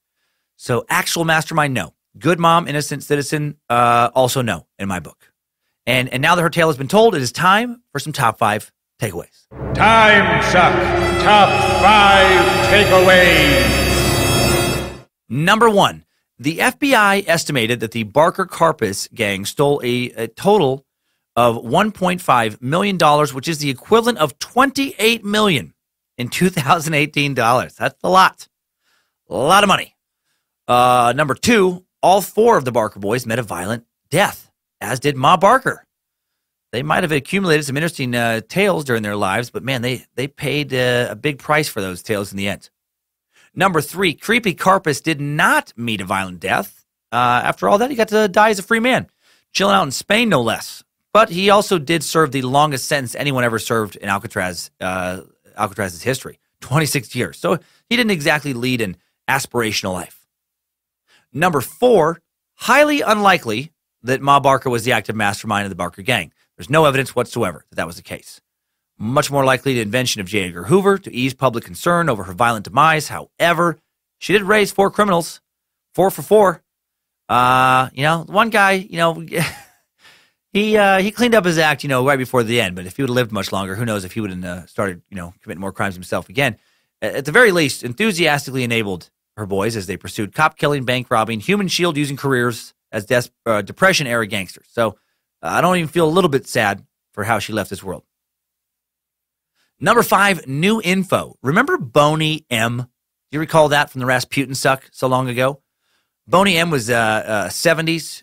S1: So actual mastermind, no. Good mom, innocent citizen, also no, in my book. And now that her tale has been told, it is time for some top 5 takeaways.
S4: Timesuck Top 5 Takeaways.
S1: Number 1, the FBI estimated that the Barker Karpis gang stole a total of $1.5 million, which is the equivalent of $28 million in 2018 dollars. That's a lot. A lot of money. Number 2, all 4 of the Barker boys met a violent death, as did Ma Barker. They might have accumulated some interesting tales during their lives, but man, they paid a big price for those tales in the end. Number 3, Creepy Karpis did not meet a violent death. After all that, he got to die as a free man, chilling out in Spain, no less. But he also did serve the longest sentence anyone ever served in Alcatraz's history, 26 years. So he didn't exactly lead an aspirational life. Number 4, highly unlikely that Ma Barker was the active mastermind of the Barker gang. There's no evidence whatsoever that was the case. Much more likely the invention of J. Edgar Hoover to ease public concern over her violent demise. However, she did raise 4 criminals, 4 for 4. One guy, he cleaned up his act, right before the end. But if he would have lived much longer, who knows if he would have started, committing more crimes himself again. At the very least, enthusiastically enabled her boys as they pursued cop-killing, bank-robbing, human shield-using careers as Depression-era gangsters. So I don't even feel a little bit sad for how she left this world. Number 5, new info. Remember Boney M? Do you recall that from the Rasputin Suck so long ago? Boney M was a 70s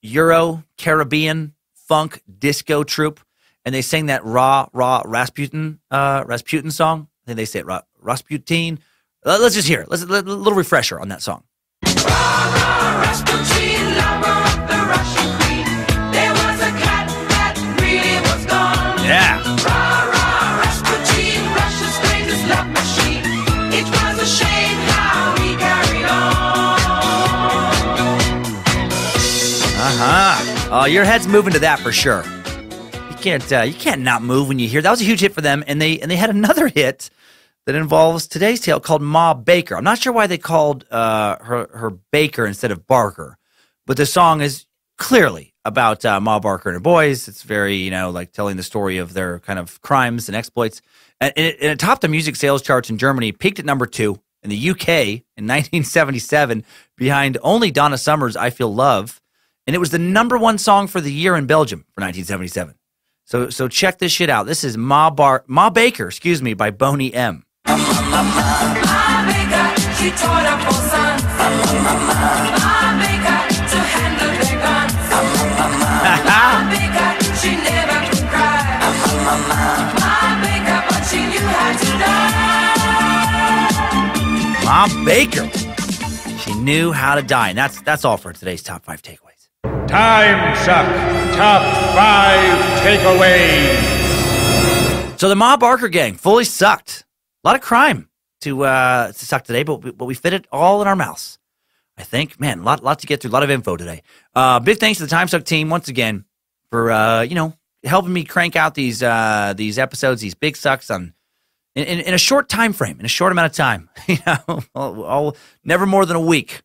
S1: Euro, Caribbean, funk, disco troupe, and they sang that raw Rasputin song. I think they say it, Rasputin. Let's just hear it. Let's a little refresher on that song.
S5: Rasputin, lover of the Russian queen. There was a cat that really was gone.
S1: Yeah.
S5: Rasputin, Russia's greatest love machine. It was a shame
S1: Oh, your head's moving to that for sure. You can't not move when you hear that. Was a huge hit for them, and they had another hit that involves Today's Tale called Ma Baker. I'm not sure why they called her Baker instead of Barker, but the song is clearly about Ma Barker and her boys. It's very, like telling the story of their kind of crimes and exploits. And it topped the music sales charts in Germany, peaked at number 2 in the UK in 1977, behind only Donna Summer's I Feel Love. And it was the number 1 song for the year in Belgium for 1977. So check this shit out. This is Ma Baker, by Boney M.
S5: Ma Baker, she taught her 4 sons. Ma Baker, to handle their guns. Ma Baker, she never could cry. Ma Baker, but she knew how to die.
S1: Ma Baker. She knew how to die. And that's all for today's top 5 takeaways.
S4: Timesuck Top 5 Takeaways.
S1: So the Ma Barker gang fully sucked. A lot of crime to suck today, but we fit it all in our mouths. I think, man, a lot to get through, a lot of info today. Big thanks to the Timesuck team once again for helping me crank out these episodes, these big sucks in a short time frame, in a short amount of time. all never more than a week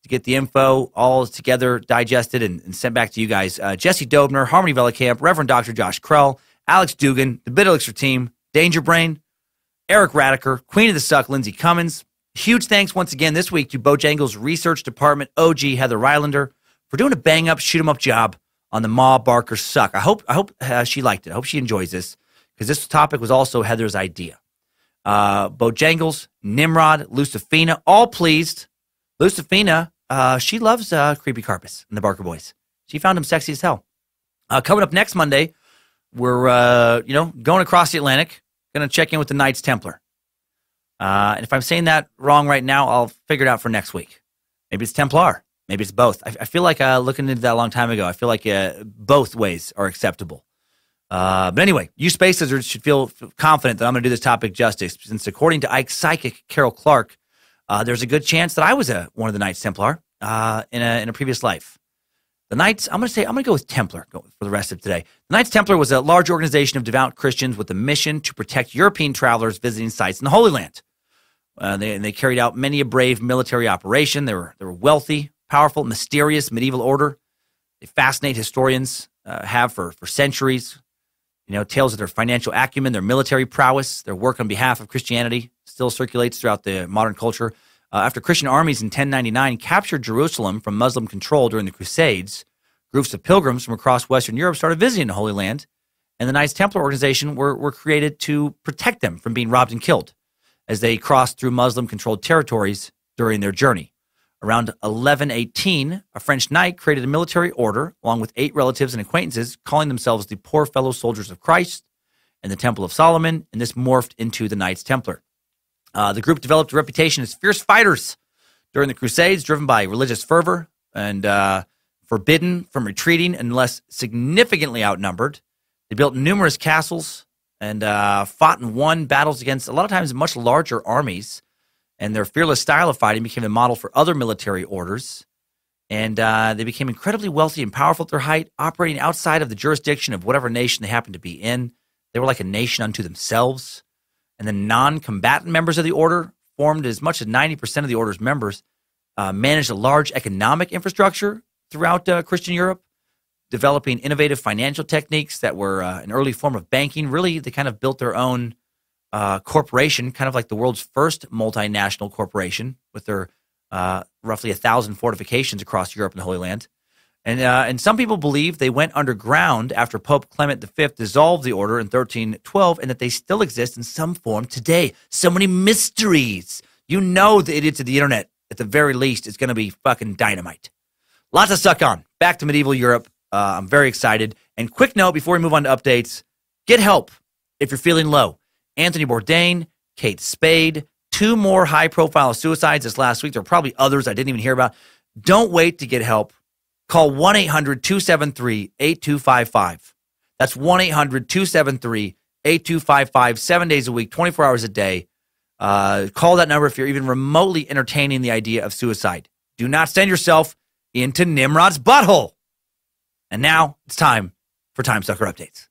S1: to get the info all together, digested, and sent back to you guys. Jesse Dobner, Harmony Velicamp, Reverend Dr. Josh Krell, Alex Dugan, the Bit Elixir team, Danger Brain, Eric Radiker, Queen of the Suck, Lindsay Cummins. Huge thanks once again this week to Bojangles Research Department OG Heather Rylander for doing a bang-up, shoot-'em-up job on the Ma Barker Suck. I hope she liked it. I hope she enjoys this, because this topic was also Heather's idea. Bojangles, Nimrod, Lucifina, all pleased. Lucifina, she loves Creepy Carpus and the Barker Boys. She found him sexy as hell. Coming up next Monday, we're going across the Atlantic. Going to check in with the Knights Templar. And if I'm saying that wrong right now, I'll figure it out for next week. Maybe it's Templar. Maybe it's both. I feel like looking into that a long time ago, I feel like both ways are acceptable. But anyway, you space lizards should feel confident that I'm going to do this topic justice, since according to Ike's psychic, Carol Clark, there's a good chance that I was one of the Knights Templar in a previous life. The Knights, I'm going to go with Templar for the rest of today. The Knights Templar was a large organization of devout Christians with a mission to protect European travelers visiting sites in the Holy Land. They carried out many a brave military operation. They were wealthy, powerful, mysterious medieval order. They fascinate historians, have for centuries. Tales of their financial acumen, their military prowess, their work on behalf of Christianity still circulates throughout the modern culture. After Christian armies in 1099 captured Jerusalem from Muslim control during the Crusades, groups of pilgrims from across Western Europe started visiting the Holy Land, and the Knights Templar organization were created to protect them from being robbed and killed as they crossed through Muslim-controlled territories during their journey. Around 1118, a French knight created a military order along with 8 relatives and acquaintances, calling themselves the Poor Fellow Soldiers of Christ and the Temple of Solomon, and this morphed into the Knights Templar. The group developed a reputation as fierce fighters during the Crusades, driven by religious fervor and forbidden from retreating unless significantly outnumbered. They built numerous castles and fought and won battles against, a lot of times, much larger armies. And their fearless style of fighting became a model for other military orders. And they became incredibly wealthy and powerful at their height, operating outside of the jurisdiction of whatever nation they happened to be in. They were like a nation unto themselves. And the non-combatant members of the order formed as much as 90% of the order's members, managed a large economic infrastructure throughout Christian Europe, developing innovative financial techniques that were an early form of banking. Really, they kind of built their own corporation, kind of like the world's first multinational corporation, with their roughly 1,000 fortifications across Europe and the Holy Land. And some people believe they went underground after Pope Clement V dissolved the order in 1312, and that they still exist in some form today. So many mysteries. The idiots of the internet, at the very least, is going to be fucking dynamite. Lots to suck on. Back to medieval Europe. I'm very excited. And quick note before we move on to updates, get help if you're feeling low. Anthony Bourdain, Kate Spade, 2 more high-profile suicides this last week. There are probably others I didn't even hear about. Don't wait to get help. Call 1-800-273-8255. That's 1-800-273-8255, 7 days a week, 24 hours a day. Call that number if you're even remotely entertaining the idea of suicide. Do not send yourself into Nimrod's butthole. And now it's time for Timesucker Updates.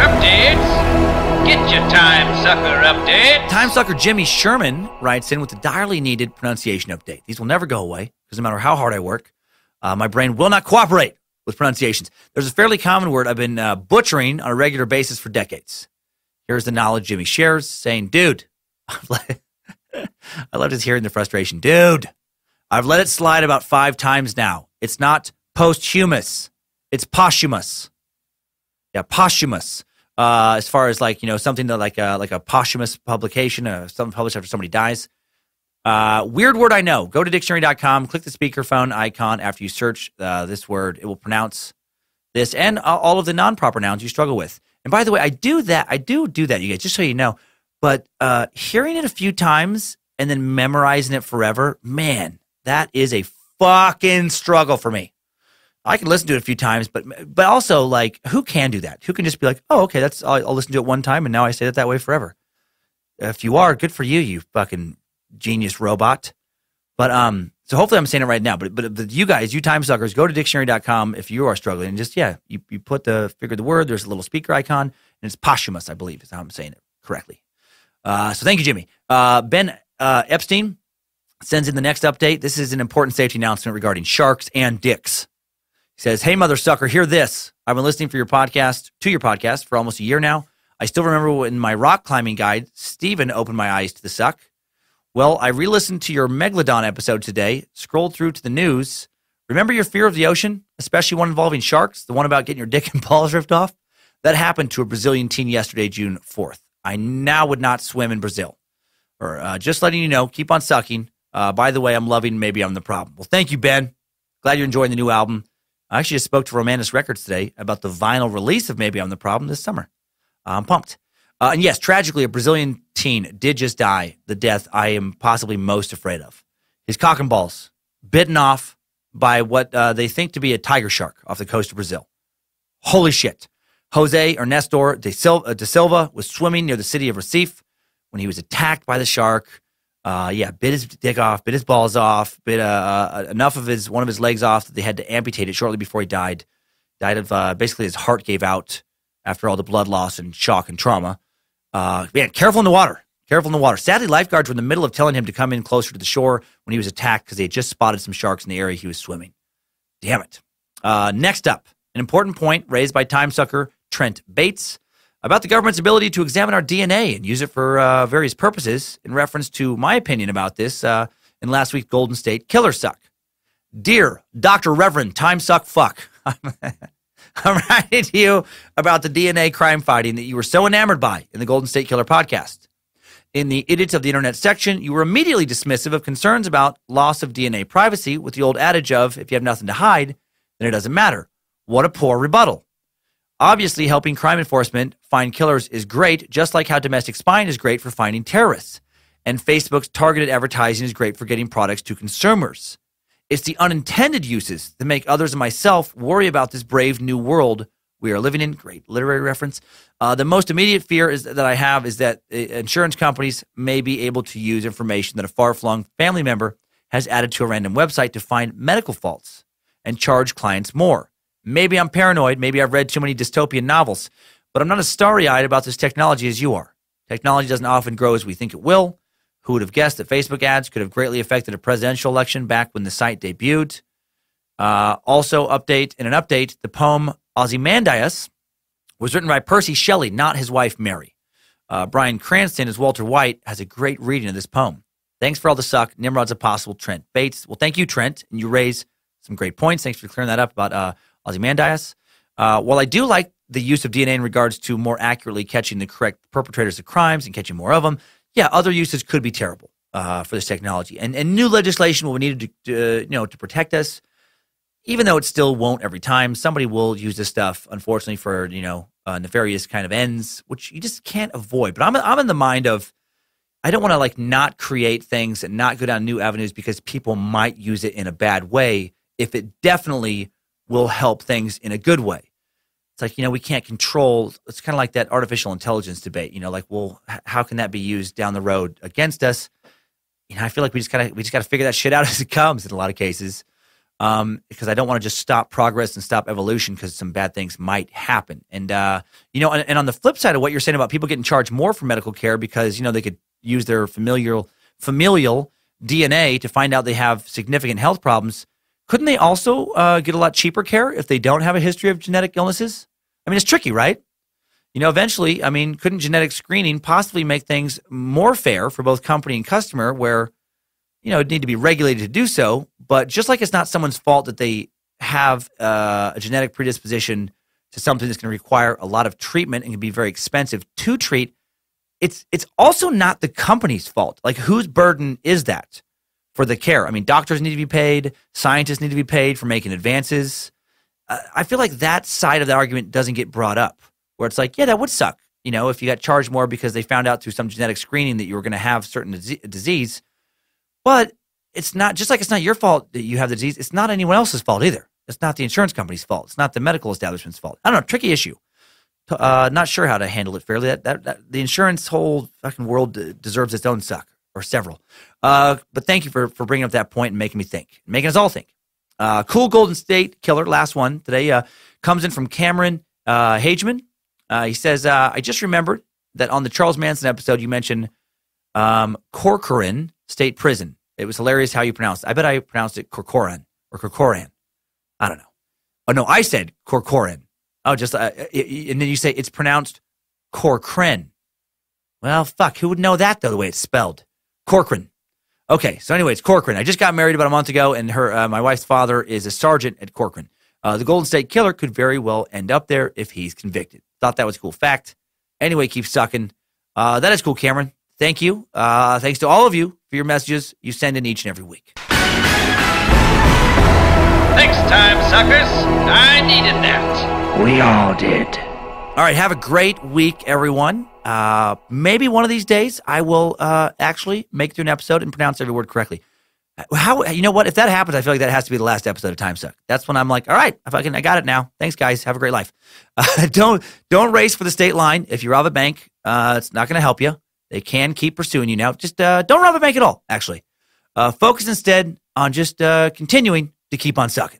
S6: Updates? Get your Timesucker update.
S1: Timesucker Jimmy Sherman writes in with a direly needed pronunciation update. These will never go away because no matter how hard I work, my brain will not cooperate with pronunciations. There's a fairly common word I've been butchering on a regular basis for decades. Here's the knowledge Jimmy shares, saying, dude, I love just hearing the frustration. Dude, I've let it slide about 5 times now. It's not posthumous. It's posthumous. Yeah, posthumous. As far as something that like a posthumous publication, something published after somebody dies. Weird word, I know. Go to dictionary.com, click the speakerphone icon after you search this word. It will pronounce this and all of the non-proper nouns you struggle with. And by the way, I do that, you guys, just so you know. But hearing it a few times and then memorizing it forever, man, that is a fucking struggle for me. I can listen to it a few times, but also, who can do that? Who can just be like, oh, okay, I'll listen to it one time, and now I say it that way forever. If you are, good for you, you fucking genius robot. But so hopefully I'm saying it right now. But you guys, you time suckers, go to dictionary.com if you are struggling, and just you put figure the word. There's a little speaker icon, and it's posthumous, I believe, is how I'm saying it correctly. So thank you, Jimmy. Ben Epstein sends in the next update. This is an important safety announcement regarding sharks and dicks. He says, hey, mother sucker, hear this. I've been listening to your podcast for almost a year now. I still remember when my rock climbing guide, Steven, opened my eyes to the suck. Well, I re-listened to your Megalodon episode today, scrolled through to the news. Remember your fear of the ocean, especially one involving sharks, the one about getting your dick and balls ripped off? That happened to a Brazilian teen yesterday, June 4th. I now would not swim in Brazil. Or just letting you know, keep on sucking. By the way, I'm loving Maybe I'm the Problem. Well, thank you, Ben. Glad you're enjoying the new album. I actually just spoke to Romanus Records today about the vinyl release of Maybe I'm the Problem this summer. I'm pumped. And yes, tragically, a Brazilian teen did just die, the death I am possibly most afraid of. His cock and balls bitten off by what they think to be a tiger shark off the coast of Brazil. Holy shit. Jose Ernesto de Silva was swimming near the city of Recife when he was attacked by the shark. Bit his dick off, bit his balls off, bit enough of one of his legs off that they had to amputate it shortly before he died. Died of basically his heart gave out after all the blood loss and shock and trauma. Man, careful in the water. Careful in the water. Sadly, lifeguards were in the middle of telling him to come in closer to the shore when he was attacked because they had just spotted some sharks in the area he was swimming. Damn it. Next up, an important point raised by Timesucker Trent Bates about the government's ability to examine our DNA and use it for various purposes in reference to my opinion about this in last week's Golden State Killer Suck. Dear Dr. Reverend Timesuck Fuck, I'm writing to you about the DNA crime fighting that you were so enamored by in the Golden State Killer podcast. In the Idiots of the Internet section, you were immediately dismissive of concerns about loss of DNA privacy with the old adage of, if you have nothing to hide, then it doesn't matter. What a poor rebuttal. Obviously, helping crime enforcement find killers is great, just like how domestic spying is great for finding terrorists. And Facebook's targeted advertising is great for getting products to consumers. It's the unintended uses that make others and myself worry about this brave new world we are living in. Great literary reference. The most immediate fear that I have is that insurance companies may be able to use information that a far-flung family member has added to a random website to find medical faults and charge clients more. Maybe I'm paranoid. Maybe I've read too many dystopian novels. But I'm not as starry-eyed about this technology as you are. Technology doesn't often grow as we think it will. Who would have guessed that Facebook ads could have greatly affected a presidential election back when the site debuted? Also, an update, the poem Ozymandias was written by Percy Shelley, not his wife Mary. Bryan Cranston as Walter White has a great reading of this poem. Thanks for all the suck. Nimrod's Apostle, Trent Bates. Well, thank you, Trent. And you raise some great points. Thanks for clearing that up about Ozymandias. While I do like the use of DNA in regards to more accurately catching the correct perpetrators of crimes and catching more of them, yeah, other uses could be terrible for this technology. And new legislation will be needed to protect us, even though it still won't every time. Somebody will use this stuff, unfortunately, for nefarious kind of ends, which you just can't avoid. But I'm in the mind of, I don't want to not create things and not go down new avenues because people might use it in a bad way if it definitely will help things in a good way. It's like, we can't control. It's kind of like that artificial intelligence debate, how can that be used down the road against us? I feel like we just got to figure that shit out as it comes in a lot of cases. because I don't want to just stop progress and stop evolution because some bad things might happen. And, and on the flip side of what you're saying about people getting charged more for medical care because, they could use their familial DNA to find out they have significant health problems, couldn't they also get a lot cheaper care if they don't have a history of genetic illnesses? I mean, it's tricky, right? Eventually, couldn't genetic screening possibly make things more fair for both company and customer where, it'd need to be regulated to do so, but just like it's not someone's fault that they have a genetic predisposition to something that's going to require a lot of treatment and can be very expensive to treat, it's also not the company's fault. Like, whose burden is that for the care? Doctors need to be paid. Scientists need to be paid for making advances. I feel like that side of the argument doesn't get brought up, where it's like, yeah, that would suck. If you got charged more because they found out through some genetic screening that you were going to have certain disease. But it's not, just like it's not your fault that you have the disease, it's not anyone else's fault either. It's not the insurance company's fault. It's not the medical establishment's fault. I don't know, tricky issue. Not sure how to handle it fairly. The insurance whole fucking world deserves its own suck, or several. But thank you for bringing up that point and making me think, making us all think. Cool Golden State Killer, last one today, comes in from Cameron Hageman. He says, I just remembered that on the Charles Manson episode, you mentioned Corcoran State Prison. It was hilarious how you pronounced it. I bet I pronounced it Corcoran or Corcoran. I don't know. Oh, no, I said Corcoran. Oh, just, and then you say it's pronounced Corcoran. Well, fuck, who would know that, though, the way it's spelled? Corcoran. Okay, so anyway, it's Corcoran. I just got married about a month ago, and my wife's father is a sergeant at Corcoran. The Golden State Killer could very well end up there if he's convicted. Thought that was a cool fact. Anyway, keep sucking. That is cool, Cameron. Thank you. Thanks to all of you for your messages you send in each and every week.
S6: Thanks, time suckers. I needed that.
S3: We all did.
S1: All right, have a great week, everyone. Maybe one of these days I will actually make it through an episode and pronounce every word correctly. You know what? If that happens, I feel like that has to be the last episode of Timesuck. That's when I'm like, all right, I got it now. Thanks, guys. Have a great life. Don't race for the state line. If you rob a bank, it's not going to help you. They can keep pursuing you now. Just don't rob a bank at all, actually. Focus instead on just continuing to keep on sucking.